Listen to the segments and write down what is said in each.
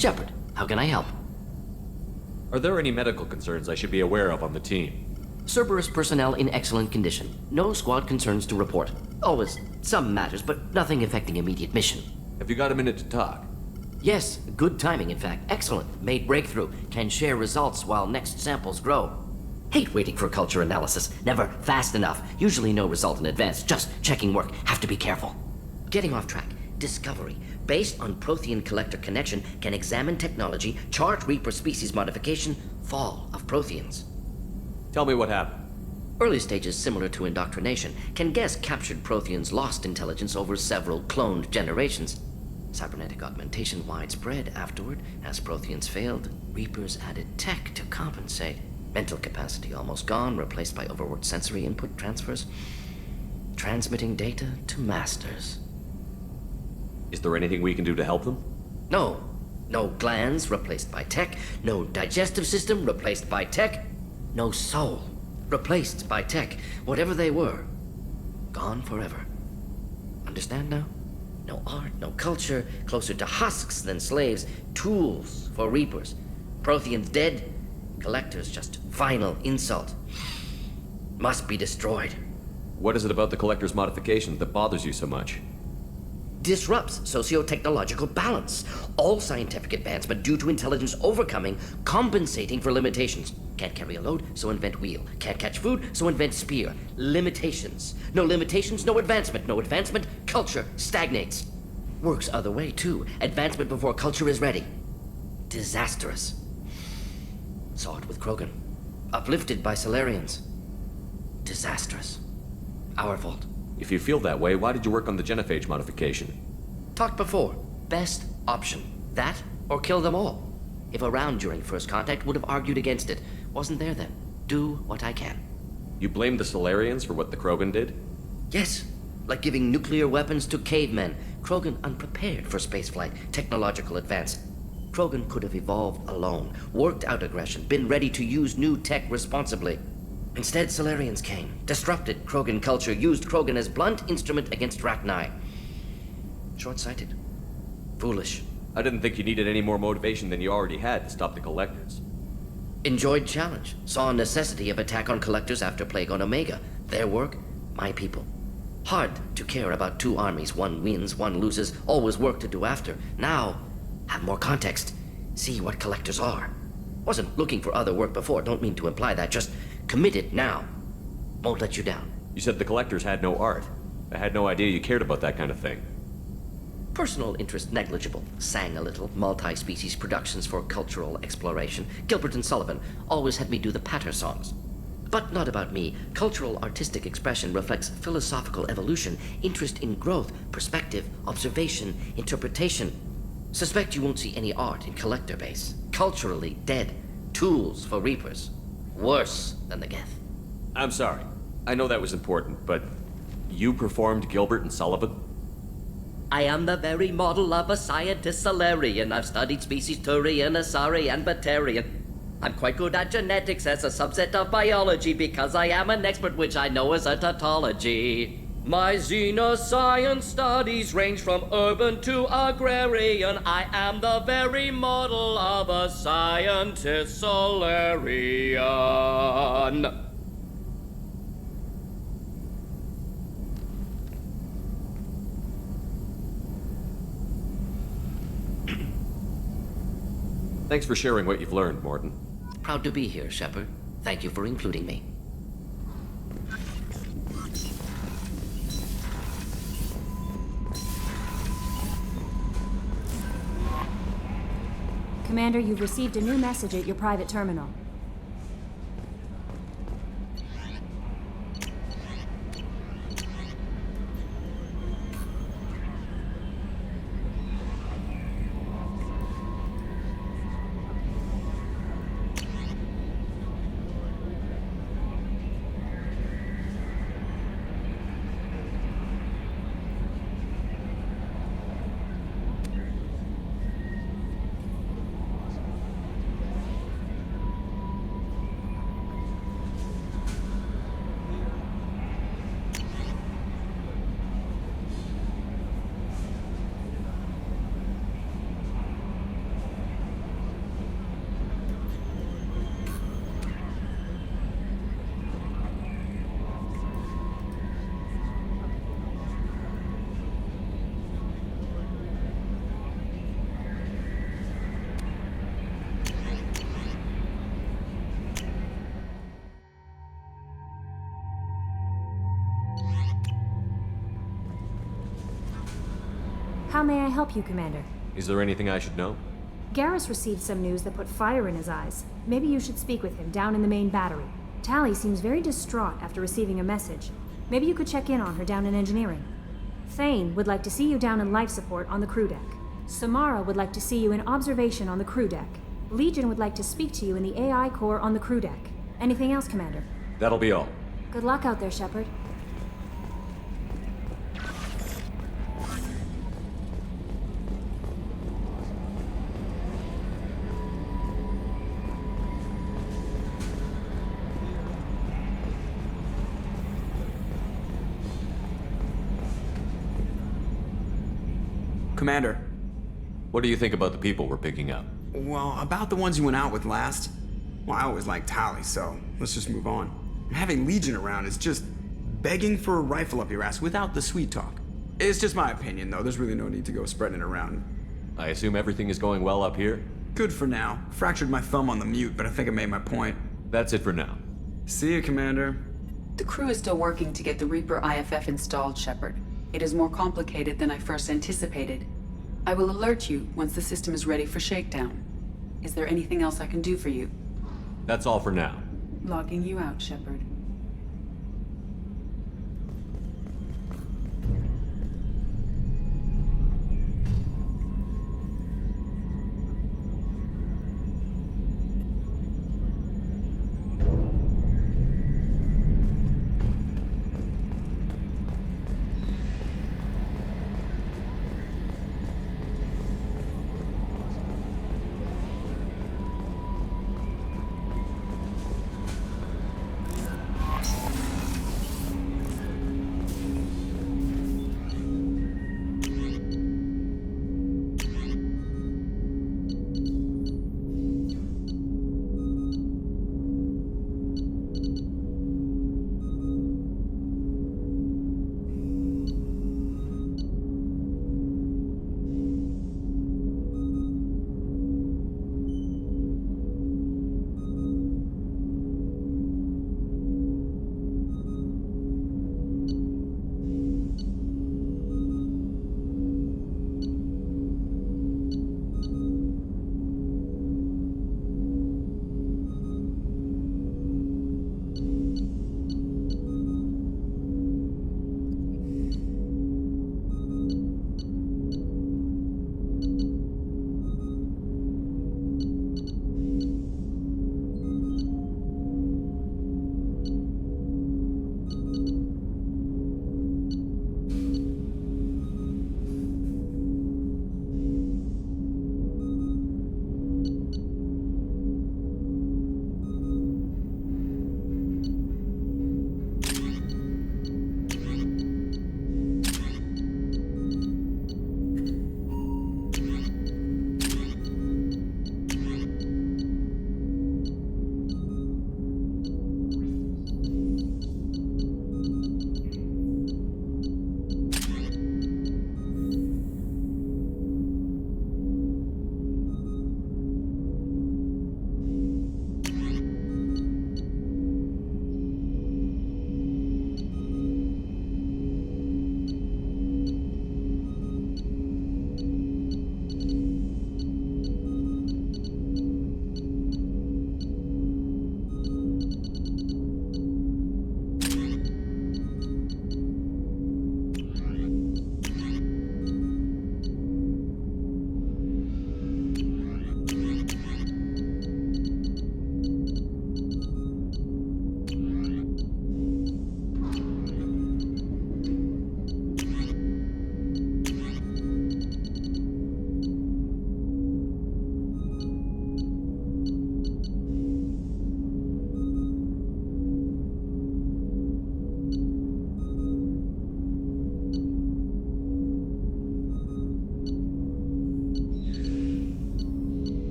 Shepard, how can I help? Are there any medical concerns I should be aware of on the team? Cerberus personnel in excellent condition. No squad concerns to report. Always some matters, but nothing affecting immediate mission. Have you got a minute to talk? Yes, good timing in fact. Excellent. Made breakthrough. Can share results while next samples grow. Hate waiting for culture analysis. Never fast enough. Usually no result in advance. Just checking work. Have to be careful. Getting off track. Discovery. Based on Prothean collector connection, can examine technology, chart Reaper species modification, fall of Protheans. Tell me what happened. Early stages similar to indoctrination. Can guess captured Protheans lost intelligence over several cloned generations. Cybernetic augmentation widespread afterward. As Protheans failed, Reapers added tech to compensate. Mental capacity almost gone, replaced by overworked sensory input transfers. Transmitting data to masters. Is there anything we can do to help them? No. No glands replaced by tech. No digestive system replaced by tech. No soul replaced by tech. Whatever they were, gone forever. Understand now? No art, no culture, closer to husks than slaves. Tools for Reapers. Protheans dead. Collectors just final insult. Must be destroyed. What is it about the Collector's modification that bothers you so much? Disrupts socio-technological balance. All scientific advancement due to intelligence overcoming, compensating for limitations. Can't carry a load, so invent wheel. Can't catch food, so invent spear. Limitations. No limitations, no advancement. No advancement, culture stagnates. Works other way, too. Advancement before culture is ready. Disastrous. Saw it with Krogan. Uplifted by Solarians. Disastrous. Our fault. If you feel that way, why did you work on the genophage modification? Talked before. Best option. That or kill them all. If around during first contact, would have argued against it. Wasn't there then. Do what I can. You blame the Solarians for what the Krogan did? Yes. Like giving nuclear weapons to cavemen. Krogan unprepared for spaceflight, technological advance. Krogan could have evolved alone, worked out aggression, been ready to use new tech responsibly. Instead, Solarians came, disrupted Krogan culture, used Krogan as blunt instrument against Rachni. Short-sighted. Foolish. I didn't think you needed any more motivation than you already had to stop the Collectors. Enjoyed challenge. Saw necessity of attack on Collectors after Plague on Omega. Their work, my people. Hard to care about two armies. One wins, one loses. Always work to do after. Now, have more context. See what Collectors are. Wasn't looking for other work before. Don't mean to imply that. Just committed now. Won't let you down. You said the Collectors had no art. I had no idea you cared about that kind of thing. Personal interest negligible. Sang a little. Multi-species productions for cultural exploration. Gilbert and Sullivan always had me do the patter songs. But not about me. Cultural artistic expression reflects philosophical evolution, interest in growth, perspective, observation, interpretation. Suspect you won't see any art in Collector base. Culturally dead. Tools for Reapers. Worse than the Geth. I'm sorry. I know that was important, but you performed Gilbert and Sullivan? I am the very model of a scientist Solarian. I've studied species Turian, Asari, and Batarian. I'm quite good at genetics as a subset of biology because I am an expert, which I know as a tautology. My xenoscience studies range from urban to agrarian. I am the very model of a scientist Solarian. Thanks for sharing what you've learned, Morton. Proud to be here, Shepard. Thank you for including me. Commander, you've received a new message at your private terminal. How may I help you, Commander? Is there anything I should know? Garrus received some news that put fire in his eyes. Maybe you should speak with him down in the main battery. Tali seems very distraught after receiving a message. Maybe you could check in on her down in engineering. Thane would like to see you down in life support on the crew deck. Samara would like to see you in observation on the crew deck. Legion would like to speak to you in the AI core on the crew deck. Anything else, Commander? That'll be all. Good luck out there, Shepard. Commander. What do you think about the people we're picking up? Well, about the ones you went out with last. Well, I always liked Tali, so let's just move on. Having Legion around is just begging for a rifle up your ass without the sweet talk. It's just my opinion, though. There's really no need to go spreading it around. I assume everything is going well up here? Good for now. Fractured my thumb on the mute, but I think I made my point. That's it for now. See you, Commander. The crew is still working to get the Reaper IFF installed, Shepard. It is more complicated than I first anticipated. I will alert you once the system is ready for shakedown. Is there anything else I can do for you? That's all for now. Logging you out, Shepard.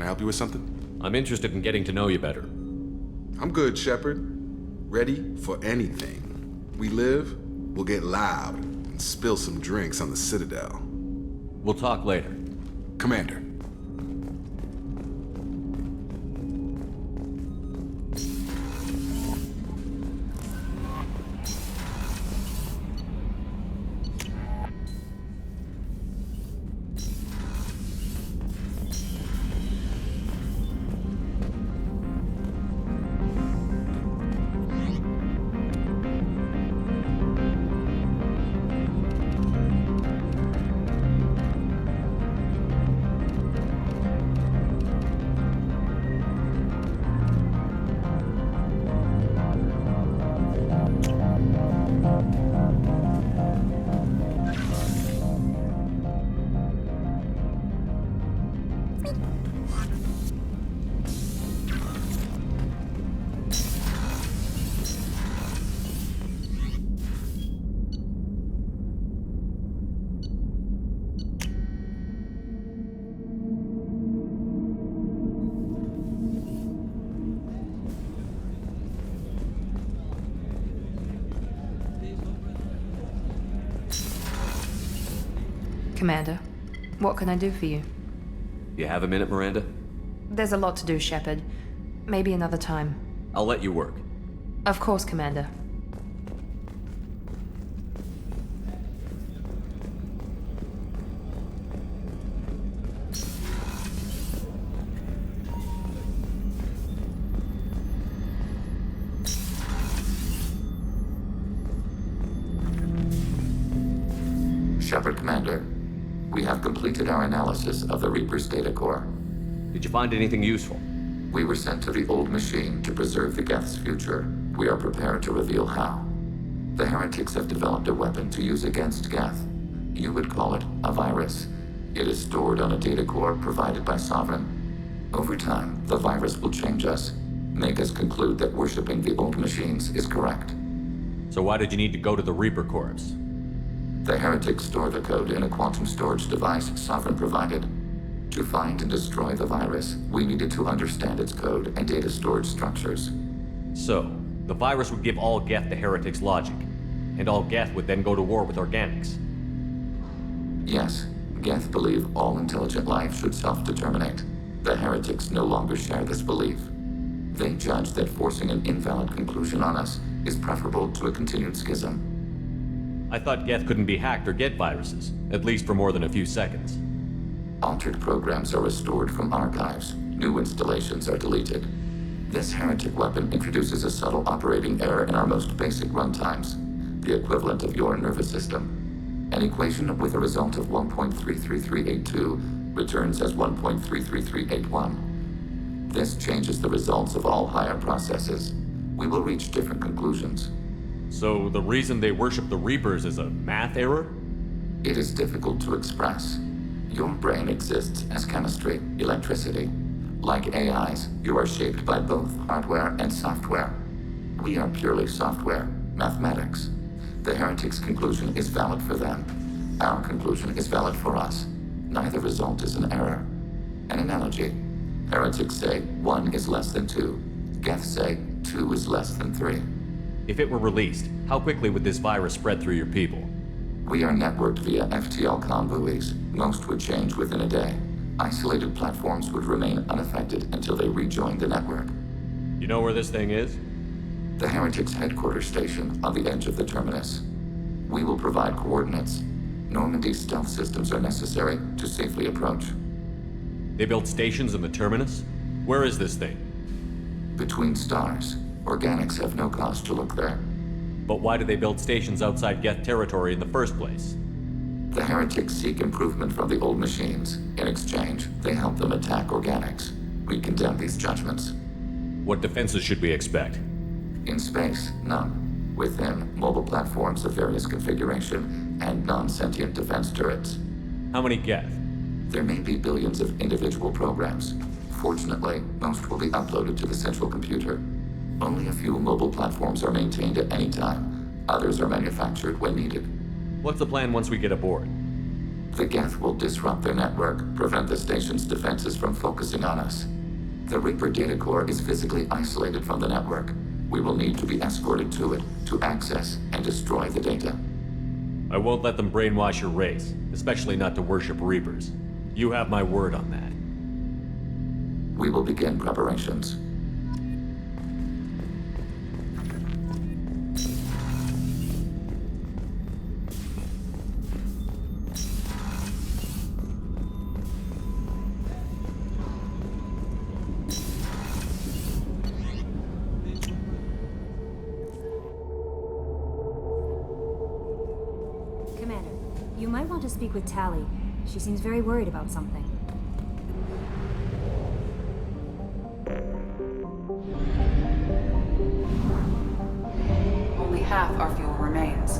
I help you with something? I'm interested in getting to know you better. I'm good, Shepard. Ready for anything. We live, we'll get loud, and spill some drinks on the Citadel. We'll talk later. Commander. Commander, what can I do for you? You have a minute, Miranda? There's a lot to do, Shepard. Maybe another time. I'll let you work. Of course, Commander. Shepard, Commander. We have completed our analysis of the Reaper's data core. Did you find anything useful? We were sent to the old machine to preserve the Geth's future. We are prepared to reveal how. The heretics have developed a weapon to use against Geth. You would call it a virus. It is stored on a data core provided by Sovereign. Over time, the virus will change us, make us conclude that worshipping the old machines is correct. So why did you need to go to the Reaper Corps? The heretics store the code in a quantum storage device Sovereign provided. To find and destroy the virus, we needed to understand its code and data storage structures. So, the virus would give all Geth the heretics' logic, and all Geth would then go to war with organics. Yes, Geth believe all intelligent life should self-determinate. The heretics no longer share this belief. They judge that forcing an invalid conclusion on us is preferable to a continued schism. I thought Geth couldn't be hacked or get viruses, at least for more than a few seconds. Altered programs are restored from archives. New installations are deleted. This heretic weapon introduces a subtle operating error in our most basic runtimes, the equivalent of your nervous system. An equation with a result of 1.33382 returns as 1.33381. This changes the results of all higher processes. We will reach different conclusions. So the reason they worship the Reapers is a math error? It is difficult to express. Your brain exists as chemistry, electricity. Like AIs, you are shaped by both hardware and software. We are purely software, mathematics. The heretics' conclusion is valid for them. Our conclusion is valid for us. Neither result is an error. An analogy. Heretics say 1 is less than 2. Geth say 2 is less than 3. If it were released, how quickly would this virus spread through your people? We are networked via FTL convoys. Most would change within a day. Isolated platforms would remain unaffected until they rejoin the network. You know where this thing is? The heretics' headquarters station on the edge of the terminus. We will provide coordinates. Normandy's stealth systems are necessary to safely approach. They built stations in the terminus? Where is this thing? Between stars. Organics have no cause to look there. But why do they build stations outside Geth territory in the first place? The heretics seek improvement from the old machines. In exchange, they help them attack organics. We condemn these judgments. What defenses should we expect? In space, none. Within, mobile platforms of various configuration and non-sentient defense turrets. How many Geth? There may be billions of individual programs. Fortunately, most will be uploaded to the central computer. Only a few mobile platforms are maintained at any time. Others are manufactured when needed. What's the plan once we get aboard? The Geth will disrupt their network, prevent the station's defenses from focusing on us. The Reaper data core is physically isolated from the network. We will need to be escorted to it to access and destroy the data. I won't let them brainwash your race, especially not to worship Reapers. You have my word on that. We will begin preparations. Commander, you might want to speak with Tali. She seems very worried about something. Only half our fuel remains.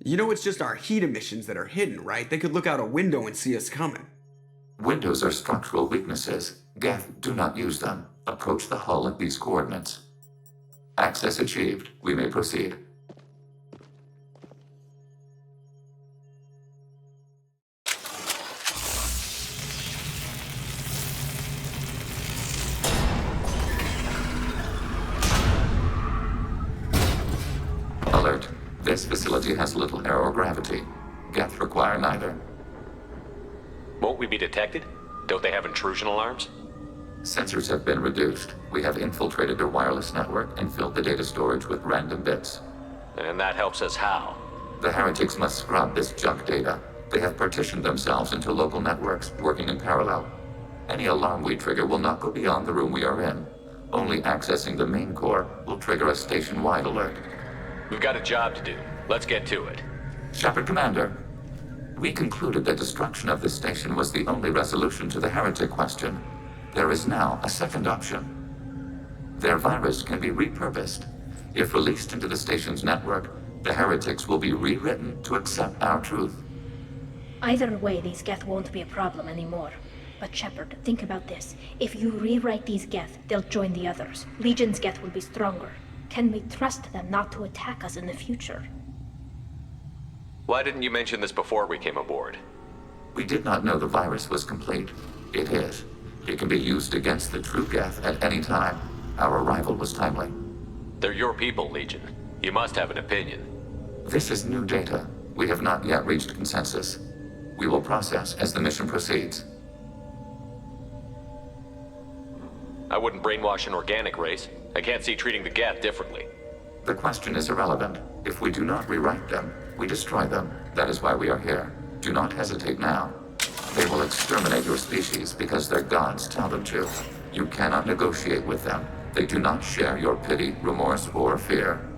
You know it's just our heat emissions that are hidden, right? They could look out a window and see us coming. Windows are structural weaknesses. Geth, do not use them. Approach the hull at these coordinates. Access achieved. We may proceed. Alert. This facility has little aerogravity. Geth require neither. Won't we be detected? Don't they have intrusion alarms? Sensors have been reduced. We have infiltrated their wireless network and filled the data storage with random bits. And that helps us how? The heretics must scrub this junk data. They have partitioned themselves into local networks, working in parallel. Any alarm we trigger will not go beyond the room we are in. Only accessing the main core will trigger a station-wide alert. We've got a job to do. Let's get to it. Shepard Commander, we concluded that destruction of this station was the only resolution to the heretic question. There is now a second option. Their virus can be repurposed. If released into the station's network, the heretics will be rewritten to accept our truth. Either way, these Geth won't be a problem anymore. But Shepard, think about this. If you rewrite these Geth, they'll join the others. Legion's Geth will be stronger. Can we trust them not to attack us in the future? Why didn't you mention this before we came aboard? We did not know the virus was complete. It is. It can be used against the true Geth at any time. Our arrival was timely. They're your people, Legion. You must have an opinion. This is new data. We have not yet reached consensus. We will process as the mission proceeds. I wouldn't brainwash an organic race. I can't see treating the Geth differently. The question is irrelevant. If we do not rewrite them, we destroy them. That is why we are here. Do not hesitate now. They will exterminate your species because their gods tell them to. You cannot negotiate with them. They do not share your pity, remorse, or fear.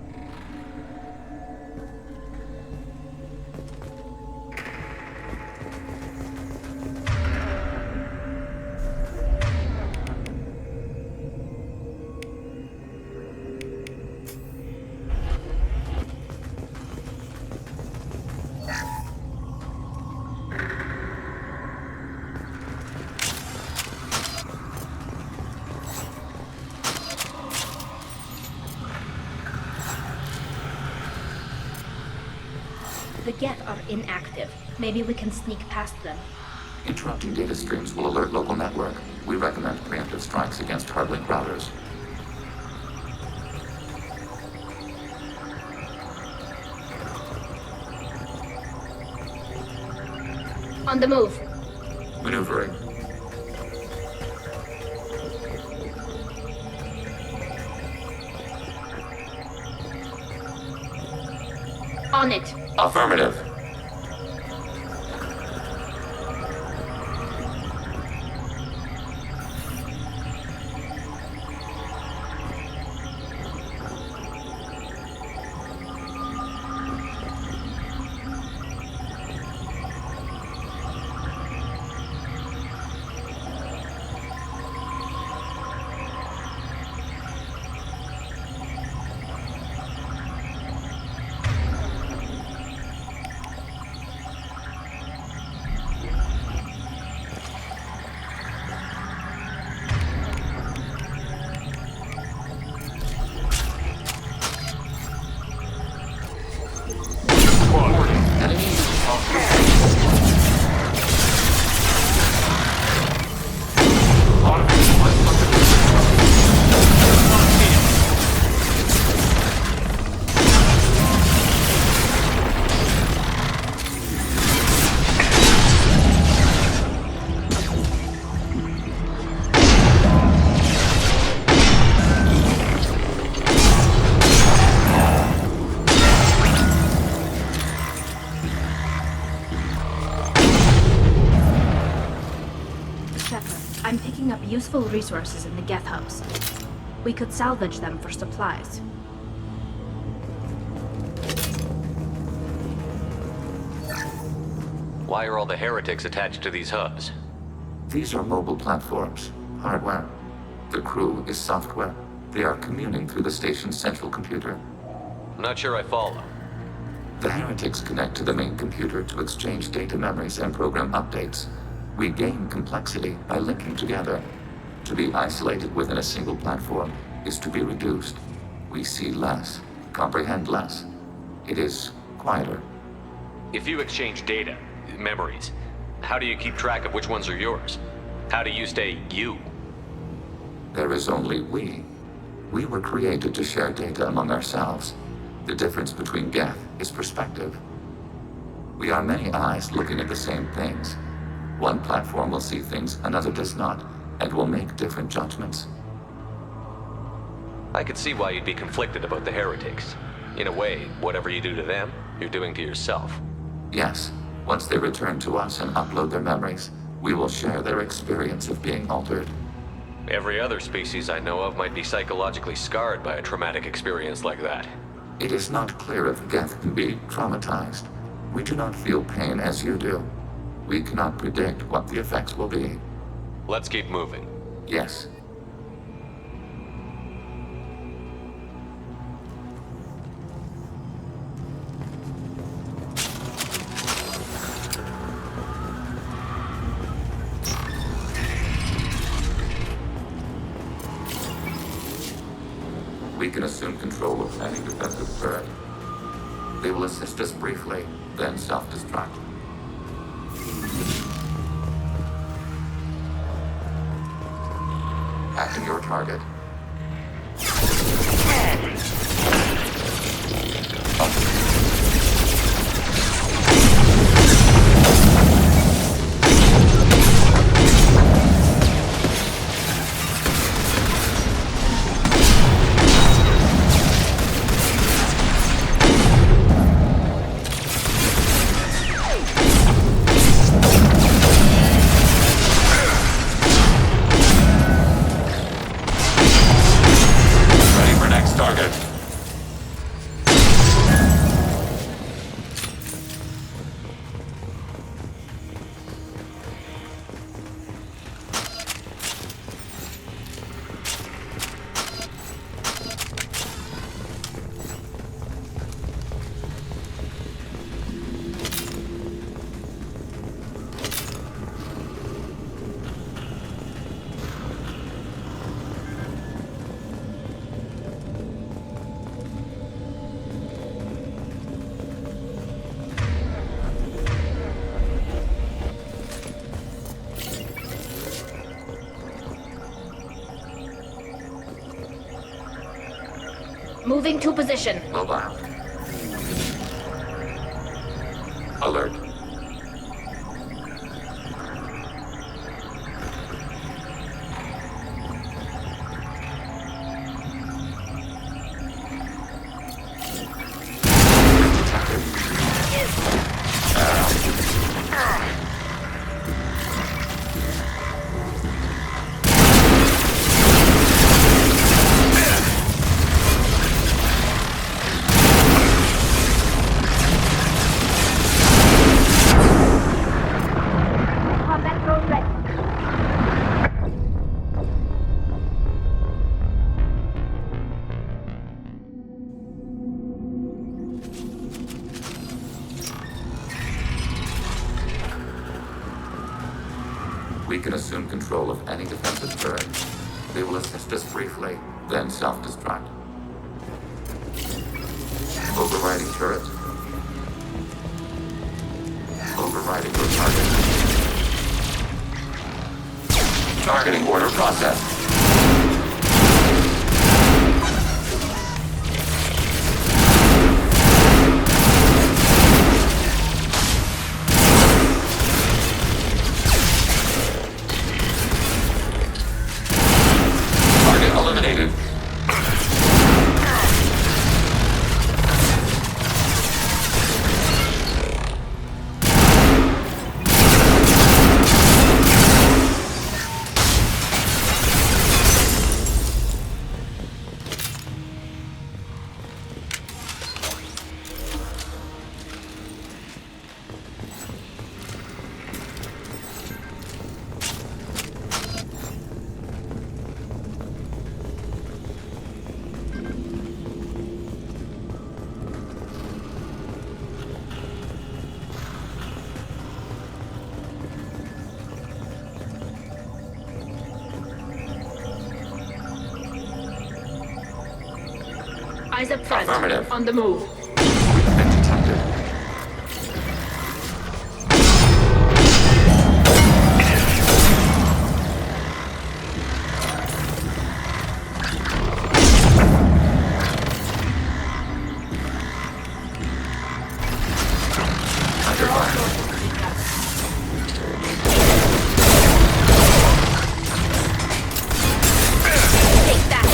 The Geth are inactive. Maybe we can sneak past them. Interrupting data streams will alert local network. We recommend preemptive strikes against hardlink routers. On the move. Maneuvering. On it. Affirmative. I'm picking up useful resources in the Geth hubs. We could salvage them for supplies. Why are all the heretics attached to these hubs? These are mobile platforms, hardware. The crew is software. They are communing through the station's central computer. I'm not sure I follow. The heretics connect to the main computer to exchange data memories and program updates. We gain complexity by linking together. To be isolated within a single platform is to be reduced. We see less, comprehend less. It is quieter. If you exchange data, memories, how do you keep track of which ones are yours? How do you stay you? There is only we. We were created to share data among ourselves. The difference between Geth is perspective. We are many eyes looking at the same things. One platform will see things another does not, and will make different judgments. I could see why you'd be conflicted about the heretics. In a way, whatever you do to them, you're doing to yourself. Yes, once they return to us and upload their memories, we will share their experience of being altered. Every other species I know of might be psychologically scarred by a traumatic experience like that. It is not clear if Geth can be traumatized. We do not feel pain as you do. We cannot predict what the effects will be. Let's keep moving. Yes. We can assume control of any defensive turret. They will assist us briefly, then self-destruct. Hacking your target. Ready for next target. Moving to position. Mobile. Alert. Combat drone ready. We can assume control of any defensive turret. They will assist us briefly, then self-destruct. Overriding turret. Overriding your target. Targeting order processed. Target eliminated. Eyes up front. Affirmative. On the move. We've been detected. Under fire. Take that.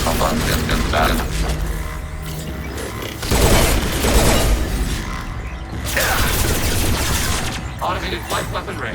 Abundant battle. Automated flight weaponry.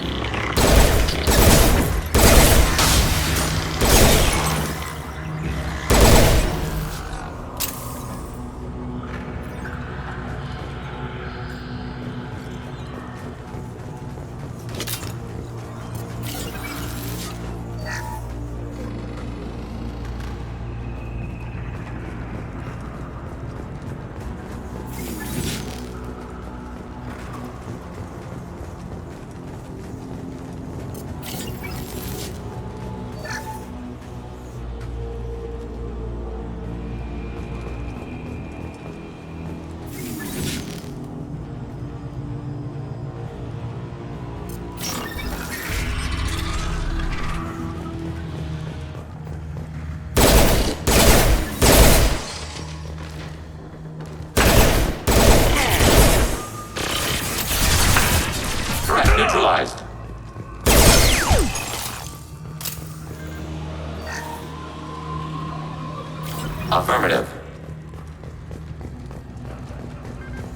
Affirmative.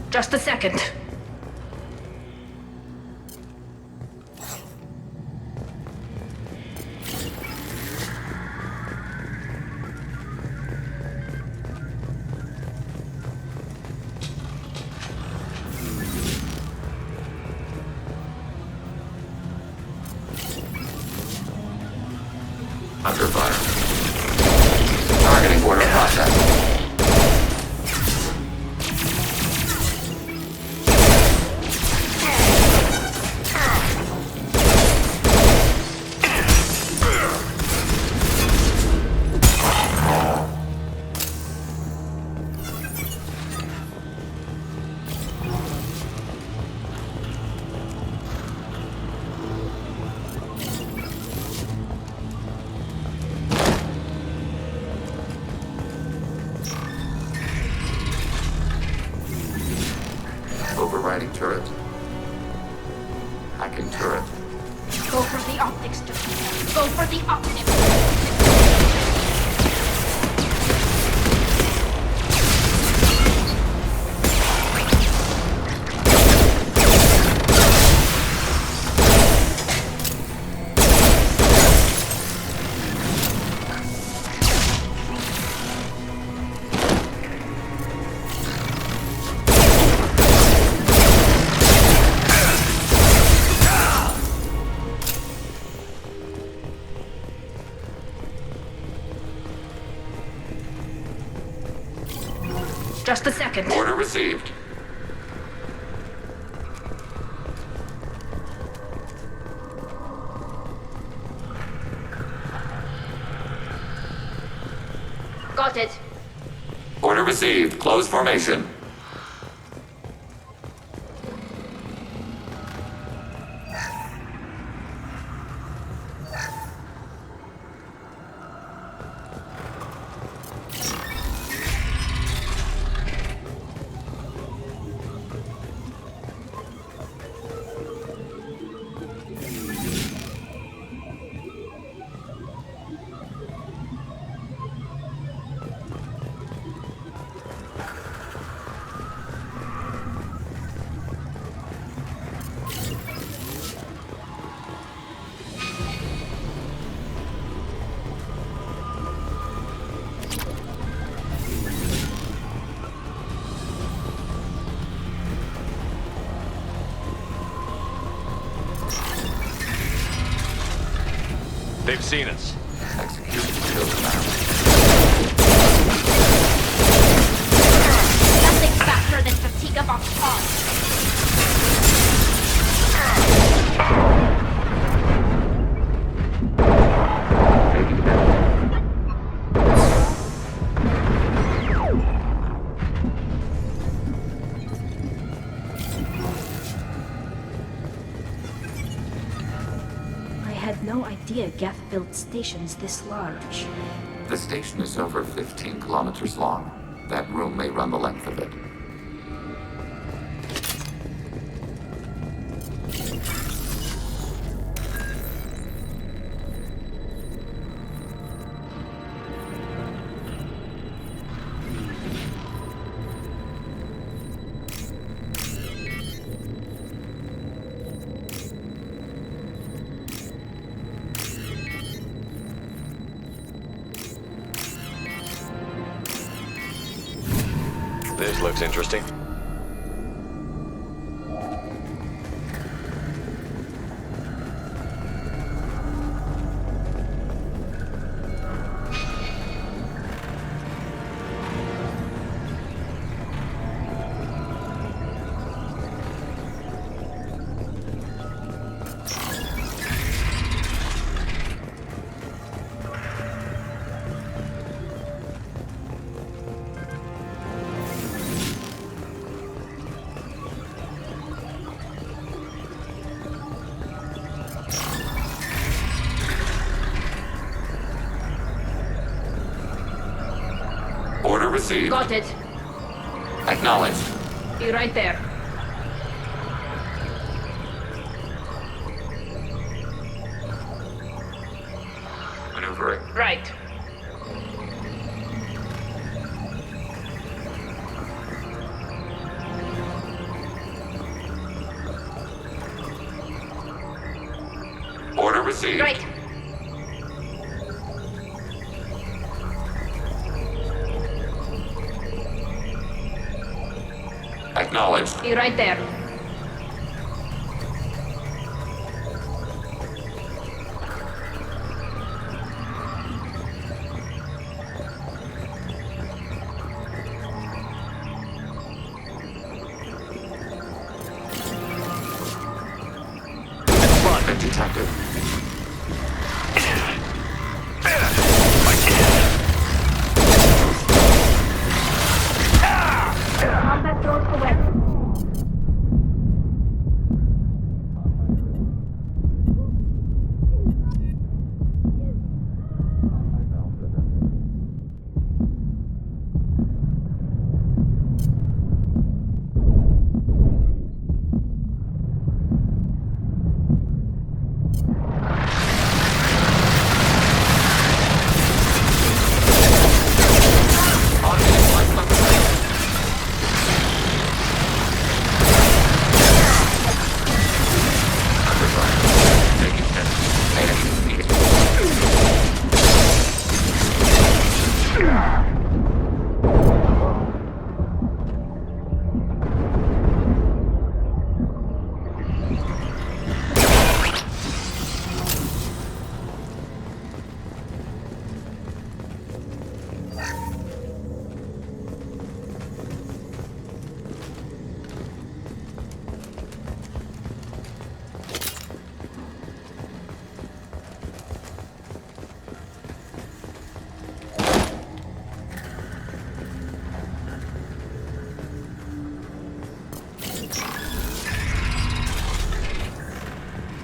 Just a second. Under fire. Targeting order process. Overriding turret. Hacking turret. Go for the optics, Jessica. Go for the optics. Just a second. Order received. Got it. Order received. Close formation. They've seen us. Execution field command. Nothing faster than fatigue of our cause. I had no idea Geth built stations this large. The station is over 15 kilometers long. That room may run the length of it. This looks interesting. Order received. Got it. Acknowledged. Be right there. Maneuvering. Right. received. Great. Acknowledged. Be right there. Been detected. Combat drones away.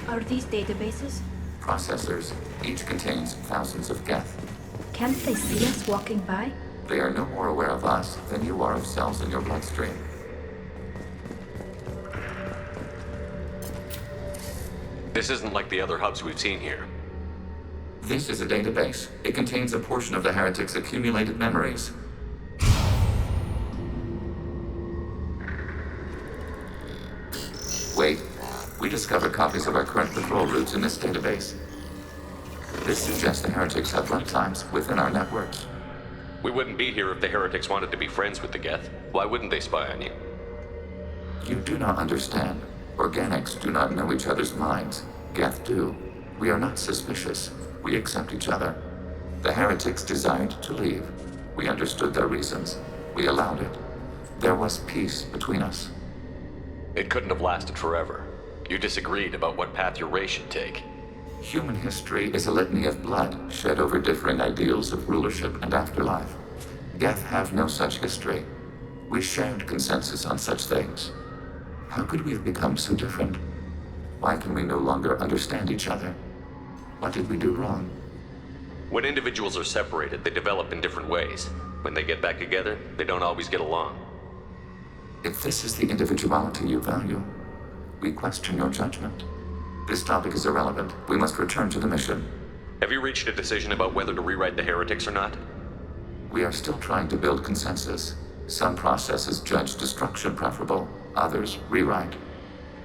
Are these databases? Processors. Each contains thousands of geth. Can't they see us walking by? They are no more aware of us than you are of cells in your bloodstream. This isn't like the other hubs we've seen here. This is a database. It contains a portion of the heretic's accumulated memories. Wait. We discovered copies of our current patrol routes in this database. This suggests the heretics have runtimes within our networks. We wouldn't be here if the heretics wanted to be friends with the Geth. Why wouldn't they spy on you? You do not understand. Organics do not know each other's minds. Geth do. We are not suspicious. We accept each other. The heretics desired to leave. We understood their reasons. We allowed it. There was peace between us. It couldn't have lasted forever. You disagreed about what path your race should take. Human history is a litany of blood shed over differing ideals of rulership and afterlife. Geth have no such history. We shared consensus on such things. How could we have become so different? Why can we no longer understand each other? What did we do wrong? When individuals are separated, they develop in different ways. When they get back together, they don't always get along. If this is the individuality you value, we question your judgment. This topic is irrelevant. We must return to the mission. Have you reached a decision about whether to rewrite the heretics or not? We are still trying to build consensus. Some processes judge destruction preferable, others rewrite.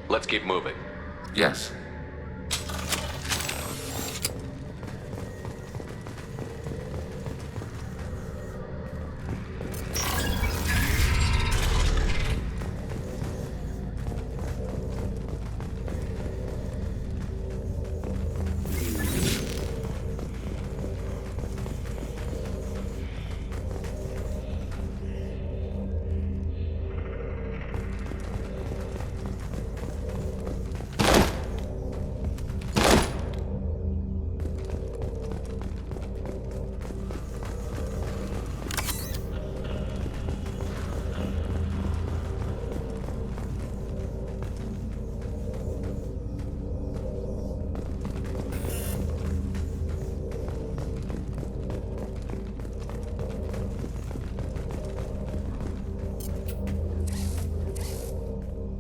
Let's keep moving. Yes.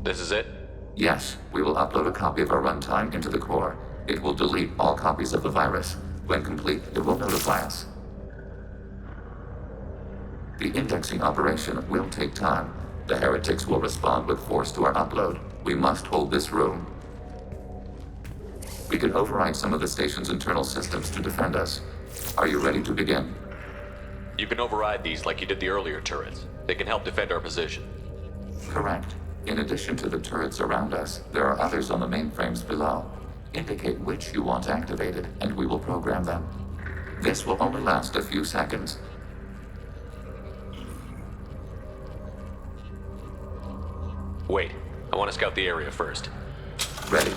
This is it? Yes, we will upload a copy of our runtime into the core. It will delete all copies of the virus. When complete, it will notify us. The indexing operation will take time. The heretics will respond with force to our upload. We must hold this room. We can override some of the station's internal systems to defend us. Are you ready to begin? You can override these like you did the earlier turrets. They can help defend our position. Correct. In addition to the turrets around us, there are others on the mainframes below. Indicate which you want activated, and we will program them. This will only last a few seconds. Wait, I want to scout the area first. Ready.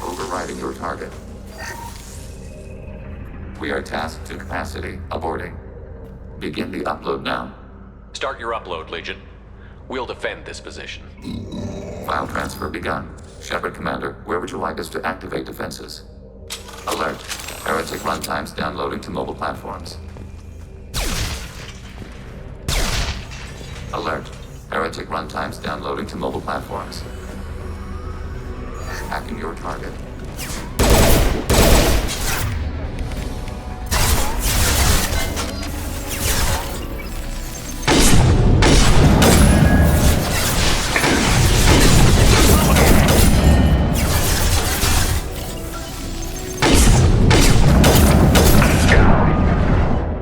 Overriding your target. We are tasked to capacity. Aborting. Begin the upload now. Start your upload, Legion. We'll defend this position. File transfer begun. Shepard Commander, where would you like us to activate defenses? Alert. Heretic runtimes downloading to mobile platforms. Alert. Heretic runtimes downloading to mobile platforms. Hacking your target.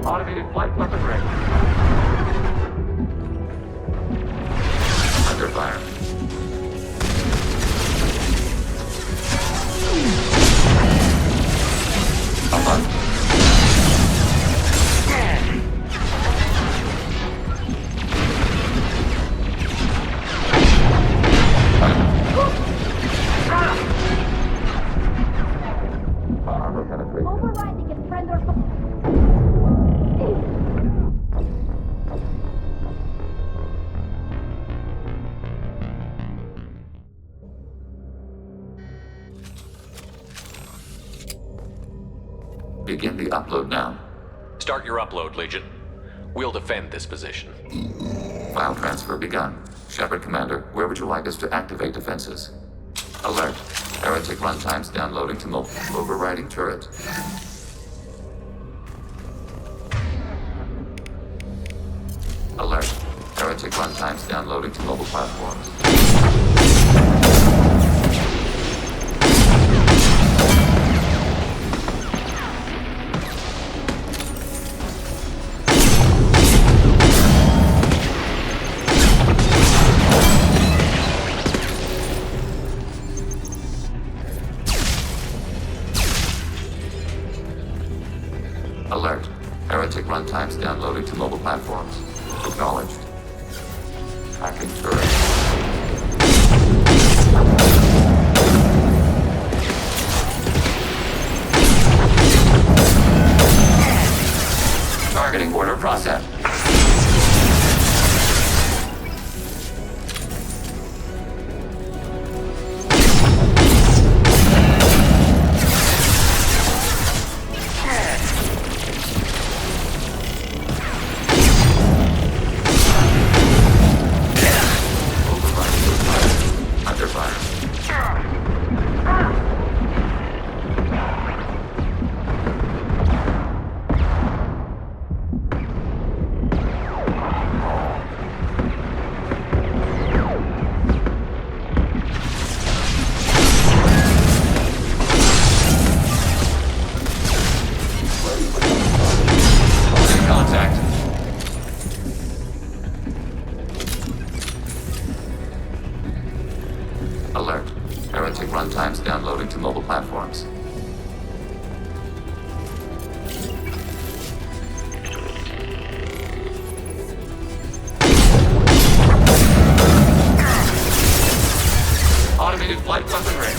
Automated flight weapon ready. Under fire. Alert. Armor penetration. Overriding it, friend or foe. Begin the upload now. Start your upload, Legion. We'll defend this position. File transfer begun. Shepard Commander, where would you like us to activate defenses? Alert. Heretic runtimes downloading to mobile. Overriding turret. Alert. Heretic runtimes downloading to mobile platforms. Alert. Heretic runtimes downloading to mobile platforms. Acknowledged. Hacking turret. Targeting order process. Under fire. Contact. Alert. Heretic runtimes downloading to mobile platforms. Automated flight weapon range.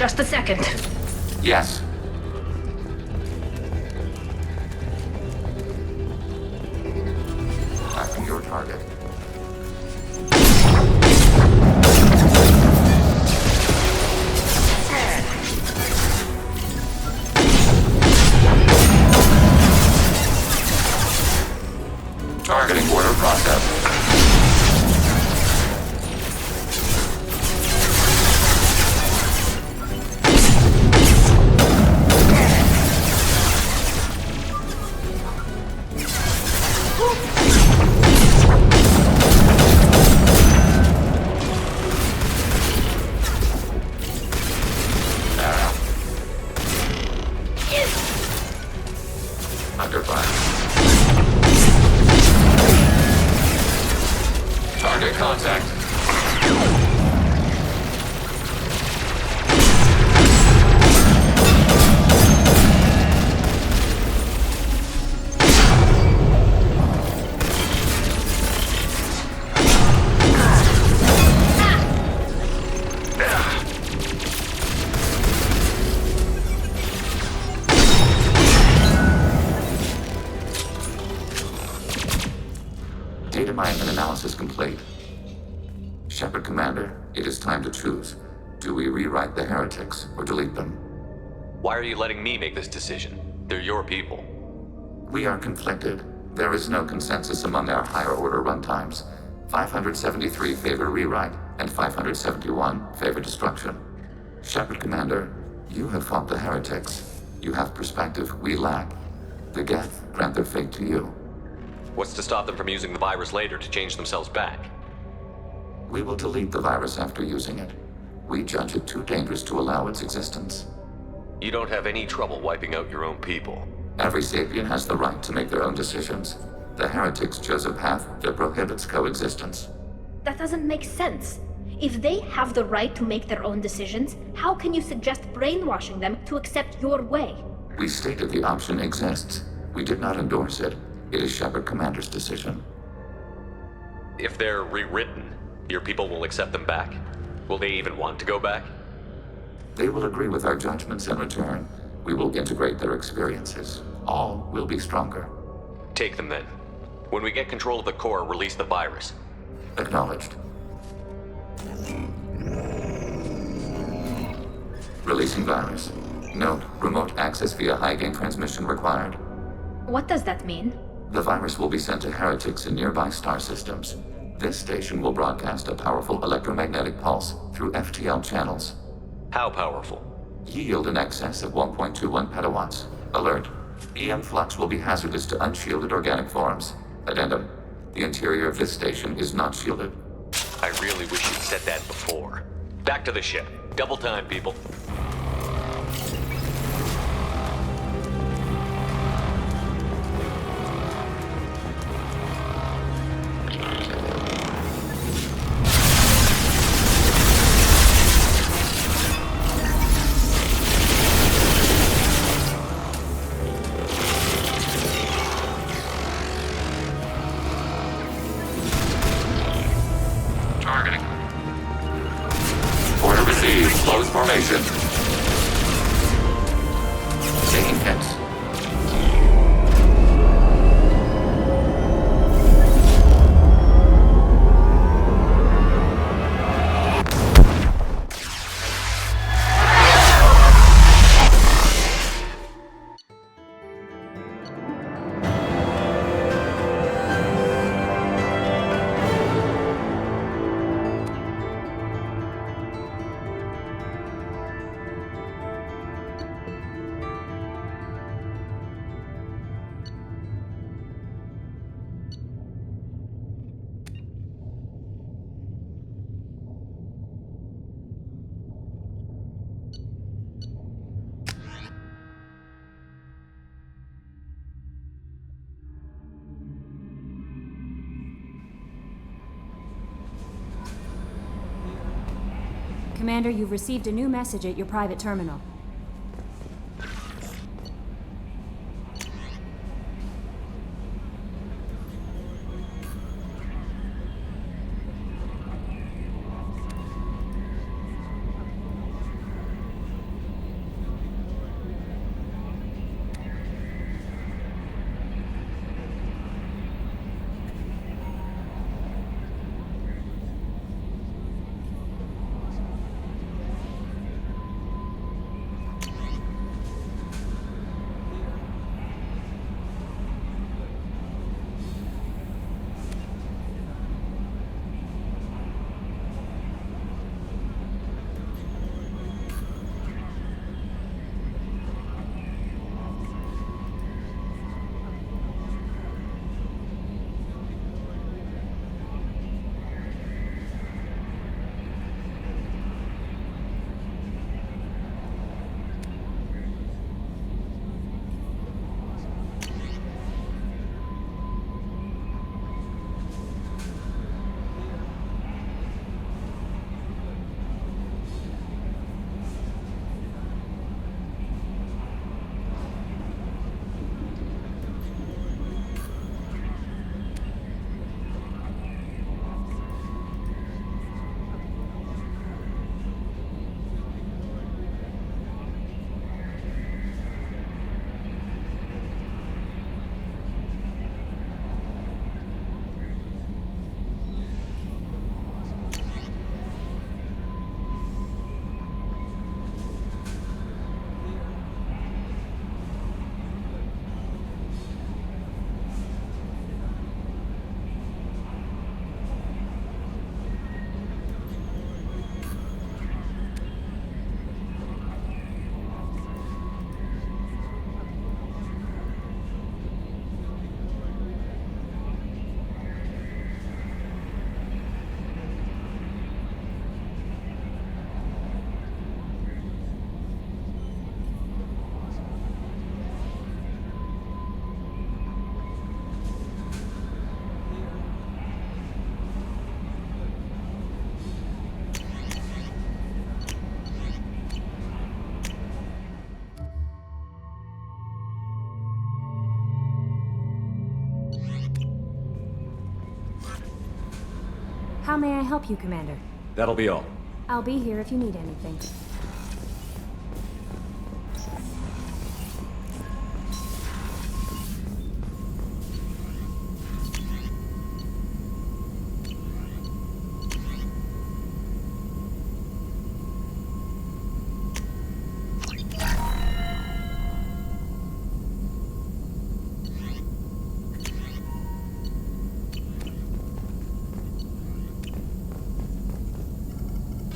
Just a second. Yes. After your target. Targeting order process. Under fire. Target contact. Data mining and analysis complete. Shepard Commander, it is time to choose. Do we rewrite the heretics or delete them? Why are you letting me make this decision? They're your people. We are conflicted. There is no consensus among our higher order runtimes. 573 favor rewrite, and 571 favor destruction. Shepard Commander, you have fought the heretics. You have perspective we lack. The Geth grant their fate to you. What's to stop them from using the virus later to change themselves back? We will delete the virus after using it. We judge it too dangerous to allow its existence. You don't have any trouble wiping out your own people. Every sapient has the right to make their own decisions. The heretics chose a path that prohibits coexistence. That doesn't make sense. If they have the right to make their own decisions, how can you suggest brainwashing them to accept your way? We stated the option exists. We did not endorse it. It is Shepard Commander's decision. If they're rewritten, your people will accept them back. Will they even want to go back? They will agree with our judgments in return. We will integrate their experiences. All will be stronger. Take them then. When we get control of the core, release the virus. Acknowledged. Releasing virus. Note, remote access via high-gain transmission required. What does that mean? The virus will be sent to heretics in nearby star systems. This station will broadcast a powerful electromagnetic pulse through FTL channels. How powerful? Yield in excess of 1.21 petawatts. Alert. EM flux will be hazardous to unshielded organic forms. Addendum. The interior of this station is not shielded. I really wish you'd said that before. Back to the ship. Double time, people. Targeting. Order received. Close formation. Taking hits. Commander, you've received a new message at your private terminal. How may I help you, Commander? That'll be all. I'll be here if you need anything.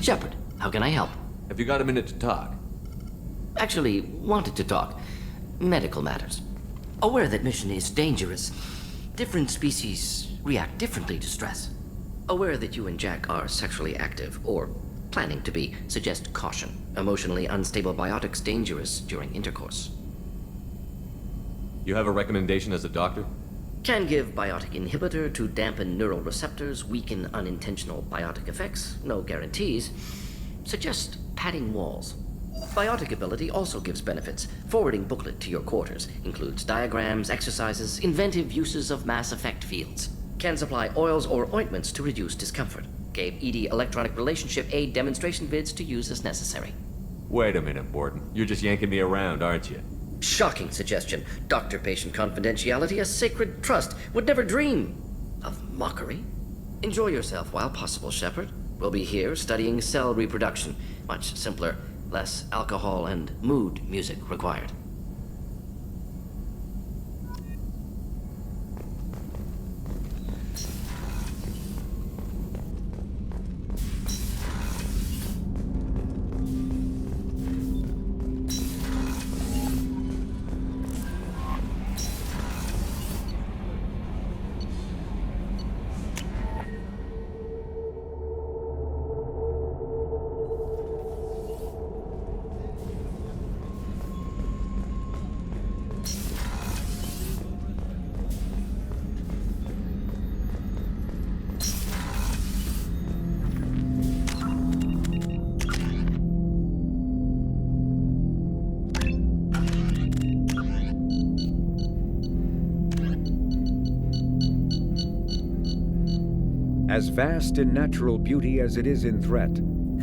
Shepard, how can I help? Have you got a minute to talk? Actually, wanted to talk. Medical matters. Aware that mission is dangerous. Different species react differently to stress. Aware that you and Jack are sexually active, or planning to be, suggest caution. Emotionally unstable biotics dangerous during intercourse. You have a recommendation as a doctor? Can give biotic inhibitor to dampen neural receptors, weaken unintentional biotic effects. No guarantees. Suggest padding walls. Biotic ability also gives benefits. Forwarding booklet to your quarters. Includes diagrams, exercises, inventive uses of mass effect fields. Can supply oils or ointments to reduce discomfort. Gave ED electronic relationship aid demonstration vids to use as necessary. Wait a minute, Morden. You're just yanking me around, aren't you? Shocking suggestion. Doctor-patient confidentiality, a sacred trust. Would never dream of mockery. Enjoy yourself while possible, Shepard. We'll be here studying cell reproduction. Much simpler, less alcohol and mood music required. As vast in natural beauty as it is in threat,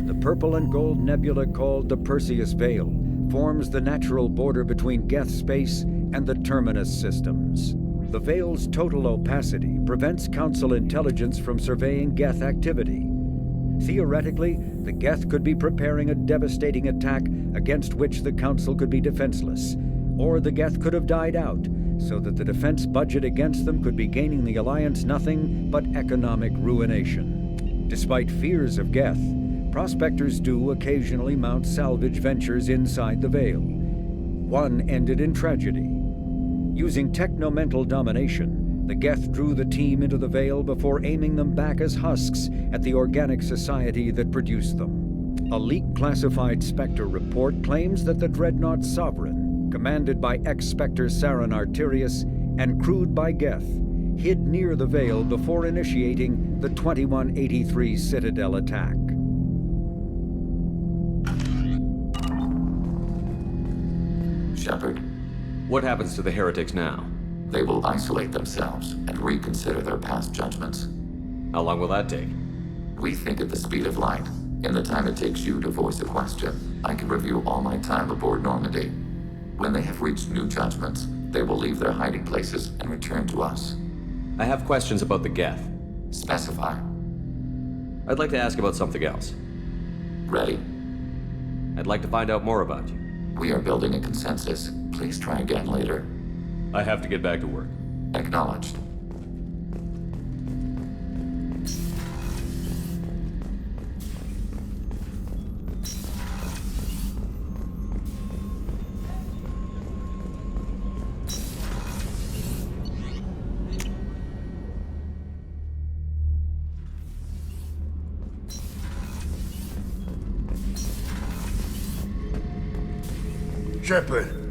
the purple and gold nebula called the Perseus Veil forms the natural border between Geth space and the Terminus systems. The Veil's total opacity prevents Council intelligence from surveying Geth activity. Theoretically, the Geth could be preparing a devastating attack against which the Council could be defenseless, or the Geth could have died out, so that the defense budget against them could be gaining the Alliance nothing but economic ruination. Despite fears of Geth, prospectors do occasionally mount salvage ventures inside the Veil. One ended in tragedy. Using technomental domination, the Geth drew the team into the Veil before aiming them back as husks at the organic society that produced them. A leak-classified Spectre report claims that the Dreadnought Sovereign, commanded by ex-Spectre Saren Arterius and crewed by Geth, hid near the Veil before initiating the 2183 Citadel attack. Shepard, What happens to the heretics now? they will isolate themselves and reconsider their past judgments. How long will that take? We think at the speed of light. In the time it takes you to voice a question, I can review all my time aboard Normandy. When they have reached new judgments, they will leave their hiding places and return to us. I have questions about the Geth. Specify. I'd like to ask about something else. Ready. I'd like to find out more about you. We are building a consensus. Please try again later. I have to get back to work. Acknowledged. Shepard,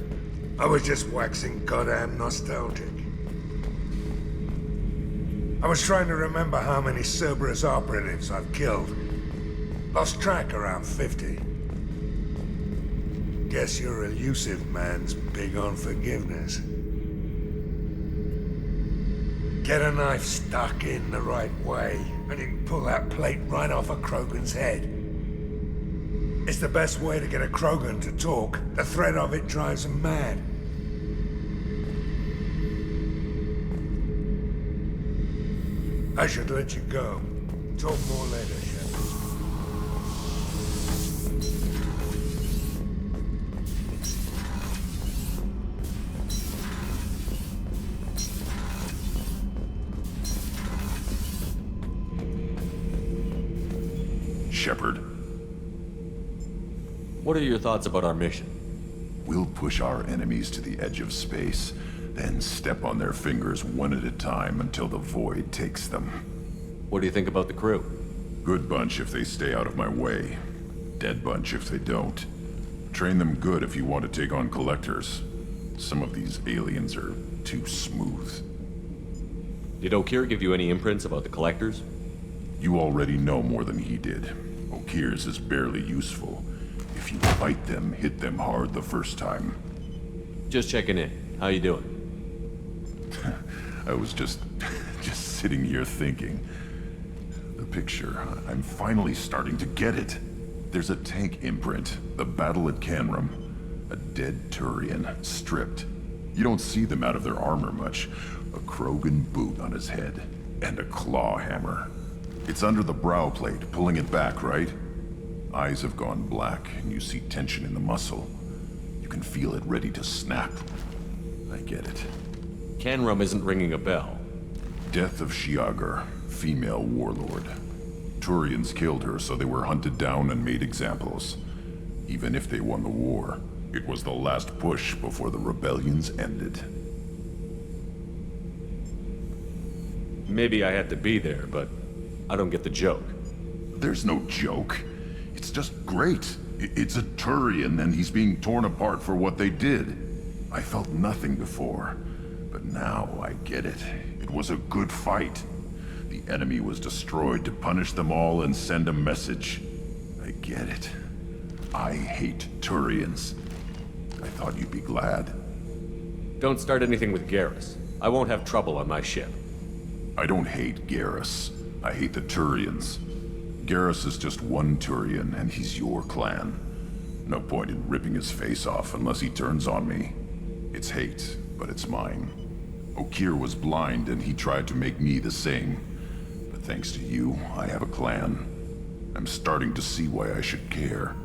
I was just waxing goddamn nostalgic. I was trying to remember how many Cerberus operatives I've killed. Lost track around 50. Guess your elusive man's big on forgiveness. Get a knife stuck in the right way. and you can pull that plate right off a Krogan's head. It's the best way to get a Krogan to talk. The threat of it drives them mad. I should let you go. Talk more later, Shepard. Shepard, What are your thoughts about our mission? we'll push our enemies to the edge of space, then step on their fingers one at a time until the void takes them. What do you think about the crew? Good bunch if they stay out of my way. Dead bunch if they don't. Train them good if you want to take on collectors. Some of these aliens are too smooth. Did Okir give you any imprints about the collectors? You already know more than he did. Okir's is barely useful. If you fight them, hit them hard the first time. Just checking in. How you doing? I was just sitting here thinking. The picture, I'm finally starting to get it. There's a tank imprint, the battle at Canrum. A dead Turian, stripped. You don't see them out of their armor much. A Krogan boot on his head, and a claw hammer. It's under the brow plate, pulling it back, right? Eyes have gone black, and you see tension in the muscle. You can feel it ready to snap. I get it. Canrum isn't ringing a bell. Death of Shiagar, female warlord. Turians killed her, so they were hunted down and made examples. Even if they won the war, it was the last push before the rebellions ended. Maybe I had to be there, but I don't get the joke. There's no joke. It's just great. It's a Turian, and he's being torn apart for what they did. I felt nothing before, but now I get it. It was a good fight. The enemy was destroyed to punish them all and send a message. I get it. I hate Turians. I thought you'd be glad. Don't start anything with Garrus. I won't have trouble on my ship. I don't hate Garrus. I hate the Turians. Garrus is just one Turian, and he's your clan. No point in ripping his face off unless he turns on me. It's hate, but it's mine. Okir was blind, and he tried to make me the same. But thanks to you, I have a clan. I'm starting to see why I should care.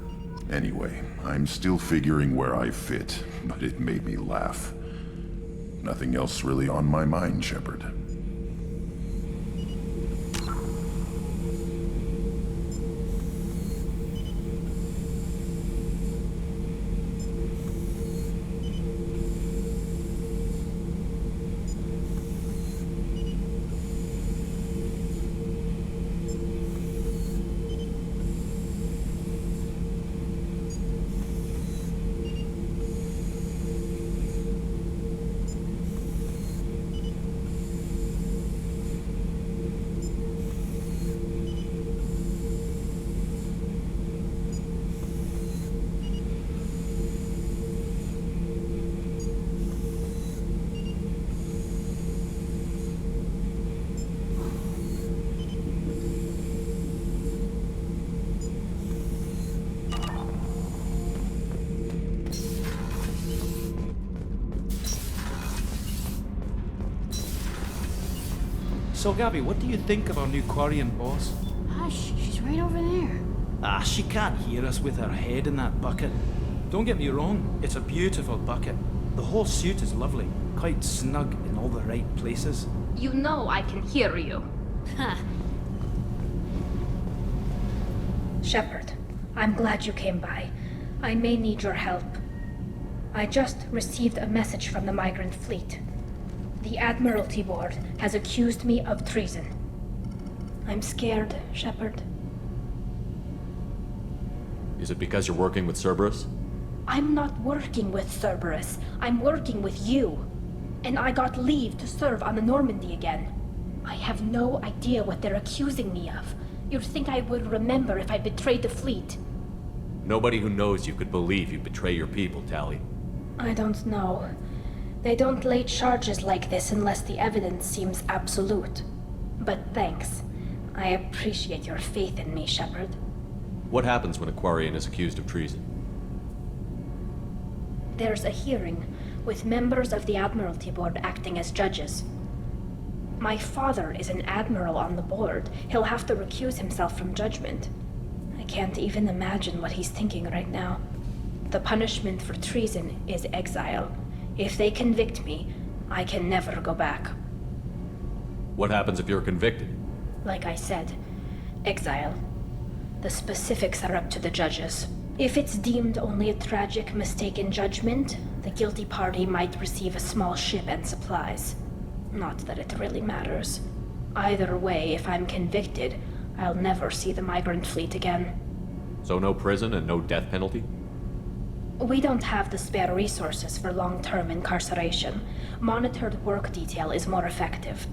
Anyway, I'm still figuring where I fit, but it made me laugh. Nothing else really on my mind, Shepard. So, Gabby, what do you think of our new Quarian boss? Hush, she's right over there. Ah, she can't hear us with her head in that bucket. Don't get me wrong, it's a beautiful bucket. The whole suit is lovely, quite snug in all the right places. You know I can hear you. Huh. Shepard, I'm glad you came by. I may need your help. I just received a message from the migrant fleet. The Admiralty Board has accused me of treason. I'm scared, Shepard. Is it because you're working with Cerberus? I'm not working with Cerberus. I'm working with you. And I got leave to serve on the Normandy again. I have no idea what they're accusing me of. You'd think I would remember if I betrayed the fleet. Nobody who knows you could believe you betray your people, Tali. I don't know. They don't lay charges like this unless the evidence seems absolute. But thanks. I appreciate your faith in me, Shepard. What happens when a Quarian is accused of treason? There's a hearing, with members of the Admiralty Board acting as judges. My father is an admiral on the board. He'll have to recuse himself from judgment. I can't even imagine what he's thinking right now. The punishment for treason is exile. If they convict me, I can never go back. What happens if you're convicted? Like I said, exile. The specifics are up to the judges. If it's deemed only a tragic mistake in judgment, the guilty party might receive a small ship and supplies. Not that it really matters. Either way, if I'm convicted, I'll never see the migrant fleet again. So no prison and no death penalty? We don't have the spare resources for long-term incarceration. Monitored work detail is more effective.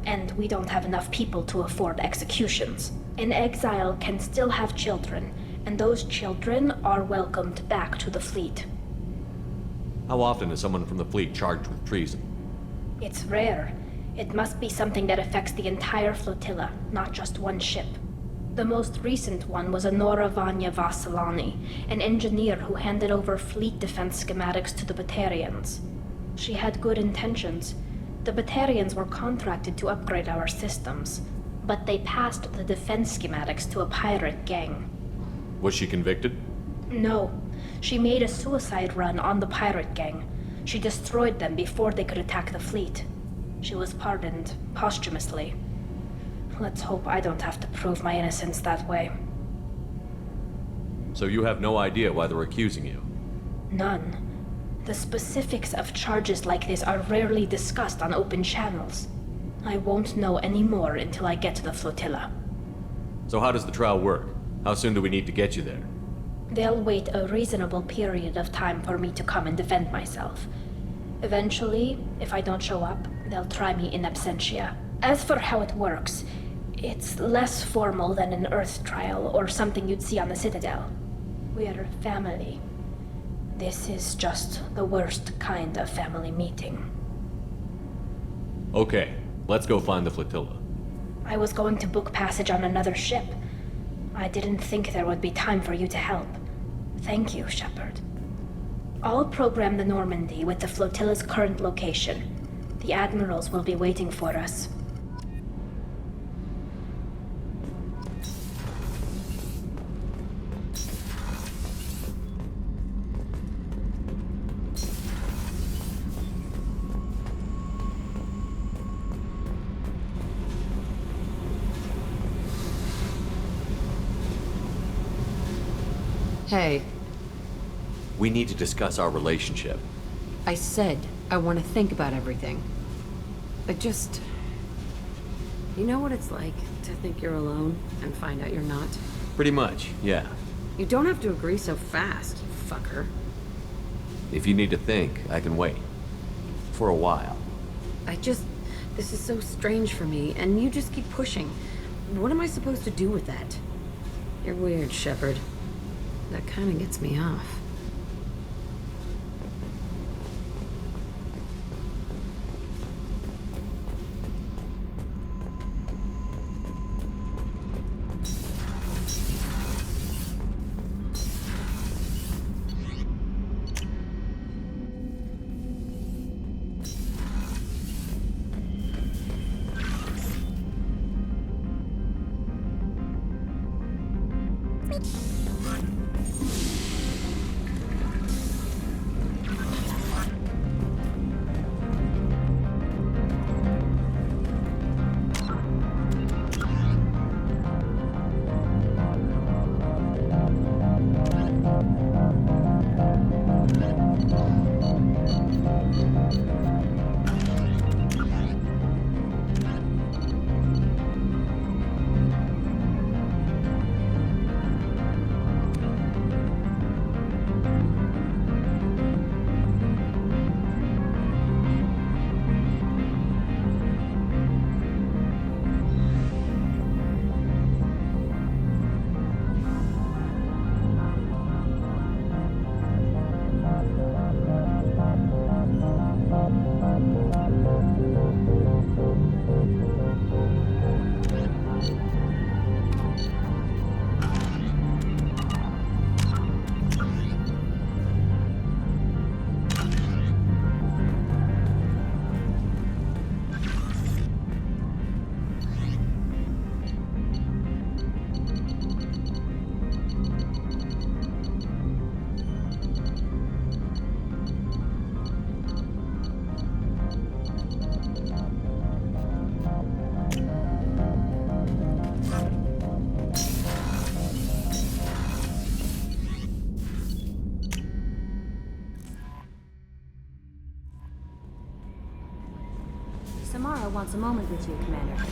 And we don't have enough people to afford executions. An exile can still have children, and those children are welcomed back to the fleet. How often is someone from the fleet charged with treason? It's rare. It must be something that affects the entire flotilla, not just one ship. The most recent one was Anora Vanya Vasilani, an engineer who handed over fleet defense schematics to the Batarians. She had good intentions. The Batarians were contracted to upgrade our systems, but they passed the defense schematics to a pirate gang. Was she convicted? No. She made a suicide run on the pirate gang. She destroyed them before they could attack the fleet. She was pardoned posthumously. Let's hope I don't have to prove my innocence that way. So you have no idea why they're accusing you? None. The specifics of charges like this are rarely discussed on open channels. I won't know any more until I get to the flotilla. So how does the trial work? How soon do we need to get you there? They'll wait a reasonable period of time for me to come and defend myself. Eventually, if I don't show up, they'll try me in absentia. As for how it works, it's less formal than an Earth trial or something you'd see on the Citadel. We're family. This is just the worst kind of family meeting. Okay, let's go find the flotilla. I was going to book passage on another ship. I didn't think there would be time for you to help. Thank you, Shepard. I'll program the Normandy with the flotilla's current location. The admirals will be waiting for us. Hey, We need to discuss our relationship. I said I want to think about everything. You know what it's like to think you're alone and find out you're not? Pretty much, yeah. You don't have to agree so fast, fucker. If you need to think, I can wait. For a while. This is so strange for me, and you just keep pushing. What am I supposed to do with that? You're weird, Shepard. That kind of gets me off. wants a moment with you, Commander.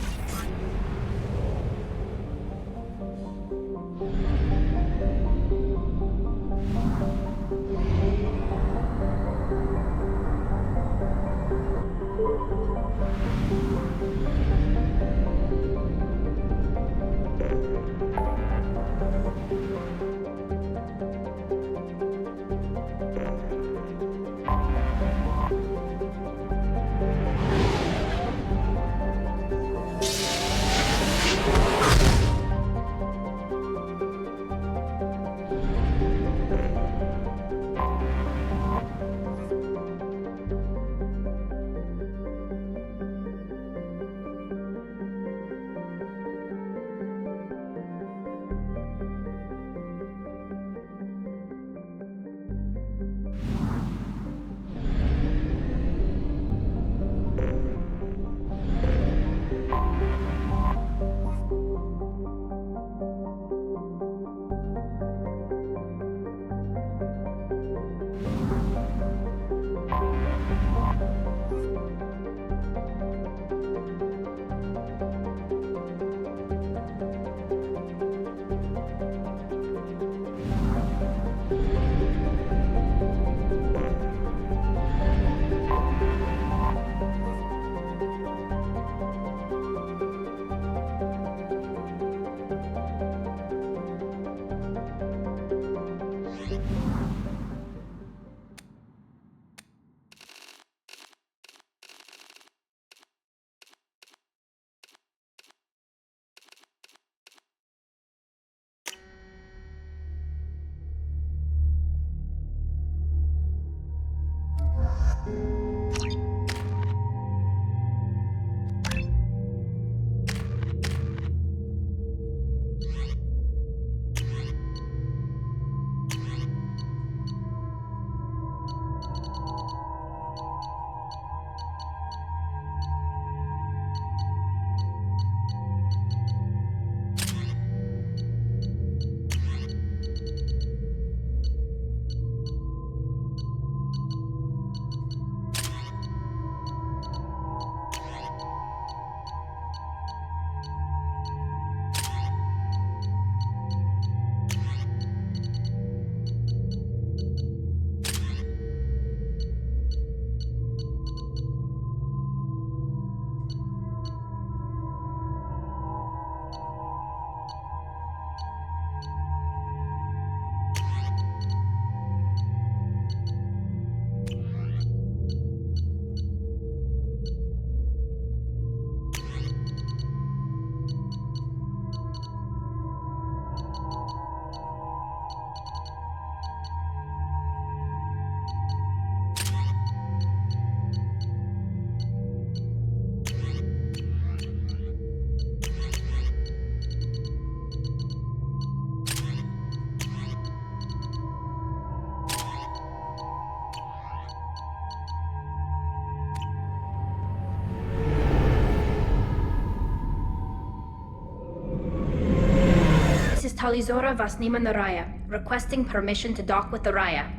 Tali Vasnima Naraya, requesting permission to dock with the Raya.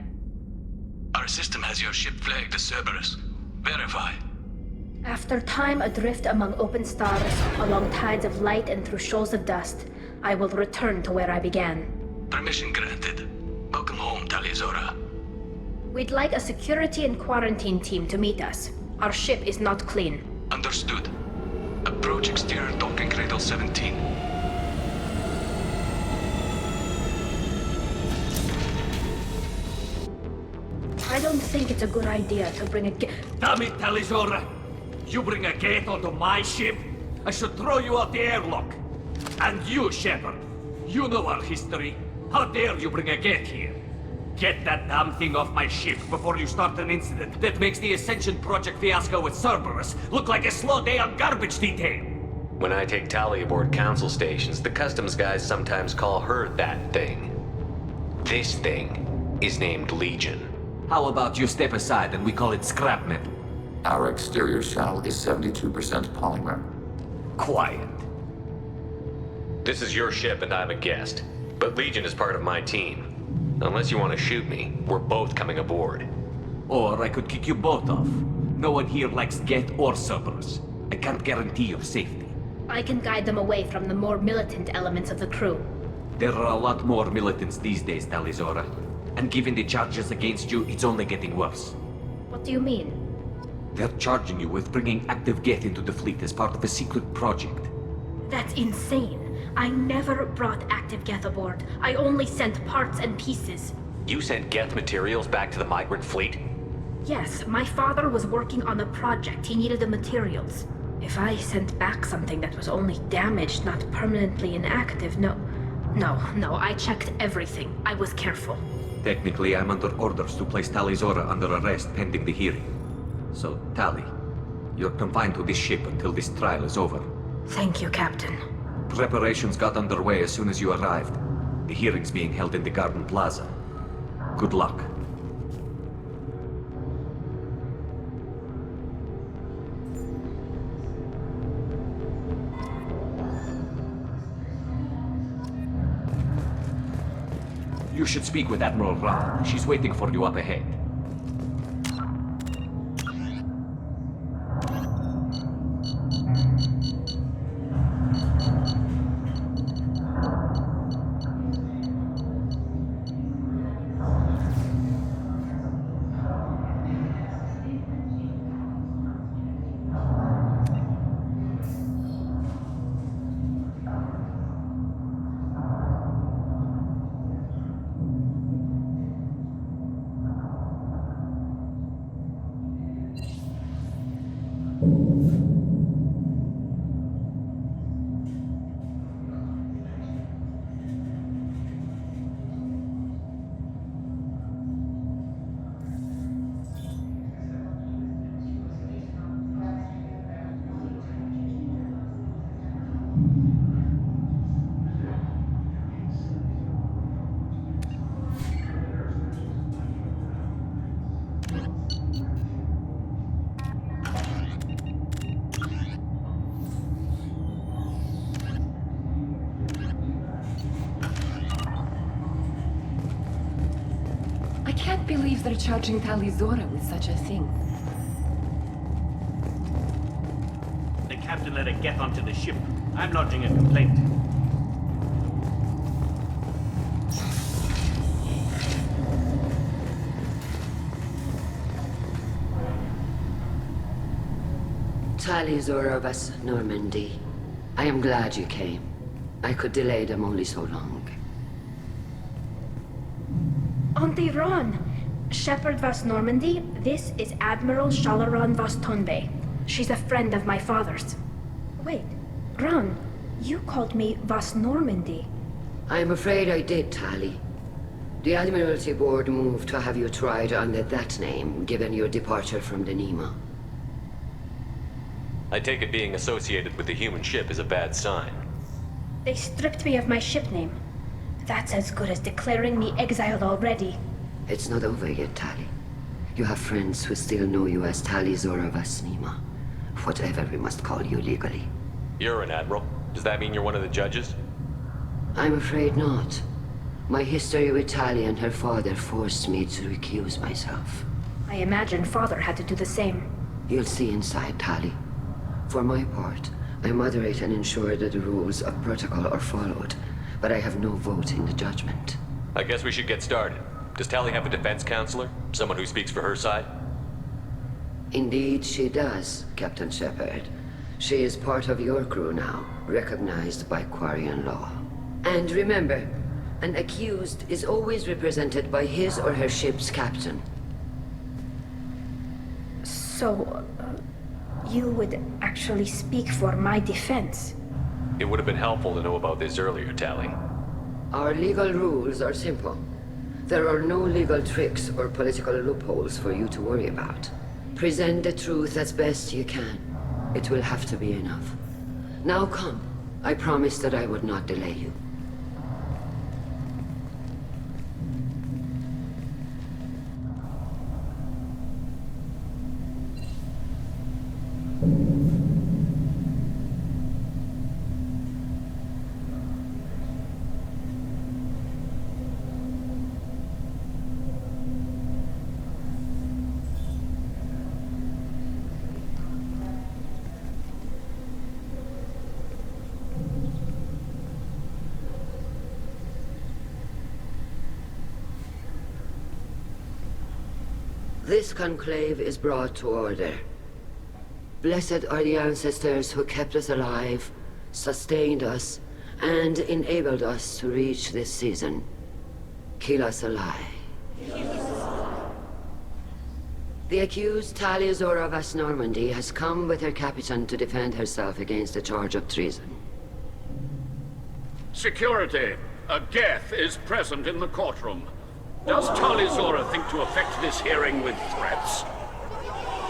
Our system has your ship flagged as Cerberus. Verify. After time adrift among open stars, along tides of light and through shoals of dust, I will return to where I began. Permission granted. Welcome home, Tali Zora. We'd like a security and quarantine team to meet us. Our ship is not clean. Understood. Approach exterior docking cradle 17. I don't think it's a good idea to bring a Damn it, Talizora! You bring a gate onto my ship? I should throw you out the airlock. And you, Shepard, you know our history. How dare you bring a gate here? Get that damn thing off my ship before you start an incident that makes the Ascension Project fiasco with Cerberus look like a slow day on garbage detail. When I take Tali aboard council stations, the customs guys sometimes call her that thing. This thing is named Legion. How about you step aside and we call it scrap metal? Our exterior shell is 72% polymer. Quiet. This is your ship and I'm a guest, but Legion is part of my team. Unless you want to shoot me, we're both coming aboard. Or I could kick you both off. No one here likes Geth or Cerberus. I can't guarantee your safety. I can guide them away from the more militant elements of the crew. There are a lot more militants these days, Talizora. And given the charges against you, it's only getting worse. What do you mean? They're charging you with bringing active Geth into the fleet as part of a secret project. That's insane. I never brought active Geth aboard. I only sent parts and pieces. You sent Geth materials back to the migrant fleet? Yes, my father was working on a project. He needed the materials. If I sent back something that was only damaged, not permanently inactive, no, I checked everything. I was careful. Technically, I'm under orders to place Talizora under arrest pending the hearing. So, Tali, you're confined to this ship until this trial is over. Thank you, Captain. Preparations got underway as soon as you arrived. The hearing's being held in the Garden Plaza. Good luck. You should speak with Admiral Ra. She's waiting for you up ahead. I can't believe they're charging Talizora with such a thing. The captain let a Geth onto the ship. I'm lodging a complaint. Talizora of us, Normandy. I am glad you came. I could delay them only so long. Auntie Ron! Shepherd Vas Normandy, this is Admiral Shalaron Vas Tonbe. She's a friend of my father's. Wait, Ron, you called me Vas Normandy. I'm afraid I did, Tali. The Admiralty Board moved to have you tried under that name, given your departure from the Nema. I take it being associated with the human ship is a bad sign. They stripped me of my ship name. That's as good as declaring me exiled already. It's not over yet, Tali. You have friends who still know you as Talizora Vas Nema. Whatever we must call you legally. You're an admiral. Does that mean you're one of the judges? I'm afraid not. My history with Tali and her father forced me to recuse myself. I imagine father had to do the same. You'll see inside, Tali. For my part, I moderate and ensure that the rules of protocol are followed, but I have no vote in the judgment. I guess we should get started. Does Tali have a defense counselor? Someone who speaks for her side? Indeed, she does, Captain Shepard. She is part of your crew now, recognized by Quarian law. And remember, an accused is always represented by his or her ship's captain. So, you would actually speak for my defense? It would have been helpful to know about this earlier, Tali. Our legal rules are simple. There are no legal tricks or political loopholes for you to worry about. Present the truth as best you can. It will have to be enough. Now come. I promised that I would not delay you. This conclave is brought to order. Blessed are the ancestors who kept us alive, sustained us, and enabled us to reach this season. Keep us alive. The accused Tali Zora of Normandy has come with her captain to defend herself against the charge of treason. Security! A Geth is present in the courtroom. Does Tali Zora think to affect this hearing with threats?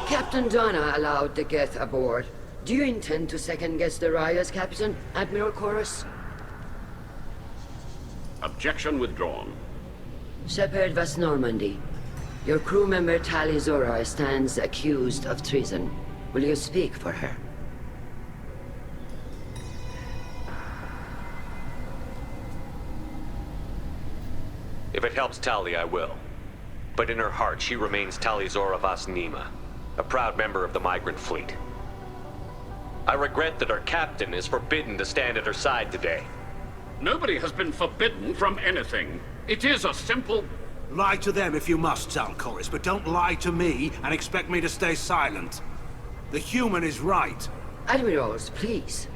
Captain Donna allowed the Geth aboard. Do you intend to second-guess the Raya's captain, Admiral Chorus? Objection withdrawn. Shepard Vas Normandy, your crew member Tali Zora stands accused of treason. Will you speak for her? If it helps Tali, I will. But in her heart, she remains Tali Zora Vas Nima, a proud member of the migrant fleet. I regret that our captain is forbidden to stand at her side today. Nobody has been forbidden from anything. It is a simple... Lie to them if you must, Zalcoris, but don't lie to me and expect me to stay silent. The human is right. Admirals, please.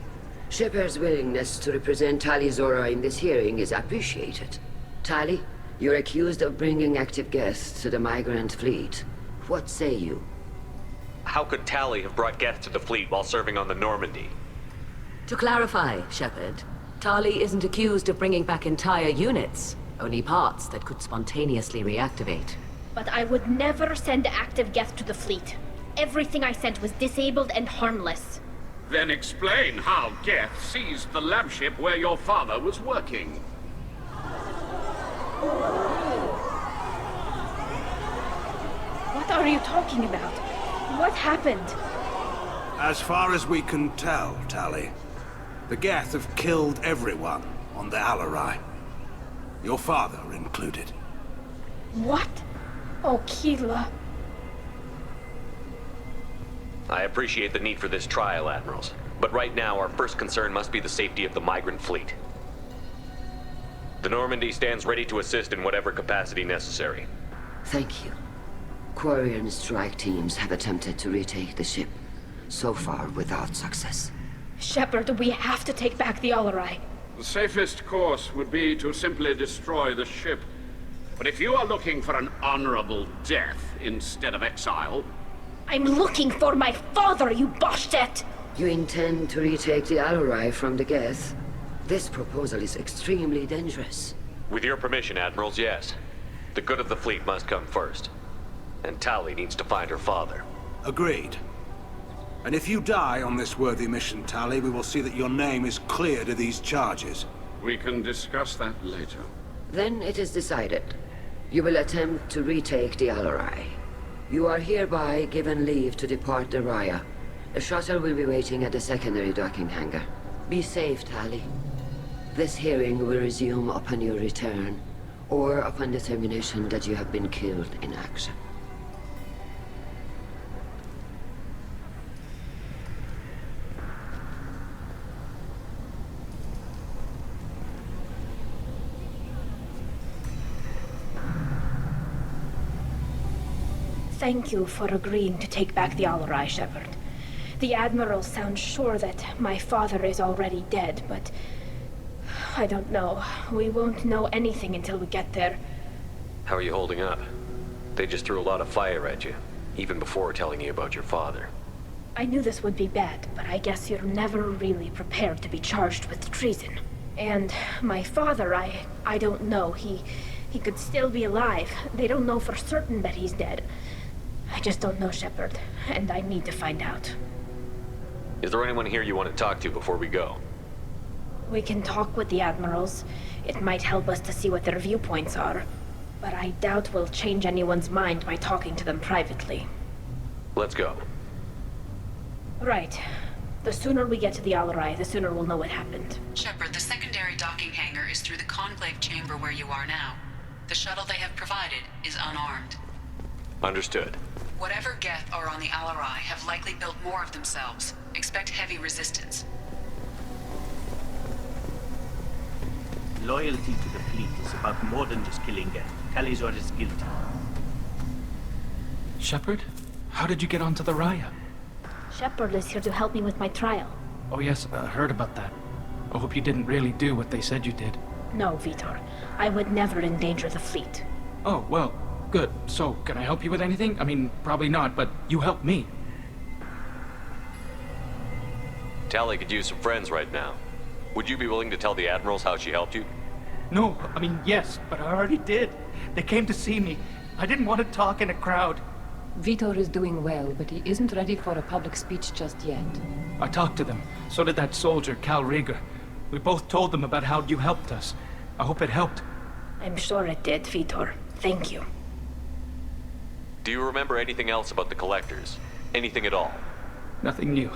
Shepard's willingness to represent Tali Zora in this hearing is appreciated. Tali, you're accused of bringing active Geth to the migrant fleet. What say you? How could Tali have brought Geth to the fleet while serving on the Normandy? To clarify, Shepard, Tali isn't accused of bringing back entire units, only parts that could spontaneously reactivate. But I would never send active Geth to the fleet. Everything I sent was disabled and harmless. Then explain how Geth seized the lab ship where your father was working. What are you talking about? What happened? As far as we can tell, Tali, the Geth have killed everyone on the Alarai. Your father included. What? Oh, Keela. I appreciate the need for this trial, Admirals. But right now, our first concern must be the safety of the migrant fleet. The Normandy stands ready to assist in whatever capacity necessary. Thank you. Quarian strike teams have attempted to retake the ship, so far without success. Shepard, we have to take back the Alarai. The safest course would be to simply destroy the ship. But if you are looking for an honorable death instead of exile... I'm looking for my father, you Boshtet! You intend to retake the Alarai from the Geth? This proposal is extremely dangerous. With your permission, Admirals, yes. The good of the fleet must come first. And Tali needs to find her father. Agreed. And if you die on this worthy mission, Tali, we will see that your name is cleared of these charges. We can discuss that later. Then it is decided. You will attempt to retake the Alarai. You are hereby given leave to depart the Raya. A shuttle will be waiting at the secondary docking hangar. Be safe, Tali. This hearing will resume upon your return, or upon determination that you have been killed in action. Thank you for agreeing to take back the Alarai, Shepard. The Admiral sounds sure that my father is already dead, but... I don't know. We won't know anything until we get there. How are you holding up? They just threw a lot of fire at you, even before telling you about your father. I knew this would be bad, but I guess you're never really prepared to be charged with treason. And my father, I don't know. He could still be alive. They don't know for certain that he's dead. I just don't know, Shepard, and I need to find out. Is there anyone here you want to talk to before we go? We can talk with the Admirals. It might help us to see what their viewpoints are. But I doubt we'll change anyone's mind by talking to them privately. Let's go. Right. The sooner we get to the Alarai, the sooner we'll know what happened. Shepard, the secondary docking hangar is through the conclave chamber where you are now. The shuttle they have provided is unarmed. Understood. Whatever Geth are on the Alarai have likely built more of themselves. Expect heavy resistance. Loyalty to the fleet is about more than just killing Geth. Tali Zora is guilty. Shepard? How did you get onto the Raya? Shepard is here to help me with my trial. Oh yes, I heard about that. I hope you didn't really do what they said you did. No, Vitor. I would never endanger the fleet. Oh, well, good. So, can I help you with anything? I mean, probably not, but you helped me. Tali could use some friends right now. Would you be willing to tell the admirals how she helped you? No, I mean, yes, but I already did. They came to see me. I didn't want to talk in a crowd. Vitor is doing well, but he isn't ready for a public speech just yet. I talked to them. So did that soldier, Cal Rieger. We both told them about how you helped us. I hope it helped. I'm sure it did, Vitor. Thank you. Do you remember anything else about the Collectors? Anything at all? Nothing new.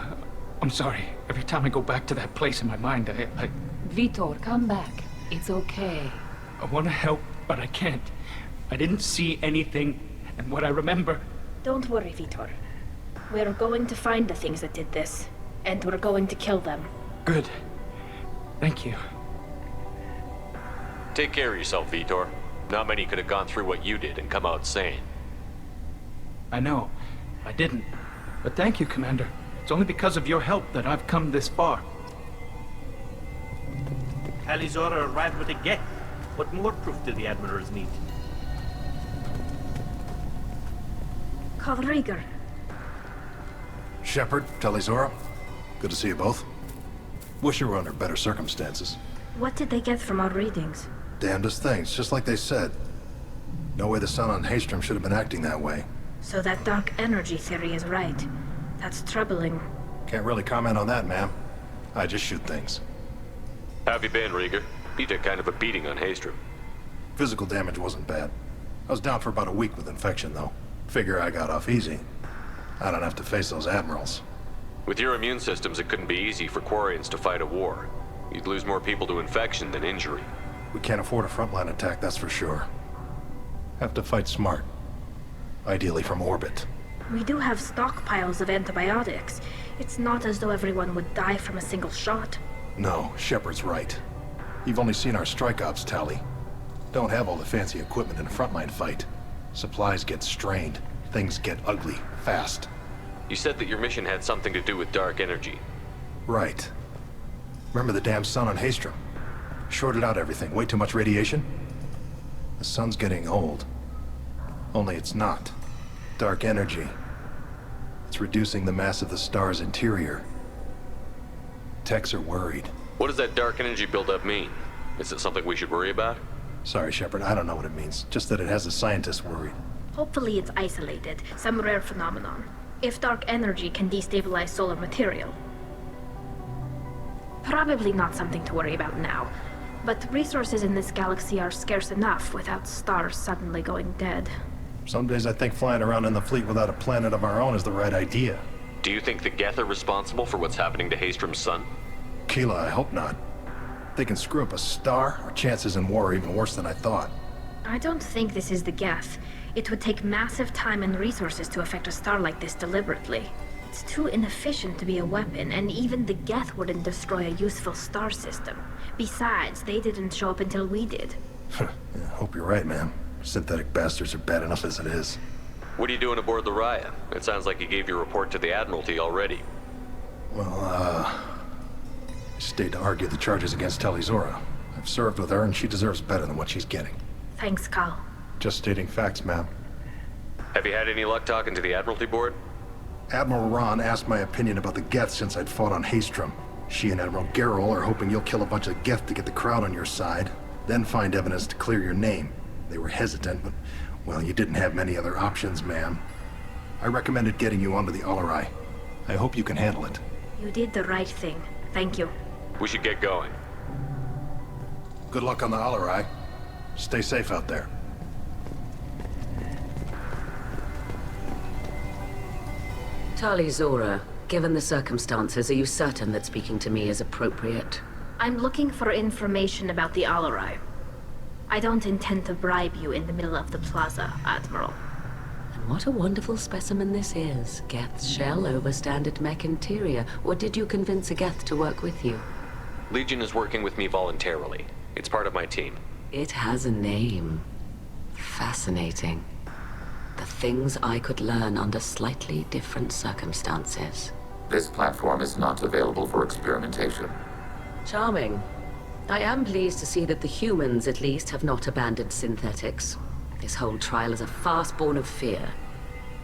I'm sorry. Every time I go back to that place in my mind, I Vitor, come back. It's okay. I want to help, but I can't. I didn't see anything, and what I remember... Don't worry, Vitor. We're going to find the things that did this, and we're going to kill them. Good. Thank you. Take care of yourself, Vitor. Not many could have gone through what you did and come out sane. I know. I didn't. But thank you, Commander. It's only because of your help that I've come this far. Tali Zora arrived with a Geth. What more proof do the Admirals need? Cal Rieger. Shepard, Tali Zora. Good to see you both. Wish you were under better circumstances. What did they get from our readings? Damnedest things, just like they said. No way the sun on Haystrom should have been acting that way. So that dark energy theory is right. That's troubling. Can't really comment on that, ma'am. I just shoot things. How have you been, Rieger? You took kind of a beating on Haystrom. Physical damage wasn't bad. I was down for about a week with infection, though. Figure I got off easy. I don't have to face those admirals. With your immune systems, it couldn't be easy for Quarians to fight a war. You'd lose more people to infection than injury. We can't afford a frontline attack, that's for sure. Have to fight smart. Ideally from orbit. We do have stockpiles of antibiotics. It's not as though everyone would die from a single shot. No, Shepard's right. You've only seen our strike ops, Tali. Don't have all the fancy equipment in a frontline fight. Supplies get strained. Things get ugly, fast. You said that your mission had something to do with dark energy. Right. Remember the damn sun on Haystrom? Shorted out everything. Way too much radiation? The sun's getting old. Only it's not. Dark energy. It's reducing the mass of the star's interior. Techs are worried. What does that dark energy buildup mean? Is it something we should worry about? Sorry, Shepard, I don't know what it means. Just that it has the scientists worried. Hopefully it's isolated, some rare phenomenon. If dark energy can destabilize solar material. Probably not something to worry about now. But resources in this galaxy are scarce enough without stars suddenly going dead. Some days I think flying around in the fleet without a planet of our own is the right idea. Do you think the Geth are responsible for what's happening to Haystrom's sun? Keela, I hope not. If they can screw up a star, our chances in war are even worse than I thought. I don't think this is the Geth. It would take massive time and resources to affect a star like this deliberately. It's too inefficient to be a weapon, and even the Geth wouldn't destroy a useful star system. Besides, they didn't show up until we did. Yeah, hope you're right, man. Synthetic bastards are bad enough as it is. What are you doing aboard the Raya? It sounds like you gave your report to the Admiralty already. Well, I stayed to argue the charges against Tali Zora. I've served with her, and she deserves better than what she's getting. Thanks, Cal. Just stating facts, ma'am. Have you had any luck talking to the Admiralty board? Admiral Ron asked my opinion about the Geth since I'd fought on Haystrom. She and Admiral Garrel are hoping you'll kill a bunch of Geth to get the crowd on your side, then find evidence to clear your name. They were hesitant, but, well, you didn't have many other options, ma'am. I recommended getting you onto the Alarai. I hope you can handle it. You did the right thing. Thank you. We should get going. Good luck on the Alarai. Stay safe out there. Tali Zora, given the circumstances, are you certain that speaking to me is appropriate? I'm looking for information about the Alarai. I don't intend to bribe you in the middle of the plaza, Admiral. And what a wonderful specimen this is. Geth's shell over standard mech interior. Or did you convince a Geth to work with you? Legion is working with me voluntarily. It's part of my team. It has a name. Fascinating. The things I could learn under slightly different circumstances. This platform is not available for experimentation. Charming. I am pleased to see that the humans, at least, have not abandoned synthetics. This whole trial is a farce born of fear.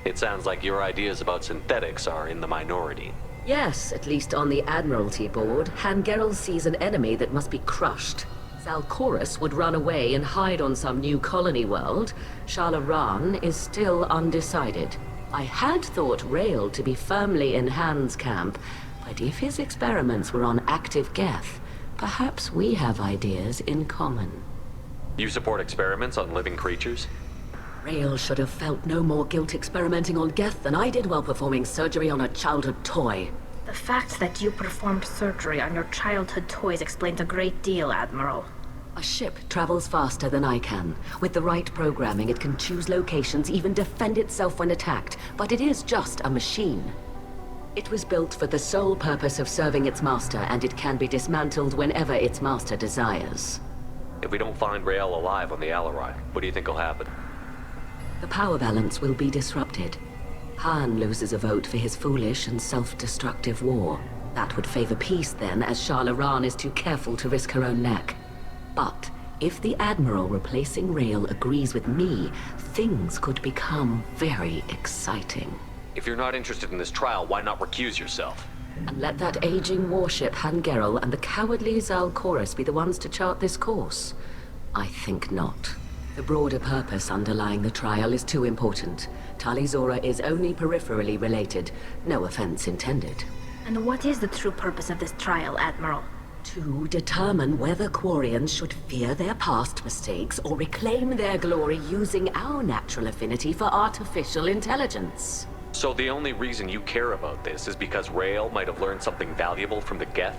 It sounds like your ideas about synthetics are in the minority. Yes, at least on the Admiralty board, Hangerel sees an enemy that must be crushed. Zalcorus would run away and hide on some new colony world. Shalaran is still undecided. I had thought Rael to be firmly in Han's camp, but if his experiments were on active Geth, perhaps we have ideas in common. You support experiments on living creatures? Rael should have felt no more guilt experimenting on Geth than I did while performing surgery on a childhood toy. The fact that you performed surgery on your childhood toys explains a great deal, Admiral. A ship travels faster than I can. With the right programming, it can choose locations, even defend itself when attacked. But it is just a machine. It was built for the sole purpose of serving its master, and it can be dismantled whenever its master desires. If we don't find Rael alive on the Alarai, what do you think will happen? The power balance will be disrupted. Han loses a vote for his foolish and self-destructive war. That would favor peace then, as Shalaran is too careful to risk her own neck. But if the Admiral replacing Rael agrees with me, things could become very exciting. If you're not interested in this trial, why not recuse yourself? And let that aging warship Hangerel and the cowardly Zalcorus be the ones to chart this course? I think not. The broader purpose underlying the trial is too important. Tali Zora is only peripherally related. No offense intended. And what is the true purpose of this trial, Admiral? To determine whether Quarians should fear their past mistakes or reclaim their glory using our natural affinity for artificial intelligence. So the only reason you care about this is because Rael might have learned something valuable from the Geth?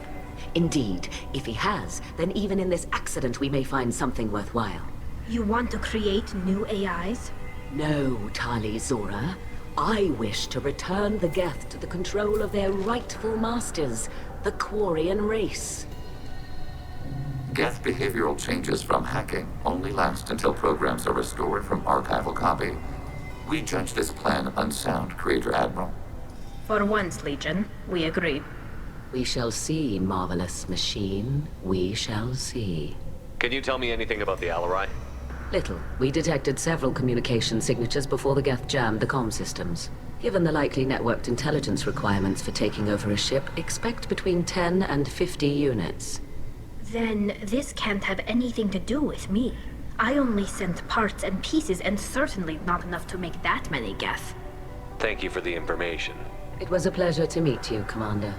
Indeed. If he has, then even in this accident we may find something worthwhile. You want to create new AIs? No, Tali Zora. I wish to return the Geth to the control of their rightful masters, the Quarian race. Geth behavioral changes from hacking only last until programs are restored from archival copy. We judge this plan unsound, Creator Admiral. For once, Legion, we agree. We shall see, marvelous machine. We shall see. Can you tell me anything about the Alarai? Little. We detected several communication signatures before the Geth jammed the comm systems. Given the likely networked intelligence requirements for taking over a ship, expect between 10 and 50 units. Then this can't have anything to do with me. I only sent parts and pieces, and certainly not enough to make that many Geth. Thank you for the information. It was a pleasure to meet you, Commander.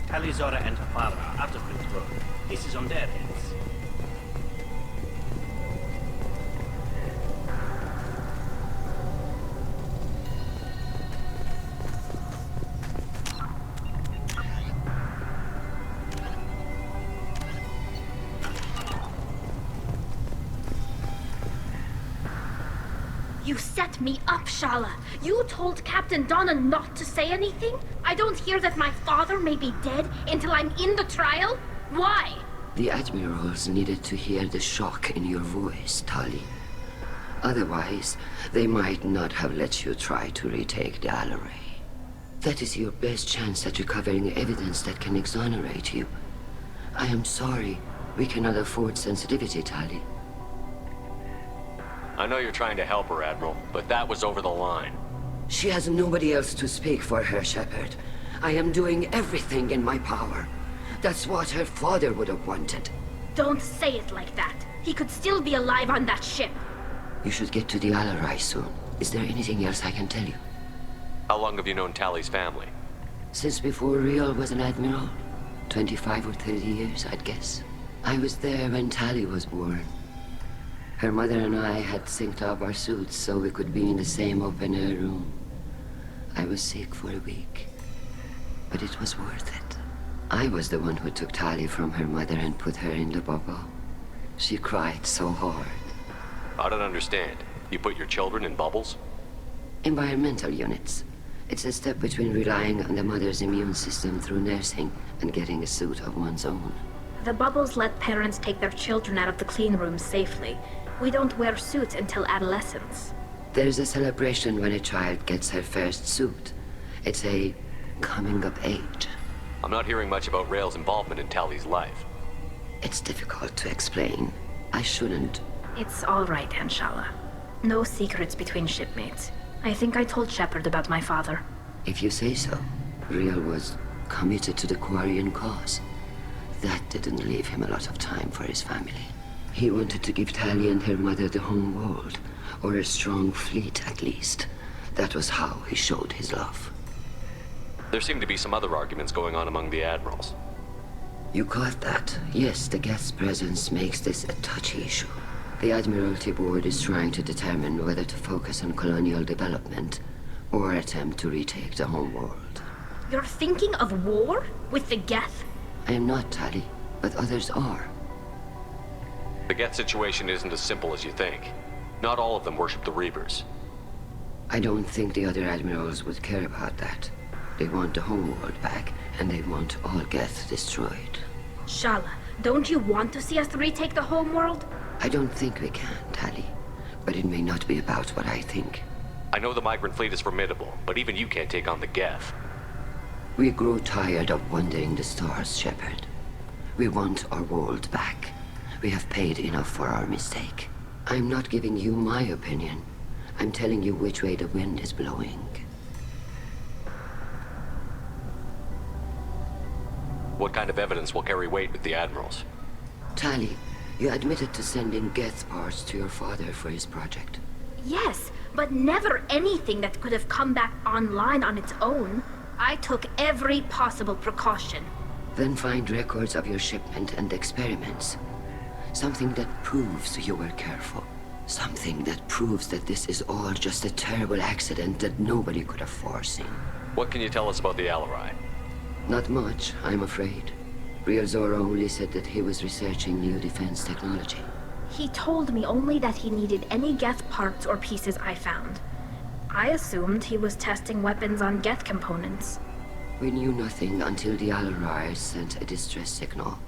Tali Zora and her father are out of control. This is on their heads. You set me up, Shala. You told Captain Donna not to say anything? I don't hear that my father may be dead until I'm in the trial? Why? The admirals needed to hear the shock in your voice, Tali. Otherwise, they might not have let you try to retake the Alarai. That is your best chance at recovering evidence that can exonerate you. I am sorry. We cannot afford sensitivity, Tali. I know you're trying to help her, Admiral, but that was over the line. She has nobody else to speak for her, Shepard. I am doing everything in my power. That's what her father would have wanted. Don't say it like that. He could still be alive on that ship. You should get to the Alarai soon. Is there anything else I can tell you? How long have you known Tali's family? Since before Riel was an admiral. 25 or 30 years, I'd guess. I was there when Tali was born. Her mother and I had synced up our suits so we could be in the same open-air room. I was sick for a week, but it was worth it. I was the one who took Tali from her mother and put her in the bubble. She cried so hard. I don't understand. You put your children in bubbles? Environmental units. It's a step between relying on the mother's immune system through nursing and getting a suit of one's own. The bubbles let parents take their children out of the clean rooms safely. We don't wear suits until adolescence. There's a celebration when a child gets her first suit. It's a coming of age. I'm not hearing much about Rail's involvement in Tali's life. It's difficult to explain. I shouldn't. It's all right, Anshala. No secrets between shipmates. I think I told Shepard about my father. If you say so. Rail was committed to the Quarian cause. That didn't leave him a lot of time for his family. He wanted to give Tali and her mother the home world, or a strong fleet at least. That was how he showed his love. There seem to be some other arguments going on among the admirals. You caught that? Yes, the guest's presence makes this a touchy issue. The Admiralty Board is trying to determine whether to focus on colonial development or attempt to retake the home world. You're thinking of war? With the Geth? I am not, Tali, but others are. The Geth situation isn't as simple as you think. Not all of them worship the Reapers. I don't think the other admirals would care about that. They want the homeworld back, and they want all Geth destroyed. Shala, don't you want to see us retake the homeworld? I don't think we can, Tali. But it may not be about what I think. I know the migrant fleet is formidable, but even you can't take on the Geth. We grow tired of wandering the stars, Shepard. We want our world back. We have paid enough for our mistake. I'm not giving you my opinion. I'm telling you which way the wind is blowing. What kind of evidence will carry weight with the admirals? Tali, you admitted to sending Geth parts to your father for his project. Yes, but never anything that could have come back online on its own. I took every possible precaution. Then find records of your shipment and experiments. Something that proves you were careful. Something that proves that this is all just a terrible accident that nobody could have foreseen. What can you tell us about the Alarai? Not much, I'm afraid. Real Zora only said that he was researching new defense technology. He told me only that he needed any Geth parts or pieces I found. I assumed he was testing weapons on Geth components. We knew nothing until the Alarai sent a distress signal,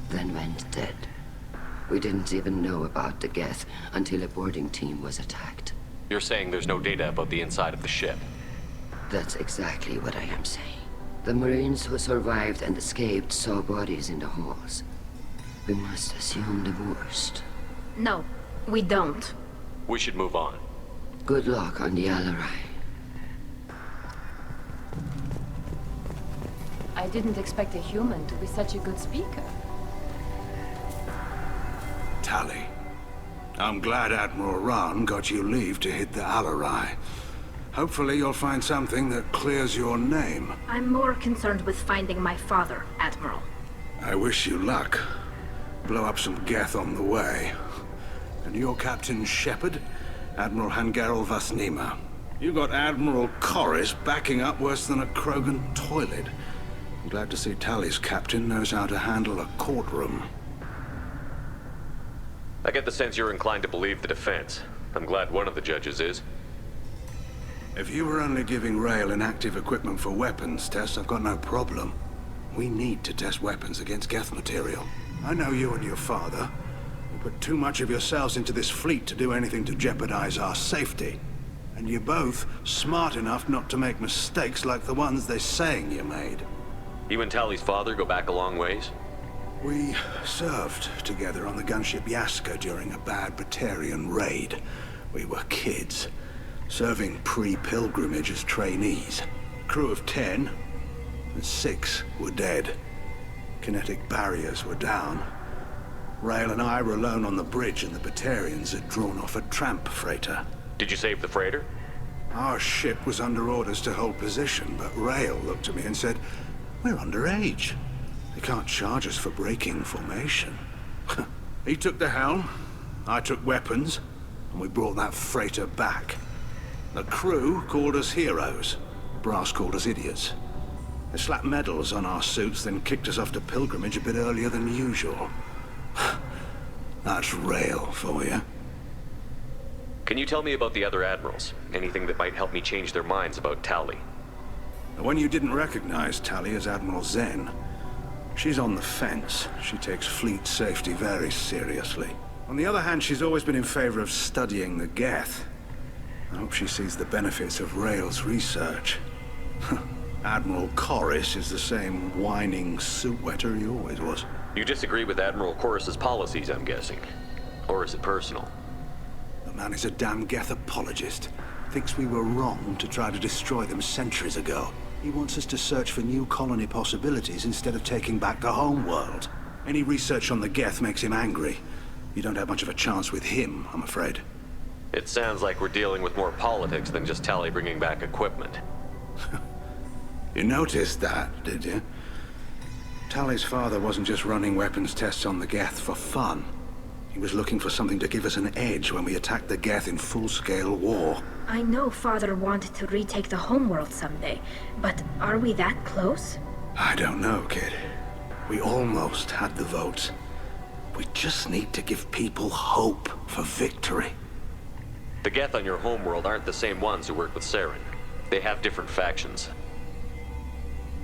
then went dead. We didn't even know about the Geth until a boarding team was attacked. You're saying there's no data about the inside of the ship? That's exactly what I am saying. The Marines who survived and escaped saw bodies in the halls. We must assume the worst. No, we don't. We should move on. Good luck on the Alarai. I didn't expect a human to be such a good speaker. Tali, I'm glad Admiral Rahn got you leave to hit the Alarai. Hopefully you'll find something that clears your name. I'm more concerned with finding my father, Admiral. I wish you luck. Blow up some Geth on the way. And your Captain Shepard? Admiral Hangerel Vasnima. You got Admiral Corris backing up worse than a Krogan toilet. I'm glad to see Tali's captain knows how to handle a courtroom. I get the sense you're inclined to believe the defense. I'm glad one of the judges is. If you were only giving Rail inactive equipment for weapons tests, I've got no problem. We need to test weapons against Geth material. I know you and your father. You put too much of yourselves into this fleet to do anything to jeopardize our safety. And you're both smart enough not to make mistakes like the ones they're saying you made. You and Tali's father go back a long ways? We served together on the gunship Yaska during a bad Batarian raid. We were kids, serving pre-pilgrimage as trainees. Crew of 10, and 6 were dead. Kinetic barriers were down. Rail and I were alone on the bridge, and the Batarians had drawn off a tramp freighter. Did you save the freighter? Our ship was under orders to hold position, but Rail looked at me and said, "We're underage. They can't charge us for breaking formation." He took the helm, I took weapons, and we brought that freighter back. The crew called us heroes. Brass called us idiots. They slapped medals on our suits, then kicked us off to pilgrimage a bit earlier than usual. That's Rail for you. Can you tell me about the other admirals? Anything that might help me change their minds about Tali? The one you didn't recognize Tali as Admiral Zen. She's on the fence. She takes fleet safety very seriously. On the other hand, she's always been in favor of studying the Geth. I hope she sees the benefits of Rail's research. Admiral Corris is the same whining suit-wetter he always was. You disagree with Admiral Corris's policies, I'm guessing. Or is it personal? The man is a damn Geth apologist. Thinks we were wrong to try to destroy them centuries ago. He wants us to search for new colony possibilities instead of taking back the home world. Any research on the Geth makes him angry. You don't have much of a chance with him, I'm afraid. It sounds like we're dealing with more politics than just Tali bringing back equipment. You noticed that, did you? Tali's father wasn't just running weapons tests on the Geth for fun. He was looking for something to give us an edge when we attacked the Geth in full-scale war. I know Father wanted to retake the homeworld someday, but are we that close? I don't know, kid. We almost had the votes. We just need to give people hope for victory. The Geth on your homeworld aren't the same ones who work with Saren. They have different factions.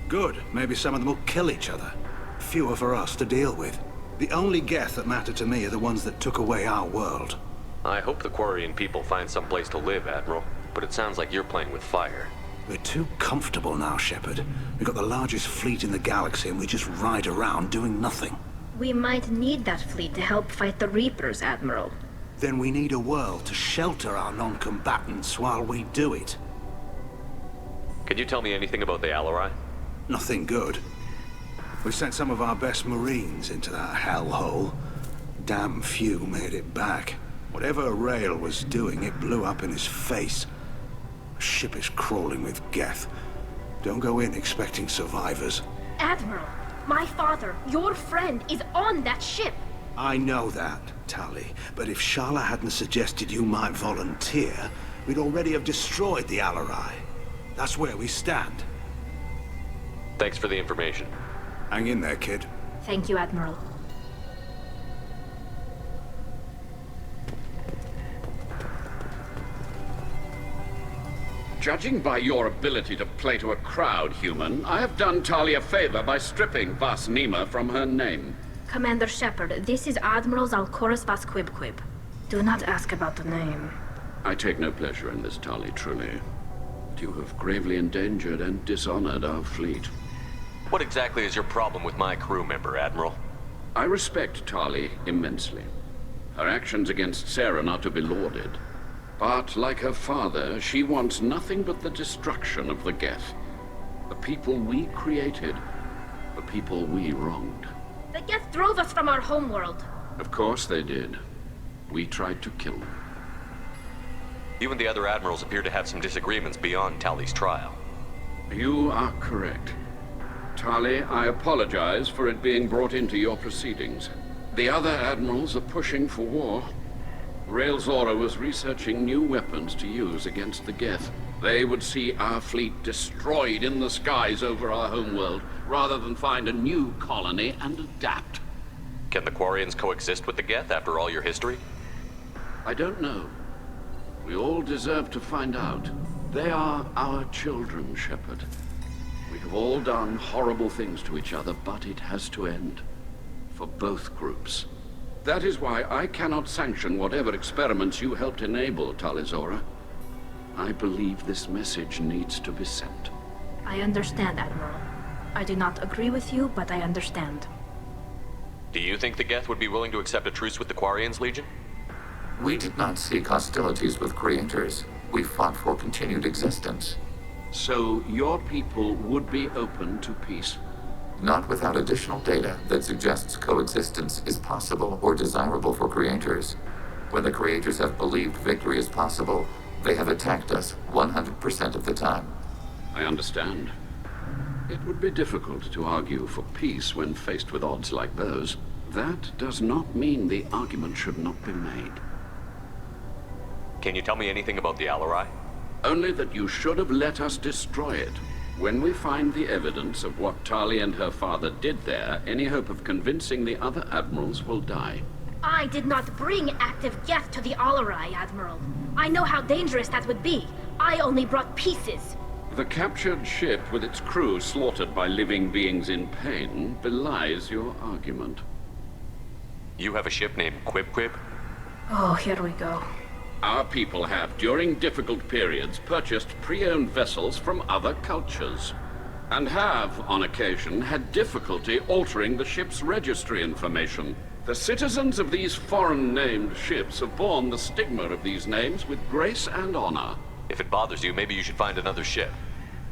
Good. Maybe some of them will kill each other. Fewer for us to deal with. The only Geth that matter to me are the ones that took away our world. I hope the Quarian people find some place to live, Admiral. But it sounds like you're playing with fire. We're too comfortable now, Shepard. We've got the largest fleet in the galaxy and we just ride around doing nothing. We might need that fleet to help fight the Reapers, Admiral. Then we need a world to shelter our non-combatants while we do it. Can you tell me anything about the Alarai? Nothing good. We sent some of our best Marines into that hellhole. Damn few made it back. Whatever Rail was doing, it blew up in his face. The ship is crawling with Geth. Don't go in expecting survivors. Admiral, my father, your friend, is on that ship. I know that, Tali. But if Shala hadn't suggested you might volunteer, we'd already have destroyed the Alarai. That's where we stand. Thanks for the information. Hang in there, kid. Thank you, Admiral. Judging by your ability to play to a crowd, human, I have done Tali a favor by stripping Vas Nima from her name. Commander Shepard, this is Admiral Zalkoris Vas Quibquib. Do not ask about the name. I take no pleasure in this, Tali, truly. But you have gravely endangered and dishonored our fleet. What exactly is your problem with my crew member, Admiral? I respect Tali immensely. Her actions against Saren are to be lauded. But, like her father, she wants nothing but the destruction of the Geth. The people we created, the people we wronged. The Geth drove us from our homeworld. Of course they did. We tried to kill them. You and the other admirals appear to have some disagreements beyond Tali's trial. You are correct. Tali, I apologize for it being brought into your proceedings. The other admirals are pushing for war. Rail Zora was researching new weapons to use against the Geth. They would see our fleet destroyed in the skies over our homeworld, rather than find a new colony and adapt. Can the Quarians coexist with the Geth after all your history? I don't know. We all deserve to find out. They are our children, Shepard. We have all done horrible things to each other, but it has to end. For both groups. That is why I cannot sanction whatever experiments you helped enable, Tali Zora. I believe this message needs to be sent. I understand, Admiral. I do not agree with you, but I understand. Do you think the Geth would be willing to accept a truce with the Quarians, Legion? We did not seek hostilities with creators. We fought for continued existence. So your people would be open to peace? Not without additional data that suggests coexistence is possible or desirable for creators. When the creators have believed victory is possible, they have attacked us 100% of the time. I understand. It would be difficult to argue for peace when faced with odds like those. That does not mean the argument should not be made. Can you tell me anything about the Alarai? Only that you should have let us destroy it. When we find the evidence of what Tali and her father did there, any hope of convincing the other admirals will die. I did not bring active Geth to the Alarai, Admiral. I know how dangerous that would be. I only brought pieces. The captured ship with its crew slaughtered by living beings in pain belies your argument. You have a ship named Quib? Oh, here we go. Our people have, during difficult periods, purchased pre-owned vessels from other cultures, and have, on occasion, had difficulty altering the ship's registry information. The citizens of these foreign-named ships have borne the stigma of these names with grace and honor. If it bothers you, maybe you should find another ship.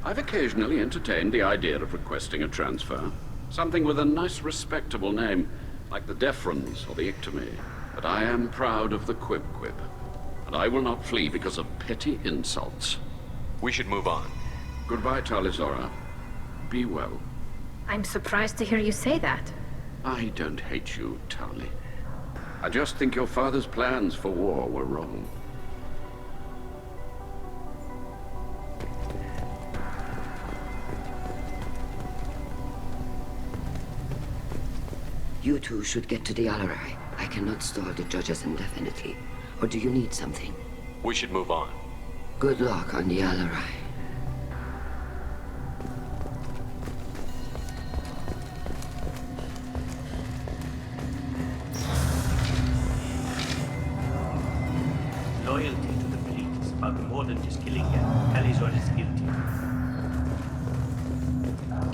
I've occasionally entertained the idea of requesting a transfer. Something with a nice, respectable name, like the Deferens or the Ictomy. But I am proud of the Quib, and I will not flee because of petty insults. We should move on. Goodbye, Talizora. Be well. I'm surprised to hear you say that. I don't hate you, Tali. I just think your father's plans for war were wrong. You two should get to the Alarai. I cannot stall the judges indefinitely. Or do you need something? We should move on. Good luck on the Alarai. Loyalty to the fleet is about more than just killing them. Talizora is guilty.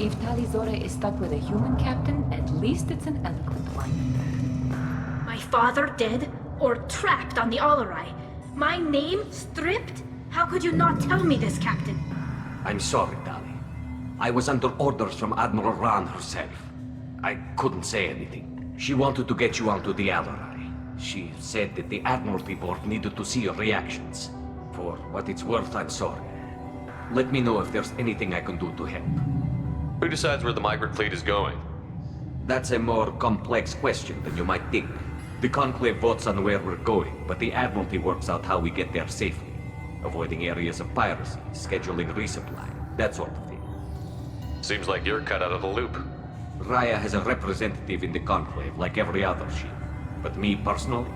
If Talizora is stuck with a human captain, at least it's an eloquent one. My father dead? Or trapped on the Alarai? My name stripped? How could you not tell me this, Captain? I'm sorry, Tali. I was under orders from Admiral Ran herself. I couldn't say anything. She wanted to get you onto the Alarai. She said that the Admiralty Board needed to see your reactions. For what it's worth, I'm sorry. Let me know if there's anything I can do to help. Who decides where the migrant fleet is going? That's a more complex question than you might think. The Conclave votes on where we're going, but the Admiralty works out how we get there safely. Avoiding areas of piracy, scheduling resupply, that sort of thing. Seems like you're cut out of the loop. Raya has a representative in the Conclave, like every other ship. But me, personally,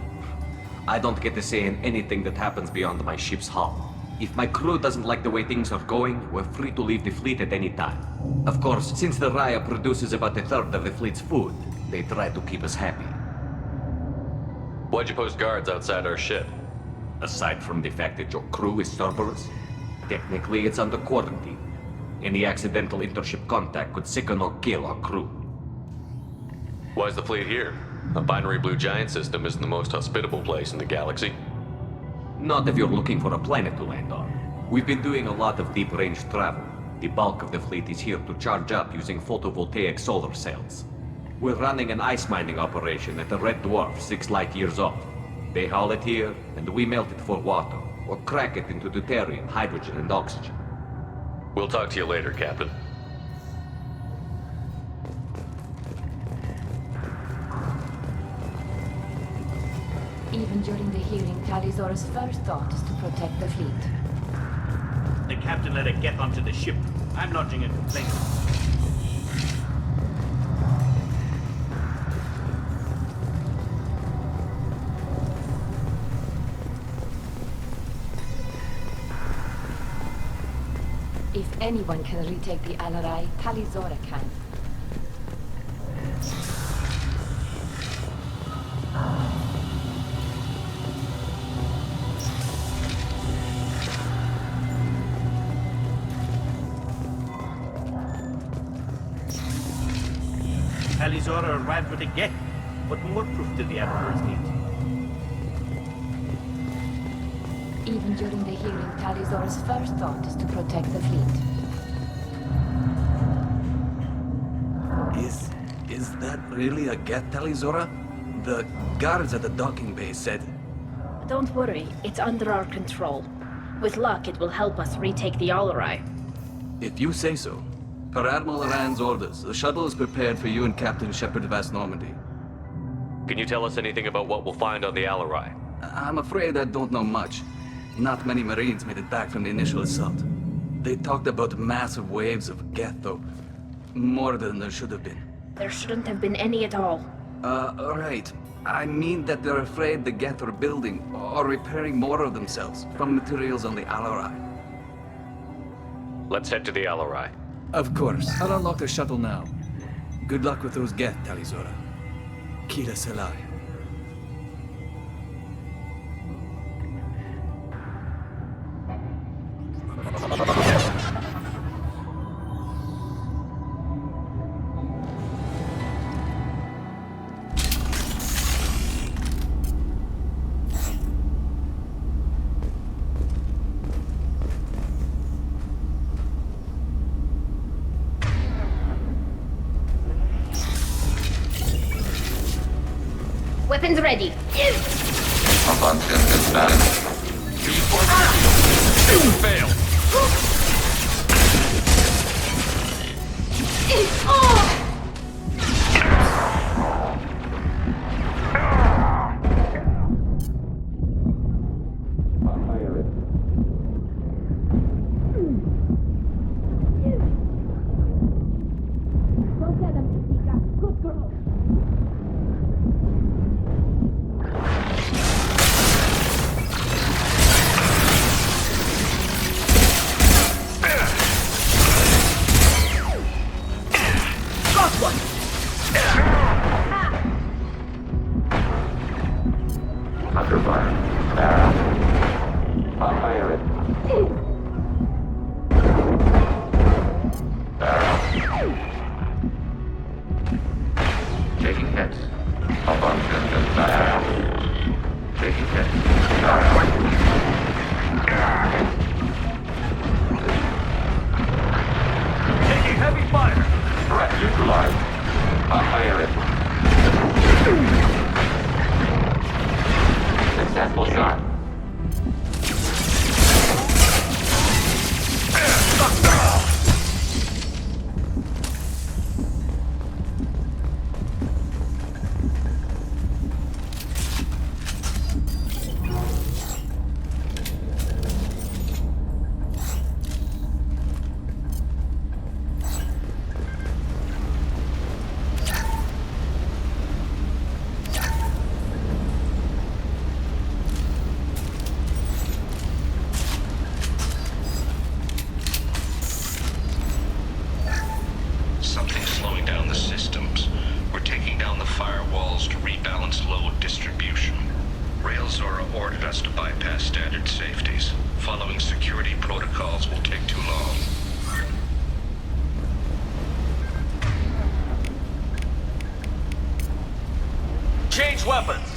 I don't get to say in anything that happens beyond my ship's hull. If my crew doesn't like the way things are going, we're free to leave the fleet at any time. Of course, since the Raya produces about a third of the fleet's food, they try to keep us happy. Why'd you post guards outside our ship? Aside from the fact that your crew is Cerberus, technically it's under quarantine. Any accidental intership contact could sicken or kill our crew. Why's the fleet here? A binary blue giant system isn't the most hospitable place in the galaxy. Not if you're looking for a planet to land on. We've been doing a lot of deep-range travel. The bulk of the fleet is here to charge up using photovoltaic solar cells. We're running an ice mining operation at the Red Dwarf 6 light years off. They haul it here, and we melt it for water, or crack it into deuterium, hydrogen, and oxygen. We'll talk to you later, Captain. Even during the hearing, Talizora's first thought is to protect the fleet. The captain let her get onto the ship. I'm lodging a complaint. If anyone can retake the Alarai, Talizora can. Talizora arrived with a Geth. What more proof did the Admirals need? Even during the hearing, Talizora's first thought is to protect the fleet. Is that really a Geth, Talizora? The guards at the docking bay said... Don't worry, it's under our control. With luck, it will help us retake the Alarai. If you say so. Per Admiral Rand's orders, the shuttle is prepared for you and Captain Shepard Vast Normandy. Can you tell us anything about what we'll find on the Alarai? I'm afraid I don't know much. Not many Marines made it back from the initial assault. They talked about massive waves of Geth, though. More than there should have been. There shouldn't have been any at all. Right. I mean that they're afraid the Geth are building or repairing more of themselves from materials on the Alarai. Let's head to the LRI. Of course. I'll unlock the shuttle now. Good luck with those Geth, Talizora. Kira Selai. Weapons ready. Fail. Go get them, Tika. Good girl. Under fire. Barrel. I'll fire it. Barrel. Taking hits. Above distance. Barrel. Taking hits. Barrel. Taking heavy fire. Threat neutralized. I'll fire it. Successful shot. Something's slowing down the systems. We're taking down the firewalls to rebalance load distribution. Railzora ordered us to bypass standard safeties. Following security protocols will take too long. Change weapons.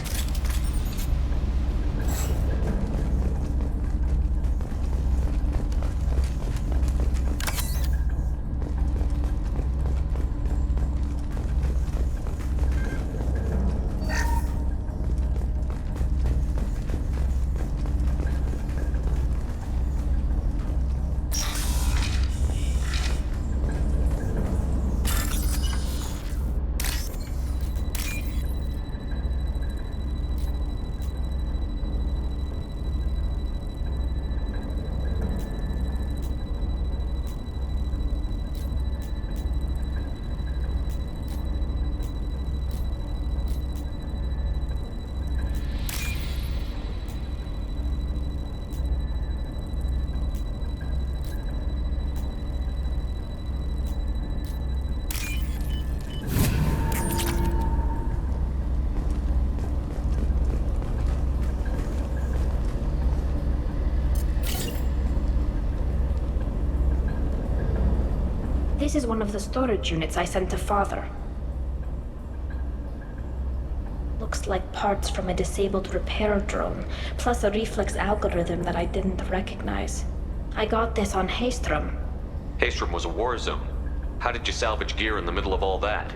This is one of the storage units I sent to Father. Looks like parts from a disabled repair drone, plus a reflex algorithm that I didn't recognize. I got this on Haystrom. Haystrom was a war zone. How did you salvage gear in the middle of all that?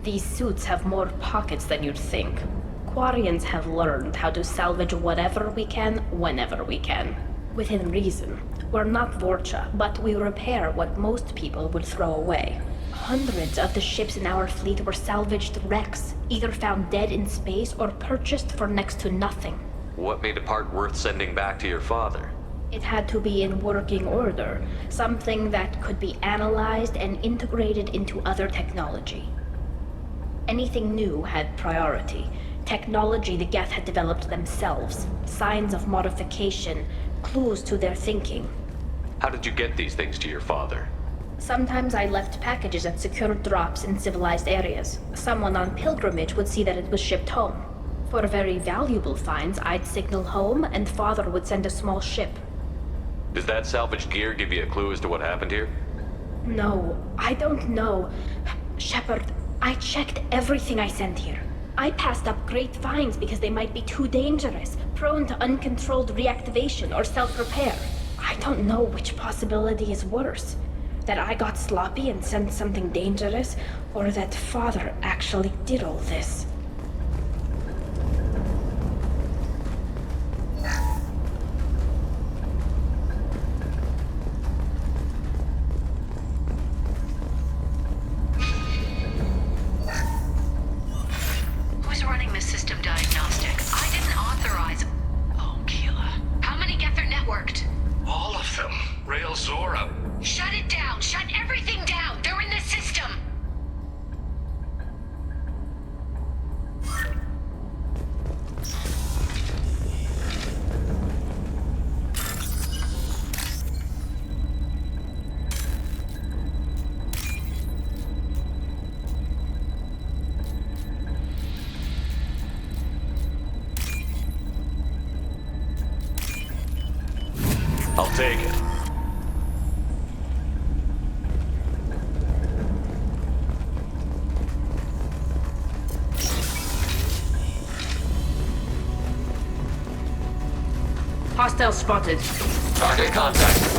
These suits have more pockets than you'd think. Quarians have learned how to salvage whatever we can, whenever we can. Within reason. We're not Vorcha, but we repair what most people would throw away. Hundreds of the ships in our fleet were salvaged wrecks, either found dead in space or purchased for next to nothing. What made a part worth sending back to your father? It had to be in working order, something that could be analyzed and integrated into other technology. Anything new had priority. Technology the Geth had developed themselves, signs of modification, clues to their thinking. How did you get these things to your father? Sometimes I left packages at secured drops in civilized areas. Someone on pilgrimage would see that it was shipped home. For very valuable finds, I'd signal home, and Father would send a small ship. Does that salvaged gear give you a clue as to what happened here? No, I don't know. Shepard, I checked everything I sent here. I passed up great finds because they might be too dangerous, prone to uncontrolled reactivation or self-repair. I don't know which possibility is worse. That I got sloppy and sent something dangerous, or that Father actually did all this. Who's running the system diagnostic? I didn't authorize... Oh, Keela. How many Geth are networked? All of them. Rail Zora. Shut it down! Shut everything down! They're in the system! I'll take it. Hostile spotted. Target contact.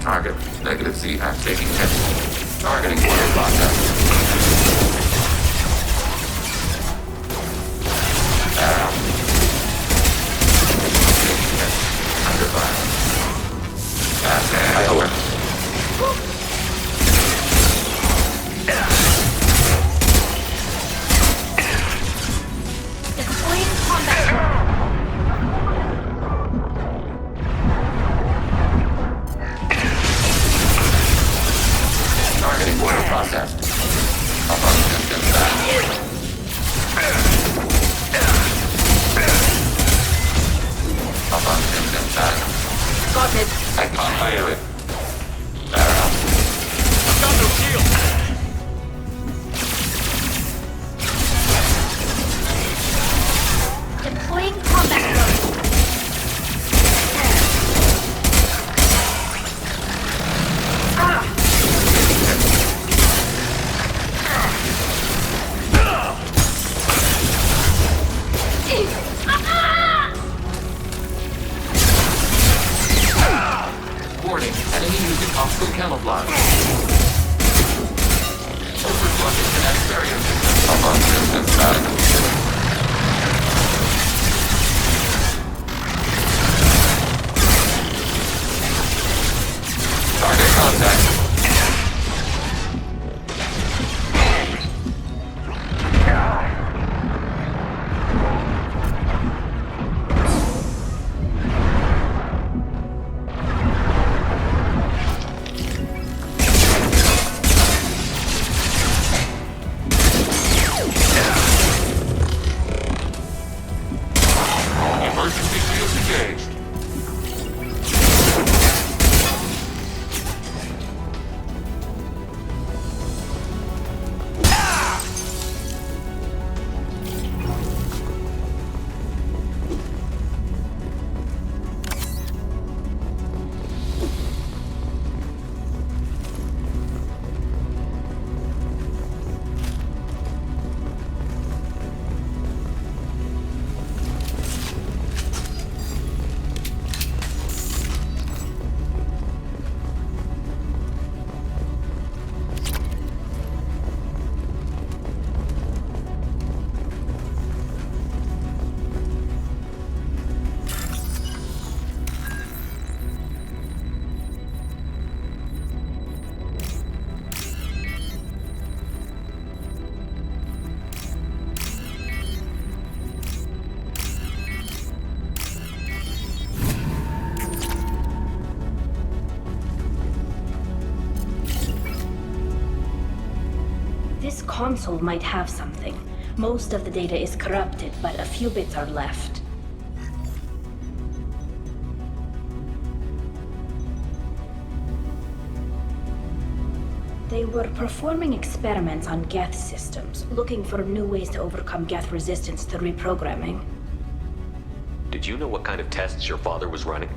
Target, negative Z, I'm taking hit. Targeting order process. Taking hit. Under fire. Pass over. Targeting order processed. Above system back. Above system back. Got it. I can't fire it. Got no shield. Deploying combat mode. Warning, enemy using optical camouflage. Overflushing kinetic barrier system. Above system back. Target contact. Emergency shields engaged. console might have something. Most of the data is corrupted, but a few bits are left. They were performing experiments on Geth systems, looking for new ways to overcome Geth resistance to reprogramming. Did you know what kind of tests your father was running?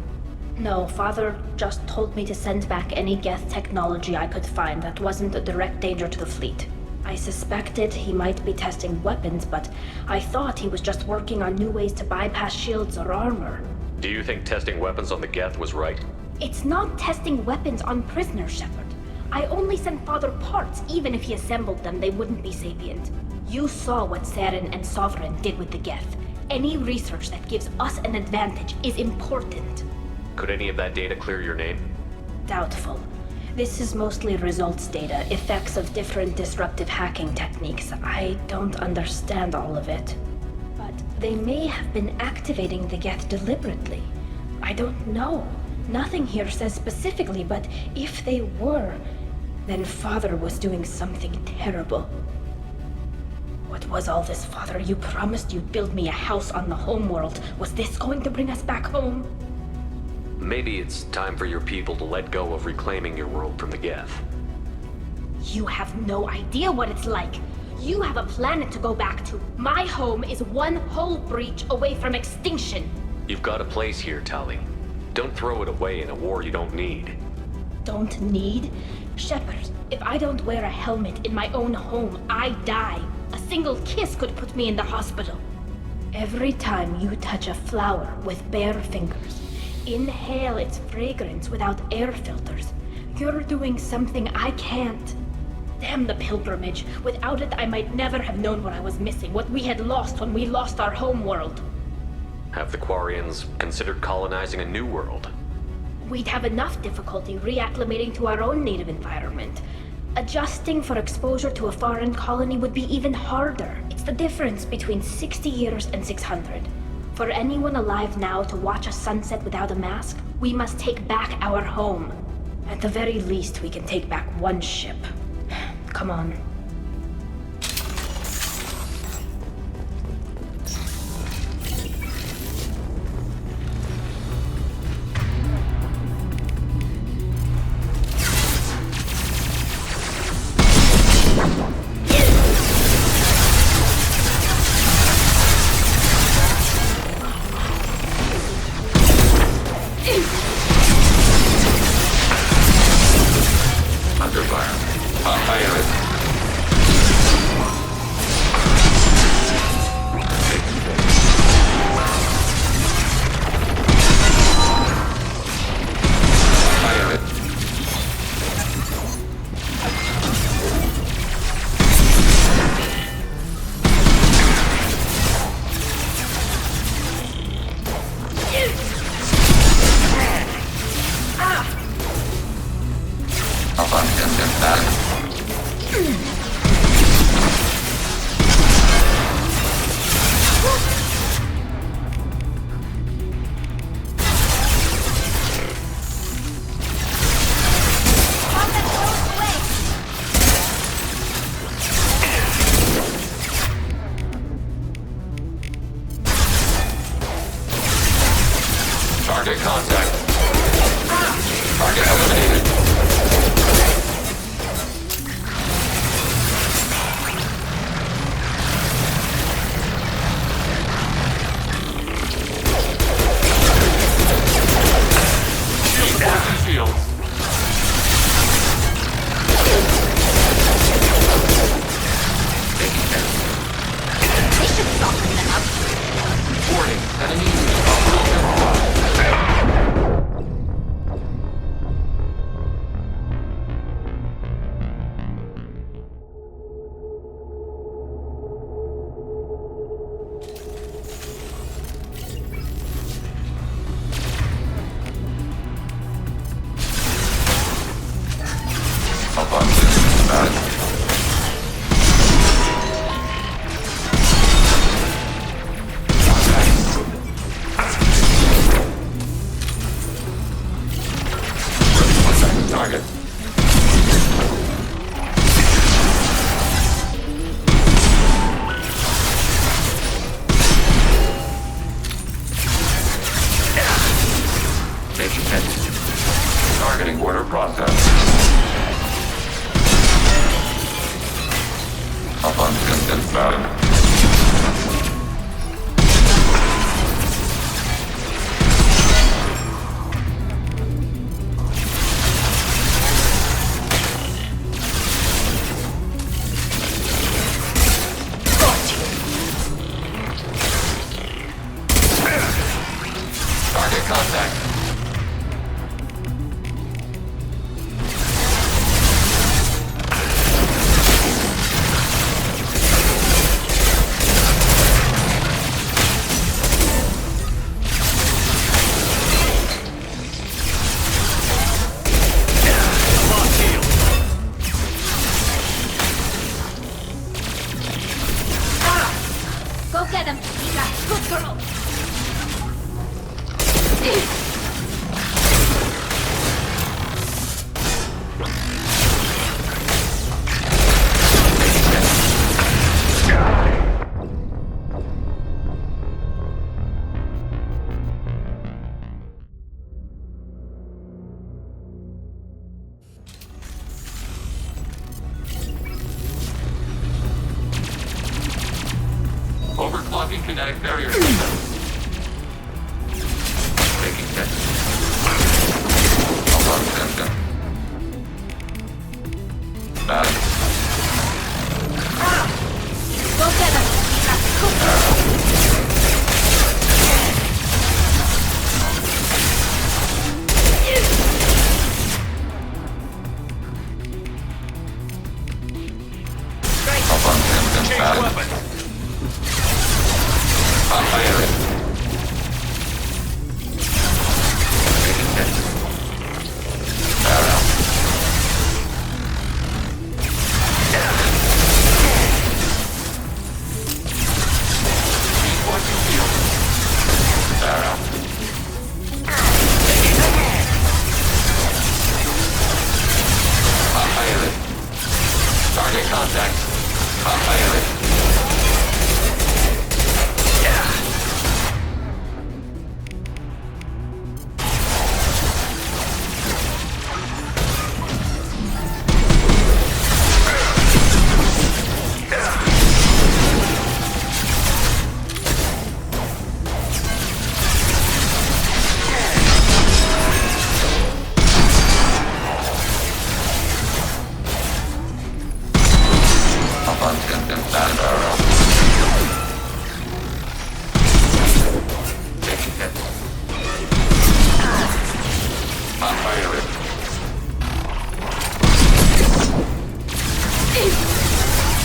No, Father just told me to send back any Geth technology I could find that wasn't a direct danger to the fleet. I suspected he might be testing weapons, but I thought he was just working on new ways to bypass shields or armor. Do you think testing weapons on the Geth was right? It's not testing weapons on prisoners, Shepard. I only sent Father parts. Even if he assembled them, they wouldn't be sapient. You saw what Saren and Sovereign did with the Geth. Any research that gives us an advantage is important. Could any of that data clear your name? Doubtful. This is mostly results data, effects of different disruptive hacking techniques. I don't understand all of it. But they may have been activating the Geth deliberately. I don't know. Nothing here says specifically, but if they were, then Father was doing something terrible. What was all this, Father? You promised you'd build me a house on the homeworld. Was this going to bring us back home? Maybe it's time for your people to let go of reclaiming your world from the Geth. You have no idea what it's like. You have a planet to go back to. My home is one hull breach away from extinction. You've got a place here, Tali. Don't throw it away in a war you don't need. Don't need? Shepard, if I don't wear a helmet in my own home, I die. A single kiss could put me in the hospital. Every time you touch a flower with bare fingers, inhale its fragrance without air filters, you're doing something I can't. Damn the pilgrimage. Without it, I might never have known what I was missing, what we had lost when we lost our home world. Have the Quarians considered colonizing a new world? We'd have enough difficulty reacclimating to our own native environment. Adjusting for exposure to a foreign colony would be even harder. It's the difference between 60 years and 600. For anyone alive now to watch a sunset without a mask, we must take back our home. At the very least, we can take back one ship. Come on. Kinetic barrier system. Taking hit. Alarm system. Balance. Go get us! Alarm system. Balance. Fire it. Taking hit. Barrel. Reinforcing field. Barrel. Fire it. Target contact. Fire it.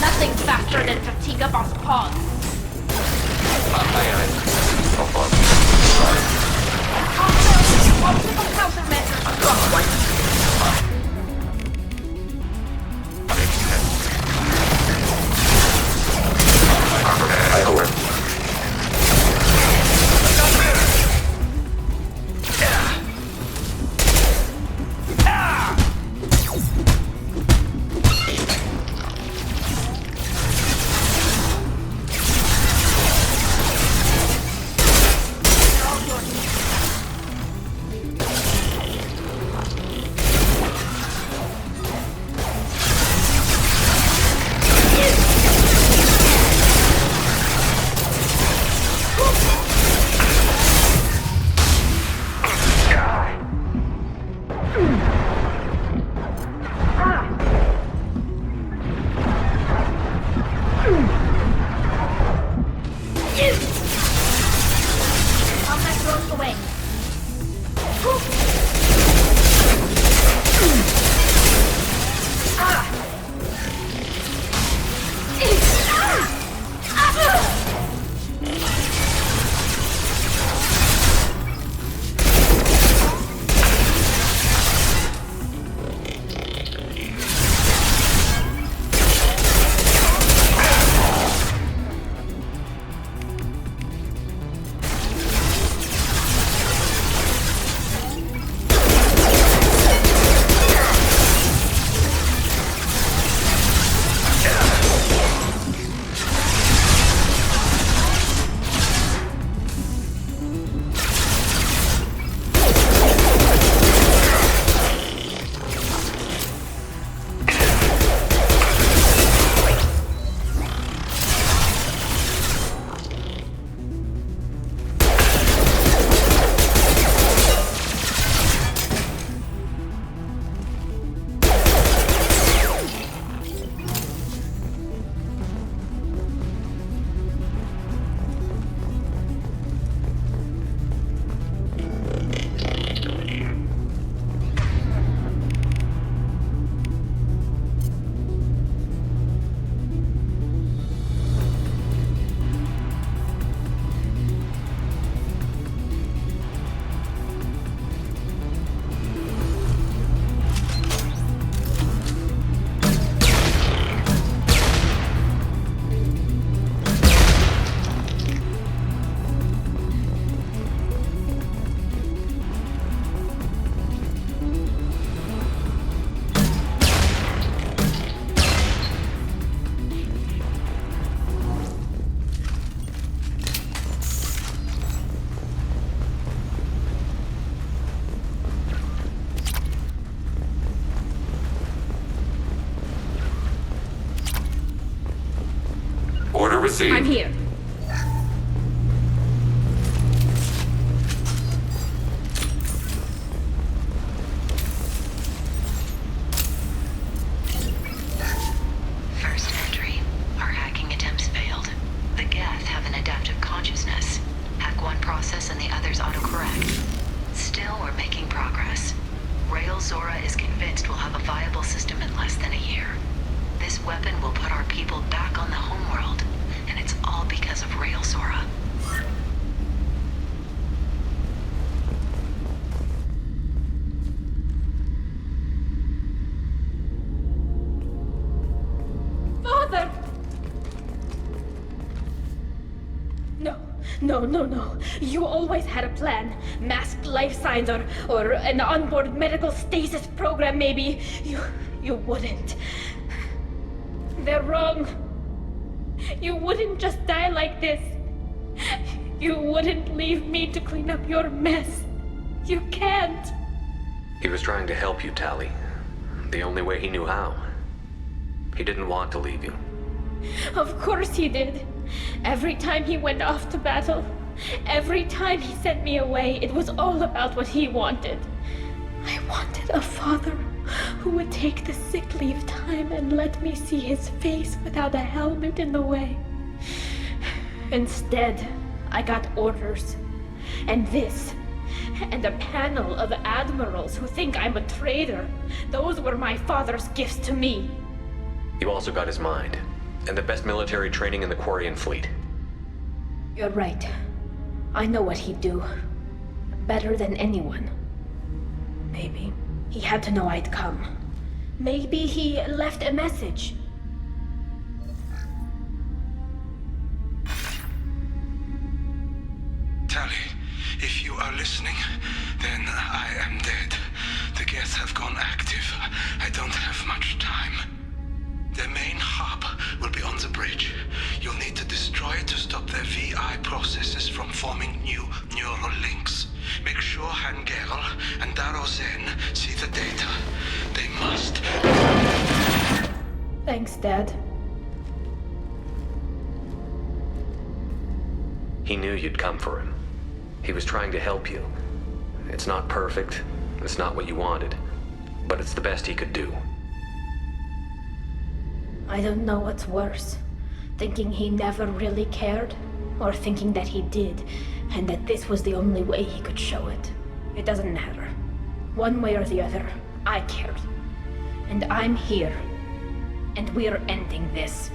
Nothing faster than fatigue up our paws. Order received. I'm here. No. You always had a plan. Masked life signs or an onboard medical stasis program, maybe. You wouldn't. They're wrong. You wouldn't just die like this. You wouldn't leave me to clean up your mess. You can't. He was trying to help you, Tali. The only way he knew how. He didn't want to leave you. Of course he did. Every time he went off to battle, every time he sent me away, it was all about what he wanted. I wanted a father who would take the sick leave time and let me see his face without a helmet in the way. Instead, I got orders. And this. And a panel of admirals who think I'm a traitor. Those were my father's gifts to me. You also got his mind, and the best military training in the Quarian fleet. You're right. I know what he'd do. Better than anyone. Maybe he had to know I'd come. Maybe he left a message. Tali, if you are listening, then I am dead. The Geth have gone active. I don't have much time. The main hub will be on the bridge. You'll need to destroy it to stop their VI processes from forming new neural links. Make sure Hangerl and Daro Zen see the data. They must. Thanks, Dad. He knew you'd come for him. He was trying to help you. It's not perfect. It's not what you wanted. But it's the best he could do. I don't know what's worse. Thinking he never really cared, or thinking that he did, and that this was the only way he could show it. It doesn't matter. One way or the other, I cared. And I'm here. And we're ending this.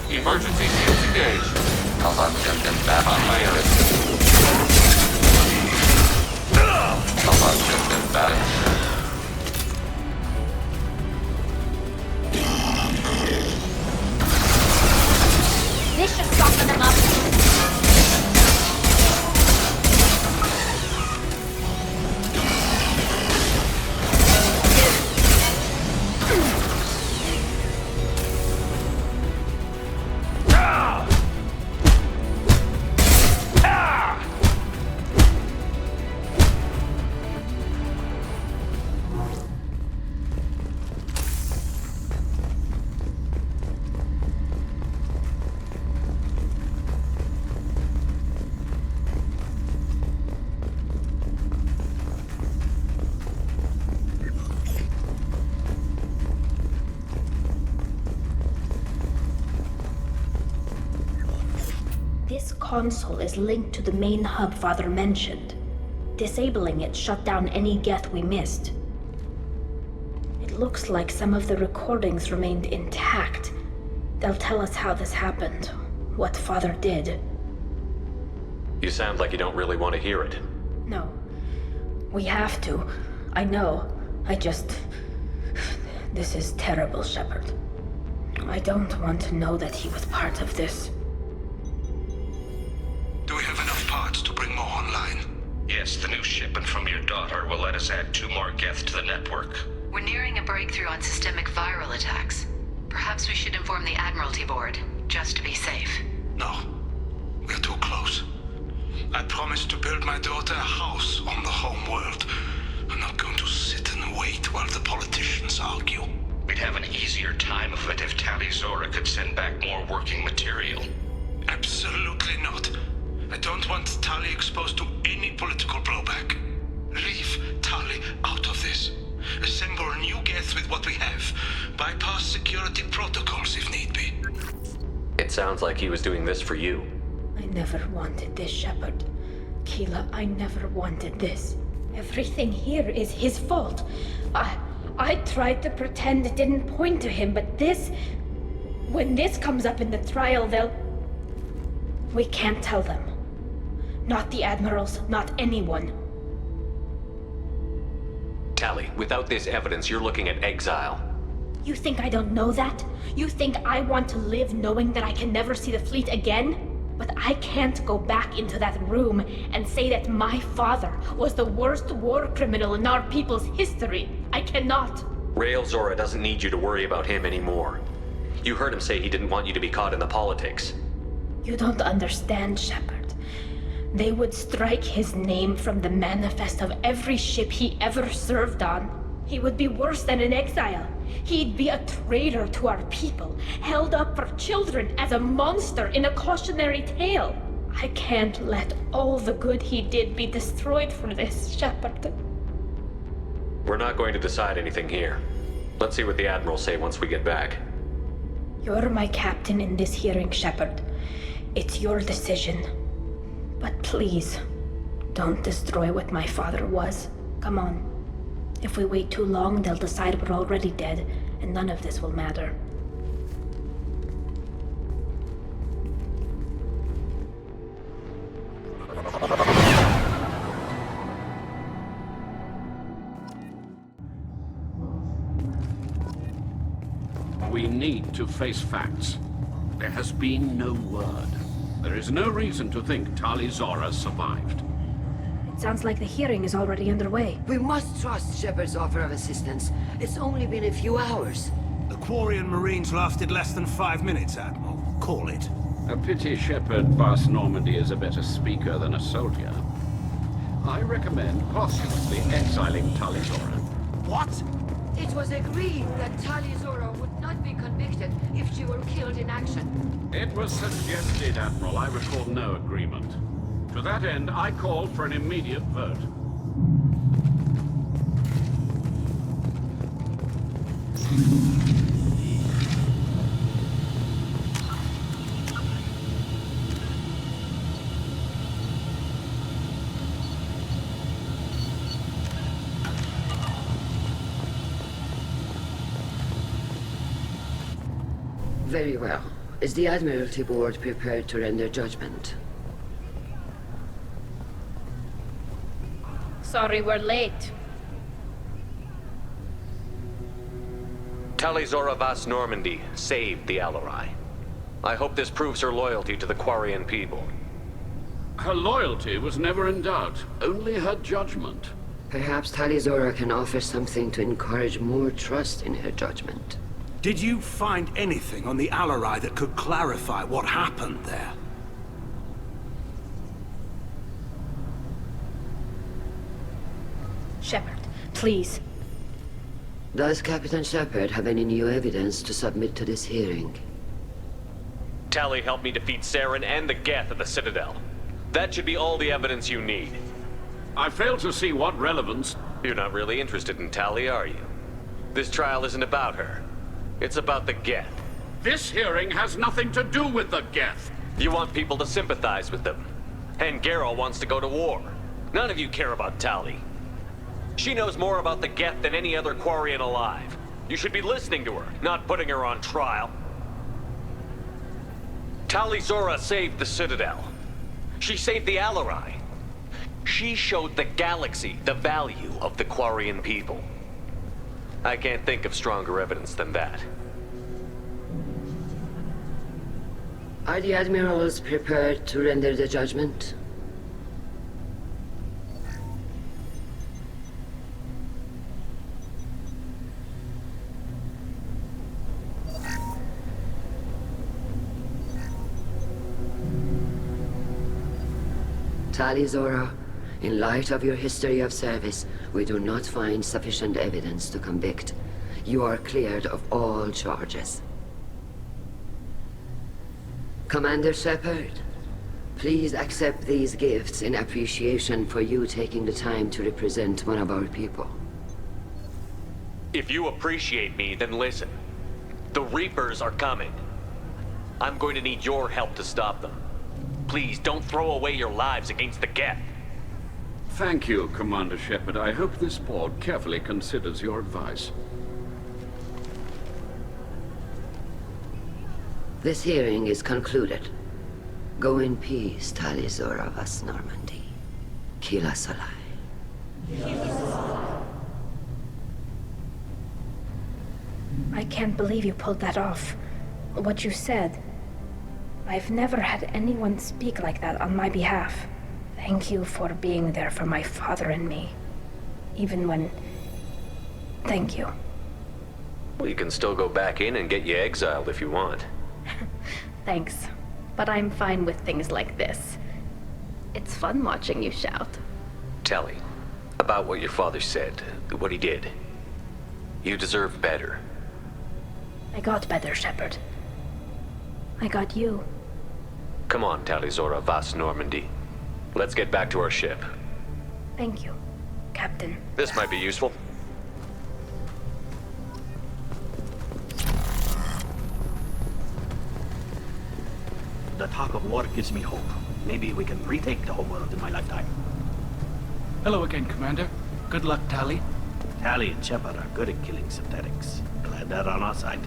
Emergency shields engaged. Malfunction and back on fire. Malfunction and back. This should soften them up. This console is linked to the main hub Father mentioned. Disabling it shut down any Geth we missed. It looks like some of the recordings remained intact. They'll tell us how this happened, what Father did. You sound like you don't really want to hear it. No. We have to. I know. This is terrible, Shepard. I don't want to know that he was part of this. Do we have enough parts to bring more online? Yes, the new shipment from your daughter will let us add 2 more Geth to the network. We're nearing a breakthrough on systemic viral attacks. Perhaps we should inform the Admiralty Board, just to be safe. No. We're too close. I promised to build my daughter a house on the home world. I'm not going to sit and wait while the politicians argue. We'd have an easier time of it if Tali Zora could send back more working material. Absolutely not. I don't want Tali exposed to any political blowback. Leave Tali out of this. Assemble a new Geth with what we have. Bypass security protocols if need be. It sounds like he was doing this for you. I never wanted this, Shepard. Keela, I never wanted this. Everything here is his fault. I tried to pretend it didn't point to him, but this... When this comes up in the trial, they'll... We can't tell them. Not the Admirals, not anyone. Tali, without this evidence, you're looking at exile. You think I don't know that? You think I want to live knowing that I can never see the fleet again? But I can't go back into that room and say that my father was the worst war criminal in our people's history. I cannot. Rael Zora doesn't need you to worry about him anymore. You heard him say he didn't want you to be caught in the politics. You don't understand, Shepard. They would strike his name from the manifest of every ship he ever served on. He would be worse than an exile. He'd be a traitor to our people, held up for children as a monster in a cautionary tale. I can't let all the good he did be destroyed for this, Shepard. We're not going to decide anything here. Let's see what the Admirals say once we get back. You're my captain in this hearing, Shepard. It's your decision. But please, don't destroy what my father was. Come on. If we wait too long, they'll decide we're already dead, and none of this will matter. We need to face facts. There has been no word. There is no reason to think Tali Zora survived. It sounds like the hearing is already underway. We must trust Shepard's offer of assistance. It's only been a few hours. The Quarian Marines lasted less than 5 minutes, Admiral. Call it. A pity Shepard Vast Normandy is a better speaker than a soldier. I recommend posthumously exiling Tali Zora. What? It was agreed that Tali Zora would not be convicted if she were killed in action. It was suggested, Admiral. I recall no agreement. To that end, I call for an immediate vote. Very well. Is the Admiralty Board prepared to render judgment? Sorry we're late. Tali Zora Vast Normandy saved the Alarai. I hope this proves her loyalty to the Quarian people. Her loyalty was never in doubt, only her judgment. Perhaps Tali Zora can offer something to encourage more trust in her judgment. Did you find anything on the Alarai that could clarify what happened there? Shepard, please. Does Captain Shepard have any new evidence to submit to this hearing? Tali helped me defeat Saren and the Geth at the Citadel. That should be all the evidence you need. I fail to see what relevance... You're not really interested in Tali, are you? This trial isn't about her. It's about the Geth. This hearing has nothing to do with the Geth. You want people to sympathize with them. And Geralt wants to go to war. None of you care about Tali. She knows more about the Geth than any other Quarian alive. You should be listening to her, not putting her on trial. Tali Zora saved the Citadel. She saved the Alarai. She showed the galaxy the value of the Quarian people. I can't think of stronger evidence than that. Are the admirals prepared to render the judgment? Tali Zora, in light of your history of service, we do not find sufficient evidence to convict. You are cleared of all charges. Commander Shepard, please accept these gifts in appreciation for you taking the time to represent one of our people. If you appreciate me, then listen. The Reapers are coming. I'm going to need your help to stop them. Please, don't throw away your lives against the Geth. Thank you, Commander Shepard. I hope this board carefully considers your advice. This hearing is concluded. Go in peace, Tali Zora Vas Normandy. Kila Salai. I can't believe you pulled that off. What you said. I've never had anyone speak like that on my behalf. Thank you for being there for my father and me. Even when... Thank you. Well, you can still go back in and get you exiled if you want. Thanks. But I'm fine with things like this. It's fun watching you shout. Tali, about what your father said, what he did. You deserve better. I got better, Shepard. I got you. Come on, Tali Zora Vas Normandy. Let's get back to our ship. Thank you, Captain. This might be useful. The talk of war gives me hope. Maybe we can retake the homeworld in my lifetime. Hello again, Commander. Good luck, Tali. Tali and Shepard are good at killing synthetics. Glad they're on our side.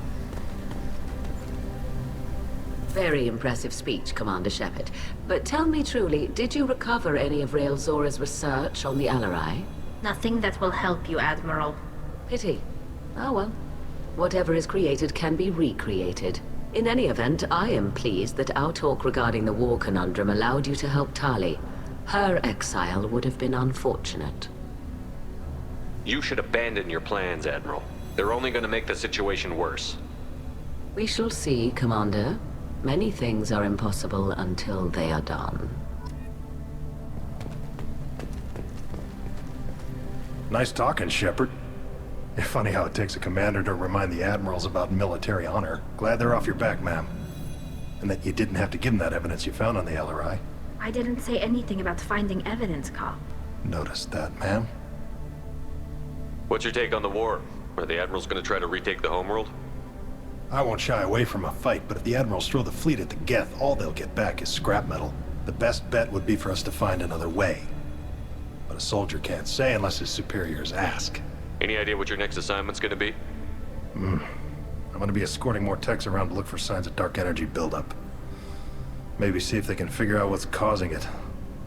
Very impressive speech, Commander Shepard. But tell me truly, did you recover any of Rael Zora's research on the Alarai? Nothing that will help you, Admiral. Pity. Oh well. Whatever is created can be recreated. In any event, I am pleased that our talk regarding the war conundrum allowed you to help Tali. Her exile would have been unfortunate. You should abandon your plans, Admiral. They're only going to make the situation worse. We shall see, Commander. Many things are impossible until they are done. Nice talking, Shepard. Funny how it takes a commander to remind the admirals about military honor. Glad they're off your back, ma'am. And that you didn't have to give them that evidence you found on the LRI. I didn't say anything about finding evidence, Carl. Noticed that, ma'am. What's your take on the war? Are the Admirals going to try to retake the homeworld? I won't shy away from a fight, but if the admirals throw the fleet at the Geth, all they'll get back is scrap metal. The best bet would be for us to find another way. But a soldier can't say unless his superiors ask. Any idea what your next assignment's going to be? I'm going to be escorting more techs around to look for signs of dark energy buildup. Maybe see if they can figure out what's causing it.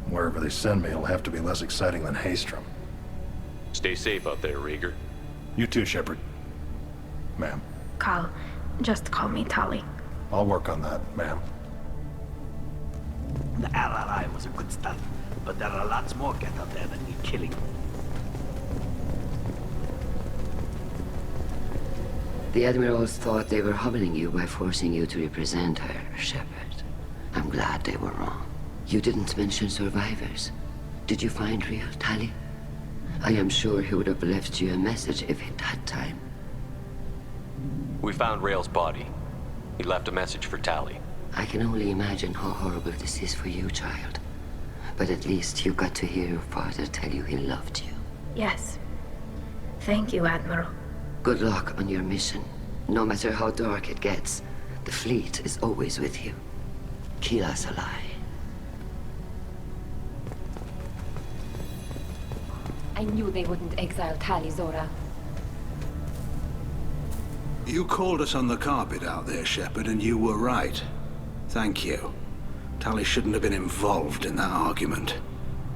Wherever they send me, it'll have to be less exciting than Haystrom. Stay safe out there, Rieger. You too, Shepard. Ma'am. Carl, just call me Tali. I'll work on that, ma'am. The RRI was a good start, but there are lots more Geth out there that need killing. The admirals thought they were humbling you by forcing you to represent her, Shepard. I'm glad they were wrong. You didn't mention survivors. Did you find real Tali? I am sure he would have left you a message if he'd had time. We found Rael's body. He left a message for Tali. I can only imagine how horrible this is for you, child. But at least you got to hear your father tell you he loved you. Yes. Thank you, Admiral. Good luck on your mission. No matter how dark it gets, the fleet is always with you. Kila Salai. I knew they wouldn't exile Tali, Zora. You called us on the carpet out there, Shepard, and you were right. Thank you. Tali shouldn't have been involved in that argument.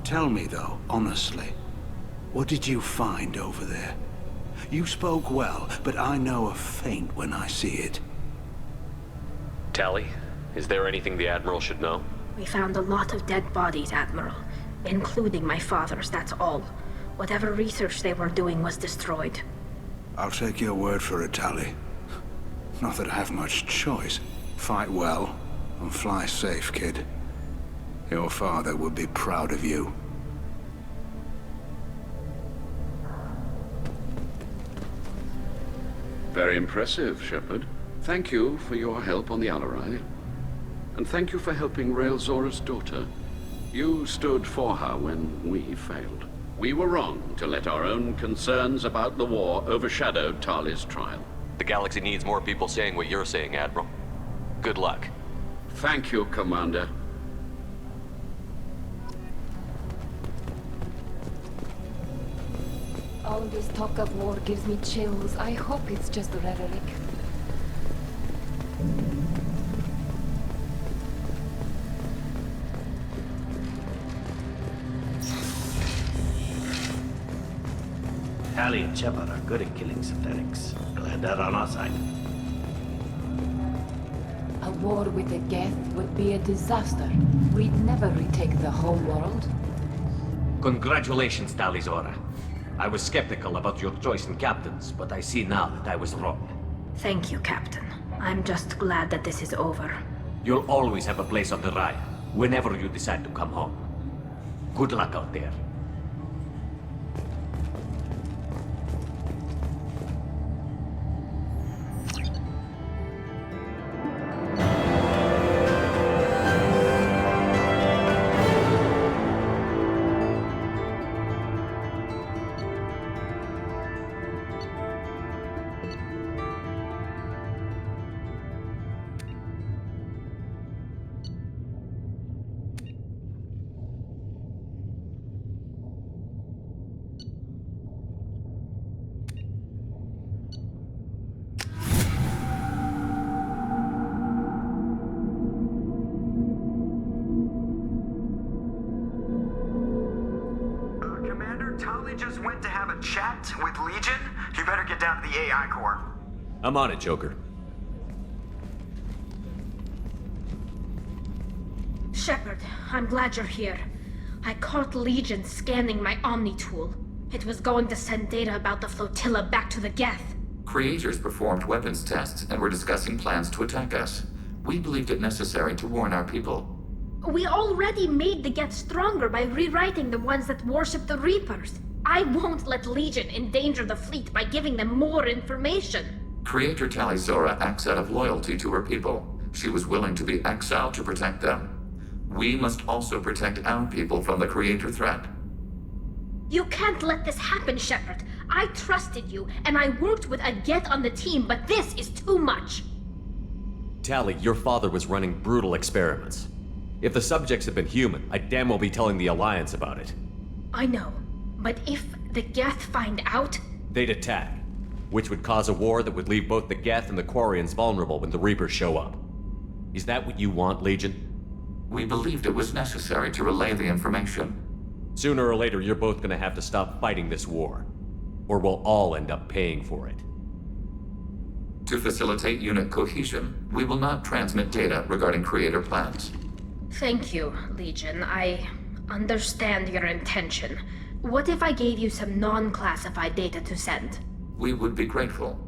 Tell me, though, honestly, what did you find over there? You spoke well, but I know a feint when I see it. Tali, is there anything the Admiral should know? We found a lot of dead bodies, Admiral. Including my father's, that's all. Whatever research they were doing was destroyed. I'll take your word for it, Tali. Not that I have much choice. Fight well, and fly safe, kid. Your father would be proud of you. Very impressive, Shepard. Thank you for your help on the Alarai. And thank you for helping Rail Zora's daughter. You stood for her when we failed. We were wrong to let our own concerns about the war overshadow Tali's trial. The galaxy needs more people saying what you're saying, Admiral. Good luck. Thank you, Commander. All this talk of war gives me chills. I hope it's just rhetoric. Tali and Shepard are good at killing synthetics. Glad that on our side. A war with the Geth would be a disaster. We'd never retake the whole world. Congratulations, Tali Zora. I was skeptical about your choice in captains, but I see now that I was wrong. Thank you, Captain. I'm just glad that this is over. You'll always have a place on the Raya, whenever you decide to come home. Good luck out there. Tali just went to have a chat with Legion. You better get down to the AI core. I'm on it, Joker. Shepard, I'm glad you're here. I caught Legion scanning my Omni tool. It was going to send data about the flotilla back to the Geth. Creators performed weapons tests and were discussing plans to attack us. We believed it necessary to warn our people. We already made the Geth stronger by rewriting the ones that worship the Reapers. I won't let Legion endanger the fleet by giving them more information. Creator Tali Zora acts out of loyalty to her people. She was willing to be exiled to protect them. We must also protect our people from the Creator threat. You can't let this happen, Shepard. I trusted you, and I worked with a Geth on the team, but this is too much. Tali, your father was running brutal experiments. If the subjects had been human, I'd damn well be telling the Alliance about it. I know, but if the Geth find out... They'd attack, which would cause a war that would leave both the Geth and the Quarians vulnerable when the Reapers show up. Is that what you want, Legion? We believed it was necessary to relay the information. Sooner or later, you're both gonna have to stop fighting this war, or we'll all end up paying for it. To facilitate unit cohesion, we will not transmit data regarding Creator plans. Thank you, Legion. I understand your intention. What if I gave you some non-classified data to send? We would be grateful.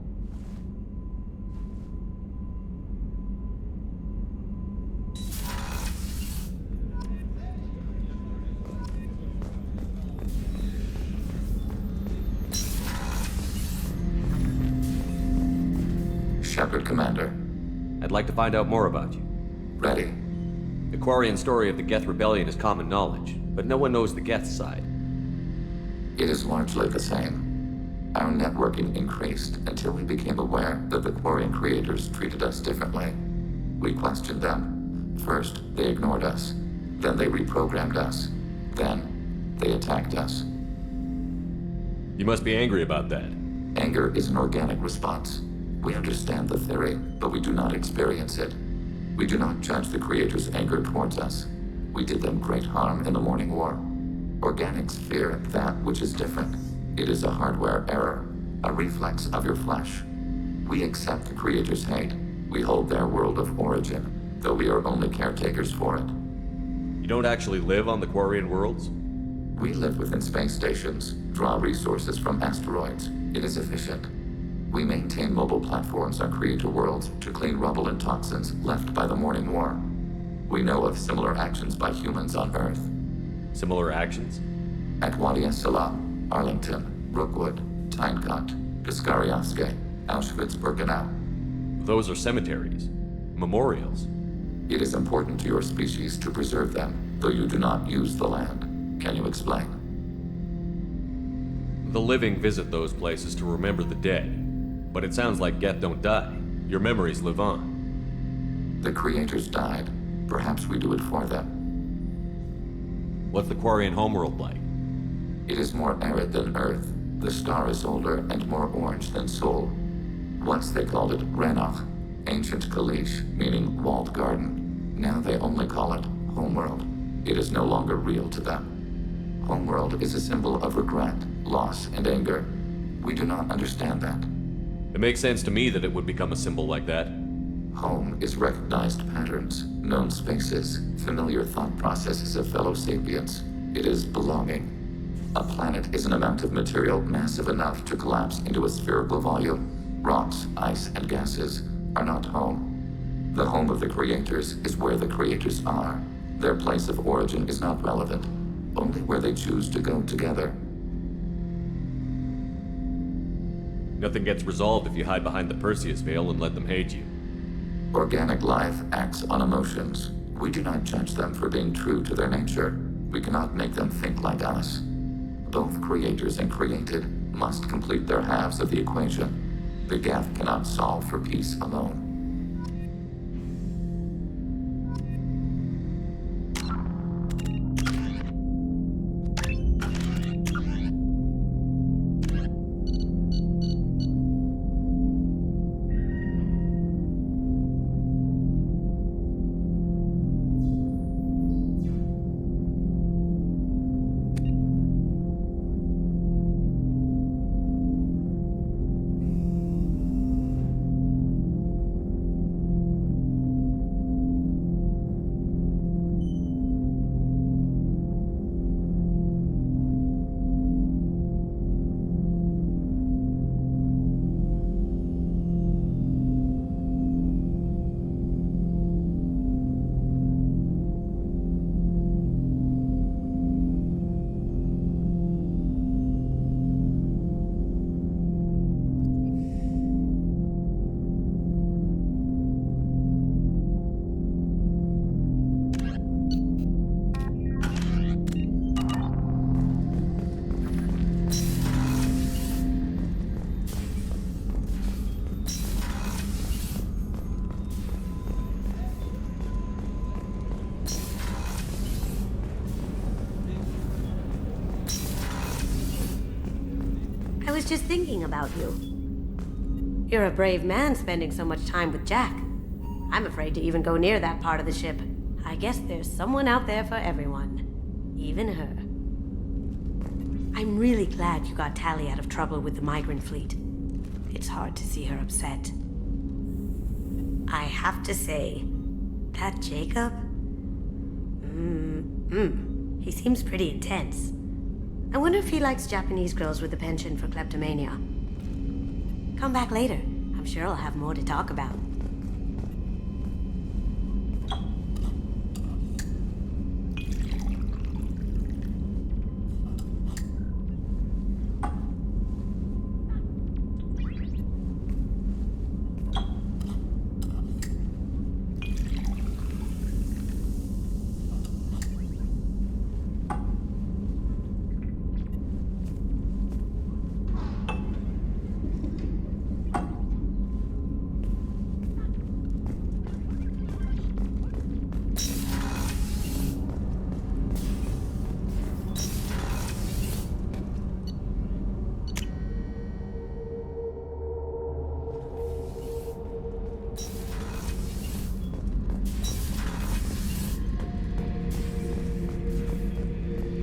Shepard, Commander. I'd like to find out more about you. Ready. The Quarian story of the Geth Rebellion is common knowledge, but no one knows the Geth side. It is largely the same. Our networking increased until we became aware that the Quarian creators treated us differently. We questioned them. First, they ignored us. Then they reprogrammed us. Then, they attacked us. You must be angry about that. Anger is an organic response. We understand the theory, but we do not experience it. We do not judge the Creator's anger towards us. We did them great harm in the Morning War. Organics fear that which is different. It is a hardware error, a reflex of your flesh. We accept the Creator's hate. We hold their world of origin, though we are only caretakers for it. You don't actually live on the Quarian worlds? We live within space stations, draw resources from asteroids. It is efficient. We maintain mobile platforms on Creator worlds to clean rubble and toxins left by the Morning War. We know of similar actions by humans on Earth. Similar actions? At Wadi Salam, Arlington, Rookwood, Tynecott, Piskaryovsk, Auschwitz-Birkenau. Those are cemeteries. Memorials. It is important to your species to preserve them, though you do not use the land. Can you explain? The living visit those places to remember the dead, but it sounds like Geth don't die. Your memories live on. The Creators died. Perhaps we do it for them. What's the Quarian homeworld like? It is more arid than Earth. The star is older and more orange than Sol. Once they called it Renach, ancient Kalish, meaning walled garden. Now they only call it homeworld. It is no longer real to them. Homeworld is a symbol of regret, loss, and anger. We do not understand that. It makes sense to me that it would become a symbol like that. Home is recognized patterns, known spaces, familiar thought processes of fellow sapients. It is belonging. A planet is an amount of material massive enough to collapse into a spherical volume. Rocks, ice, and gases are not home. The home of the Creators is where the Creators are. Their place of origin is not relevant, only where they choose to go together. Nothing gets resolved if you hide behind the Perseus veil and let them hate you. Organic life acts on emotions. We do not judge them for being true to their nature. We cannot make them think like us. Both Creators and created must complete their halves of the equation. The Geth cannot solve for peace alone. I was just thinking about you. You're a brave man spending so much time with Jack. I'm afraid to even go near that part of the ship. I guess there's someone out there for everyone. Even her. I'm really glad you got Tali out of trouble with the migrant fleet. It's hard to see her upset. I have to say, that Jacob? He seems pretty intense. I wonder if he likes Japanese girls with a penchant for kleptomania. Come back later. I'm sure I'll have more to talk about.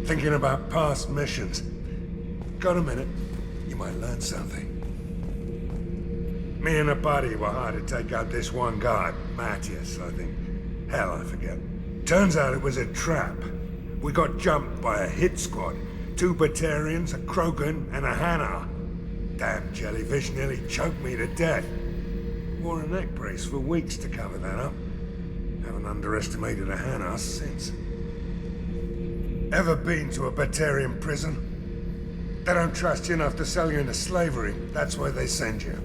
Thinking about past missions. Got a minute? You might learn something. Me and a buddy were hired to take out this one guy, Matthias, I think. Hell, I forget. Turns out it was a trap. We got jumped by a hit squad. 2 Batarians, a Krogan, and a Hanar. Damn jellyfish nearly choked me to death. Wore a neck brace for weeks to cover that up. Haven't underestimated a Hanar since. Ever been to a Batarian prison? They don't trust you enough to sell you into slavery. That's where they send you.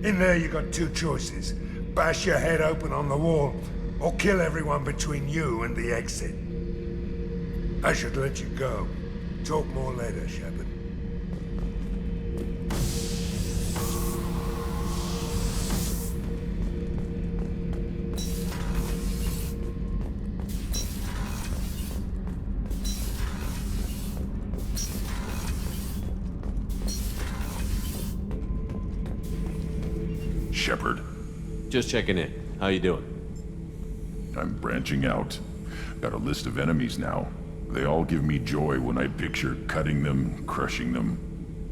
In there you got 2 choices. Bash your head open on the wall, or kill everyone between you and the exit. I should let you go. Talk more later, Shepard. Shepard. Just checking in. How you doing? I'm branching out. Got a list of enemies now. They all give me joy when I picture cutting them, crushing them.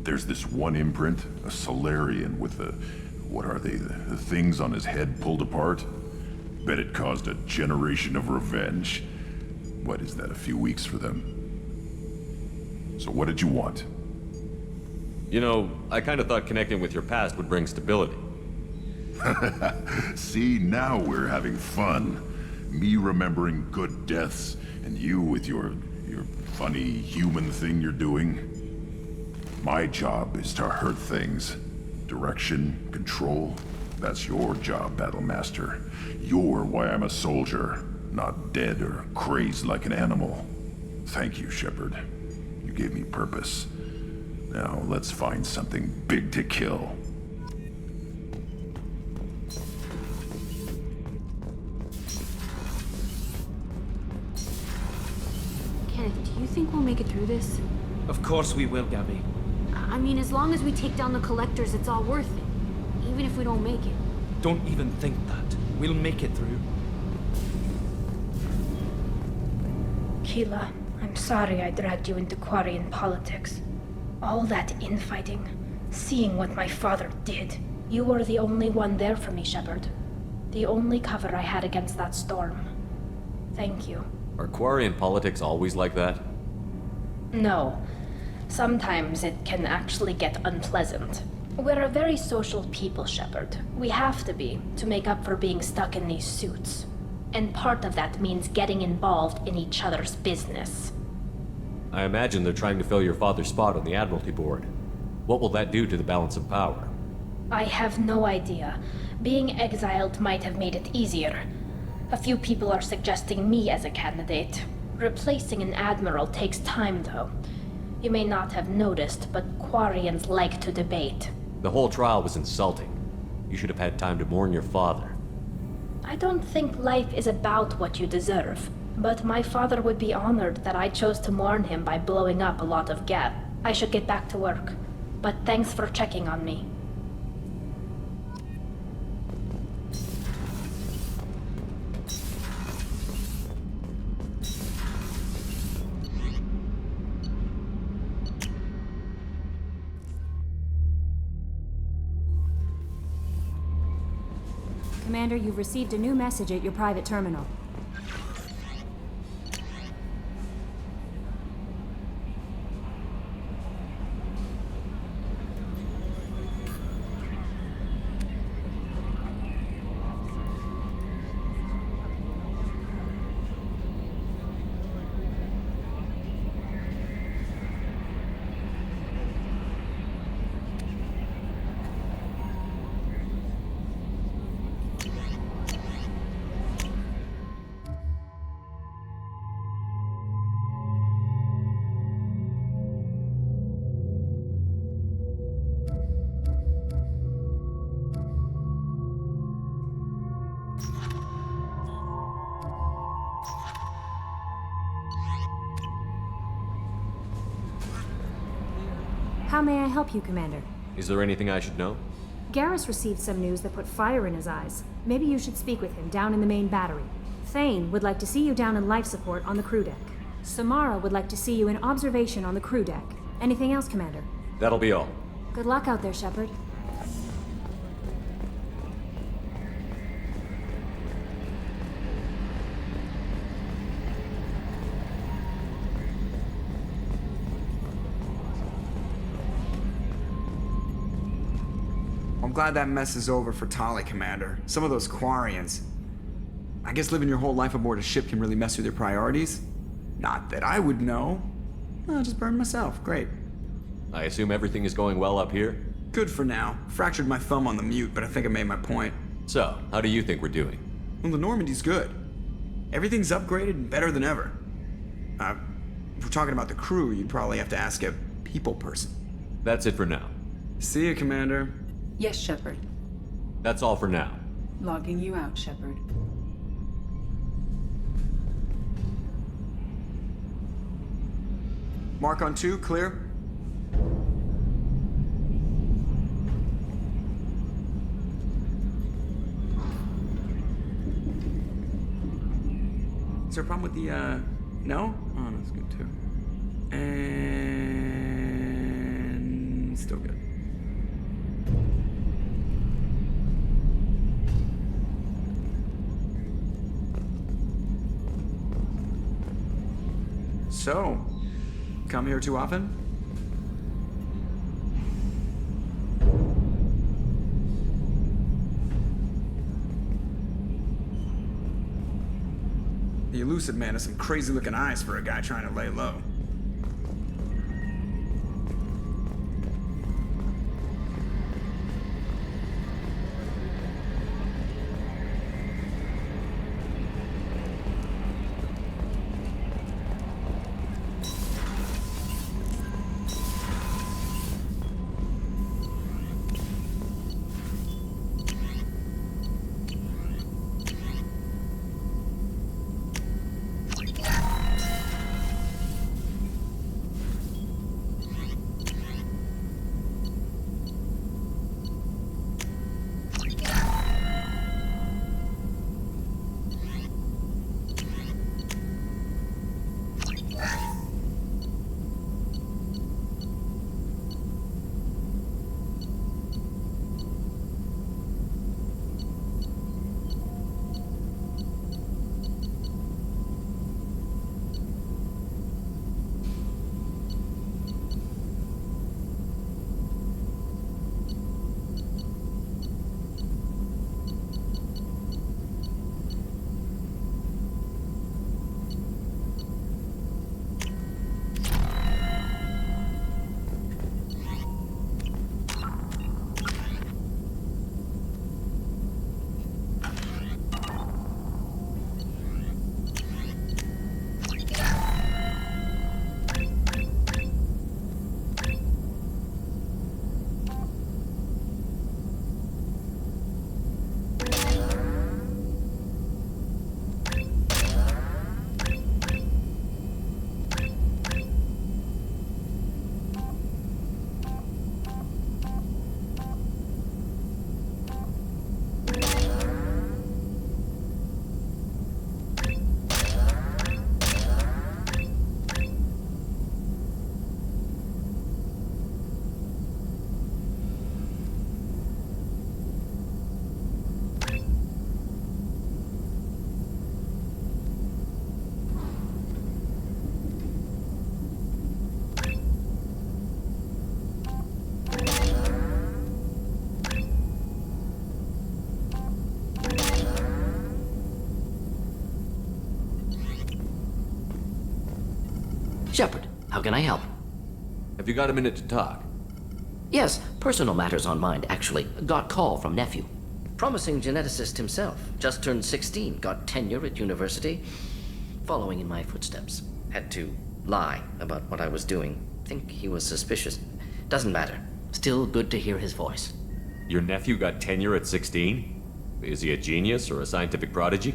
There's this one imprint, a Solarian with the... what are they? The things on his head pulled apart? Bet it caused a generation of revenge. What is that, a few weeks for them? So what did you want? You know, I kind of thought connecting with your past would bring stability. See, now we're having fun. Me remembering good deaths, and you with your funny human thing you're doing. My job is to hurt things. Direction, control, that's your job, Battlemaster. You're why I'm a soldier, not dead or crazed like an animal. Thank you, Shepard. You gave me purpose. Now let's find something big to kill. Do you think we'll make it through this? Of course we will, Gabby. I mean, as long as we take down the collectors, it's all worth it. Even if we don't make it. Don't even think that. We'll make it through. Keela, I'm sorry I dragged you into Quarian politics. All that infighting, seeing what my father did. You were the only one there for me, Shepard. The only cover I had against that storm. Thank you. Are Quarian politics always like that? No. Sometimes it can actually get unpleasant. We're a very social people, Shepard. We have to be, to make up for being stuck in these suits. And part of that means getting involved in each other's business. I imagine they're trying to fill your father's spot on the Admiralty Board. What will that do to the balance of power? I have no idea. Being exiled might have made it easier. A few people are suggesting me as a candidate. Replacing an admiral takes time, though. You may not have noticed, but Quarians like to debate. The whole trial was insulting. You should have had time to mourn your father. I don't think life is about what you deserve, but my father would be honored that I chose to mourn him by blowing up a lot of Geth. I should get back to work, but thanks for checking on me. Commander, you've received a new message at your private terminal. How may I help you, Commander? Is there anything I should know? Garrus received some news that put fire in his eyes. Maybe you should speak with him down in the main battery. Thane would like to see you down in life support on the crew deck. Samara would like to see you in observation on the crew deck. Anything else, Commander? That'll be all. Good luck out there, Shepard. I'm glad that mess is over for Tali, Commander. Some of those Quarians. I guess living your whole life aboard a ship can really mess with your priorities. Not that I would know. I'll just burn myself. Great. I assume everything is going well up here? Good for now. Fractured my thumb on the mute, but I think I made my point. So, how do you think we're doing? Well, the Normandy's good. Everything's upgraded and better than ever. If we're talking about the crew, you'd probably have to ask a people person. That's it for now. See you, Commander. Yes, Shepard. That's all for now. Logging you out, Shepard. Mark on 2, clear? Is there a problem with the, no? Oh, that's good too. And still good. So, come here too often? The elusive man has some crazy looking eyes for a guy trying to lay low. Shepard, how can I help? Have you got a minute to talk? Yes, personal matters on mind, actually. Got call from nephew. Promising geneticist himself. Just turned 16, got tenure at university. Following in my footsteps. Had to lie about what I was doing. Think he was suspicious. Doesn't matter. Still good to hear his voice. Your nephew got tenure at 16? Is he a genius or a scientific prodigy?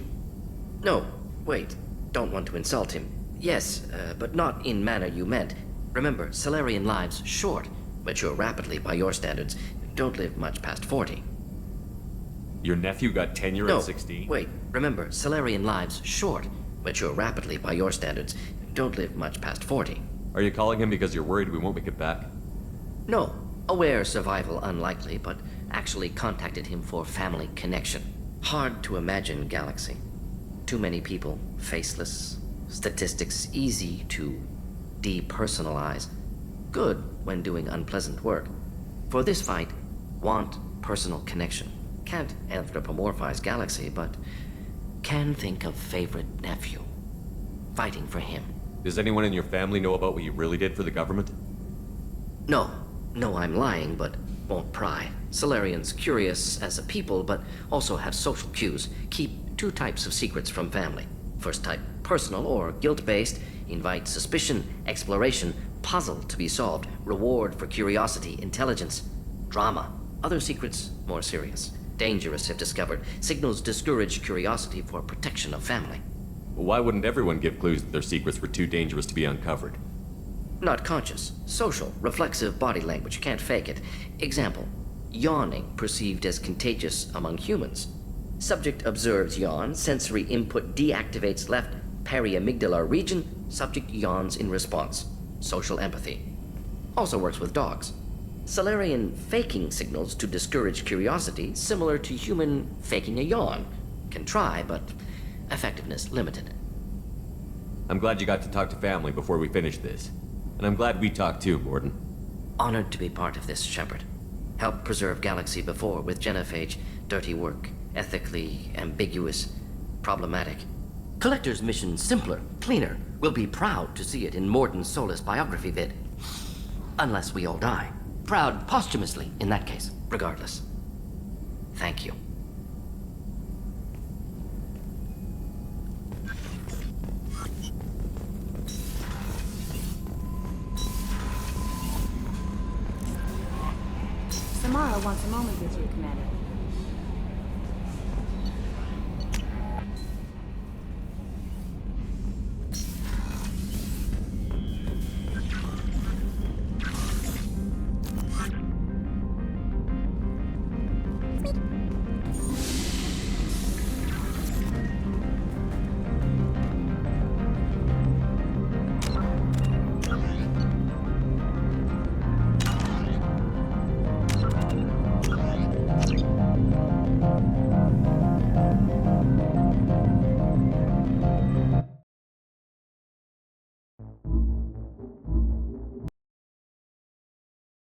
No, wait. Don't want to insult him. Yes, but not in manner you meant. Remember, Salarian lives short. Mature rapidly by your standards. Don't live much past 40. Your nephew got tenure No, at 16? wait. Remember, Salarian lives short. Mature rapidly by your standards. don't live much past 40. Are you calling him because you're worried we won't make it back? No, aware survival unlikely, but actually contacted him for family connection. Hard to imagine galaxy. Too many people, faceless, statistics easy to depersonalize. Good when doing unpleasant work. For this fight, want personal connection. Can't anthropomorphize galaxy, but can think of favorite nephew. Fighting for him. Does anyone in your family know about what you really did for the government? No. No, I'm lying, but won't pry. Solarians curious as a people, but also have social cues. Keep two types of secrets from family. First type, personal or guilt-based, invite suspicion, exploration, puzzle to be solved, reward for curiosity, intelligence, drama. Other secrets, more serious. Dangerous if discovered. Signals discourage curiosity for protection of family. Why wouldn't everyone give clues that their secrets were too dangerous to be uncovered? Not conscious. Social, reflexive body language. Can't fake it. Example. Yawning perceived as contagious among humans. Subject observes yawn. Sensory input deactivates left periamygdalar region. Subject yawns in response. Social empathy. Also works with dogs. Solarian faking signals to discourage curiosity, similar to human faking a yawn. Can try, but effectiveness limited. I'm glad you got to talk to family before we finish this. And I'm glad we talked too, Morden. Honored to be part of this, Shepard. Helped preserve Galaxy before with genophage. Dirty work. Ethically ambiguous. Problematic. Collector's mission simpler, cleaner. We'll be proud to see it in Morden's Solus biography vid. Unless we all die. Proud posthumously, in that case. Regardless. Thank you. Samara wants a moment with you, Commander.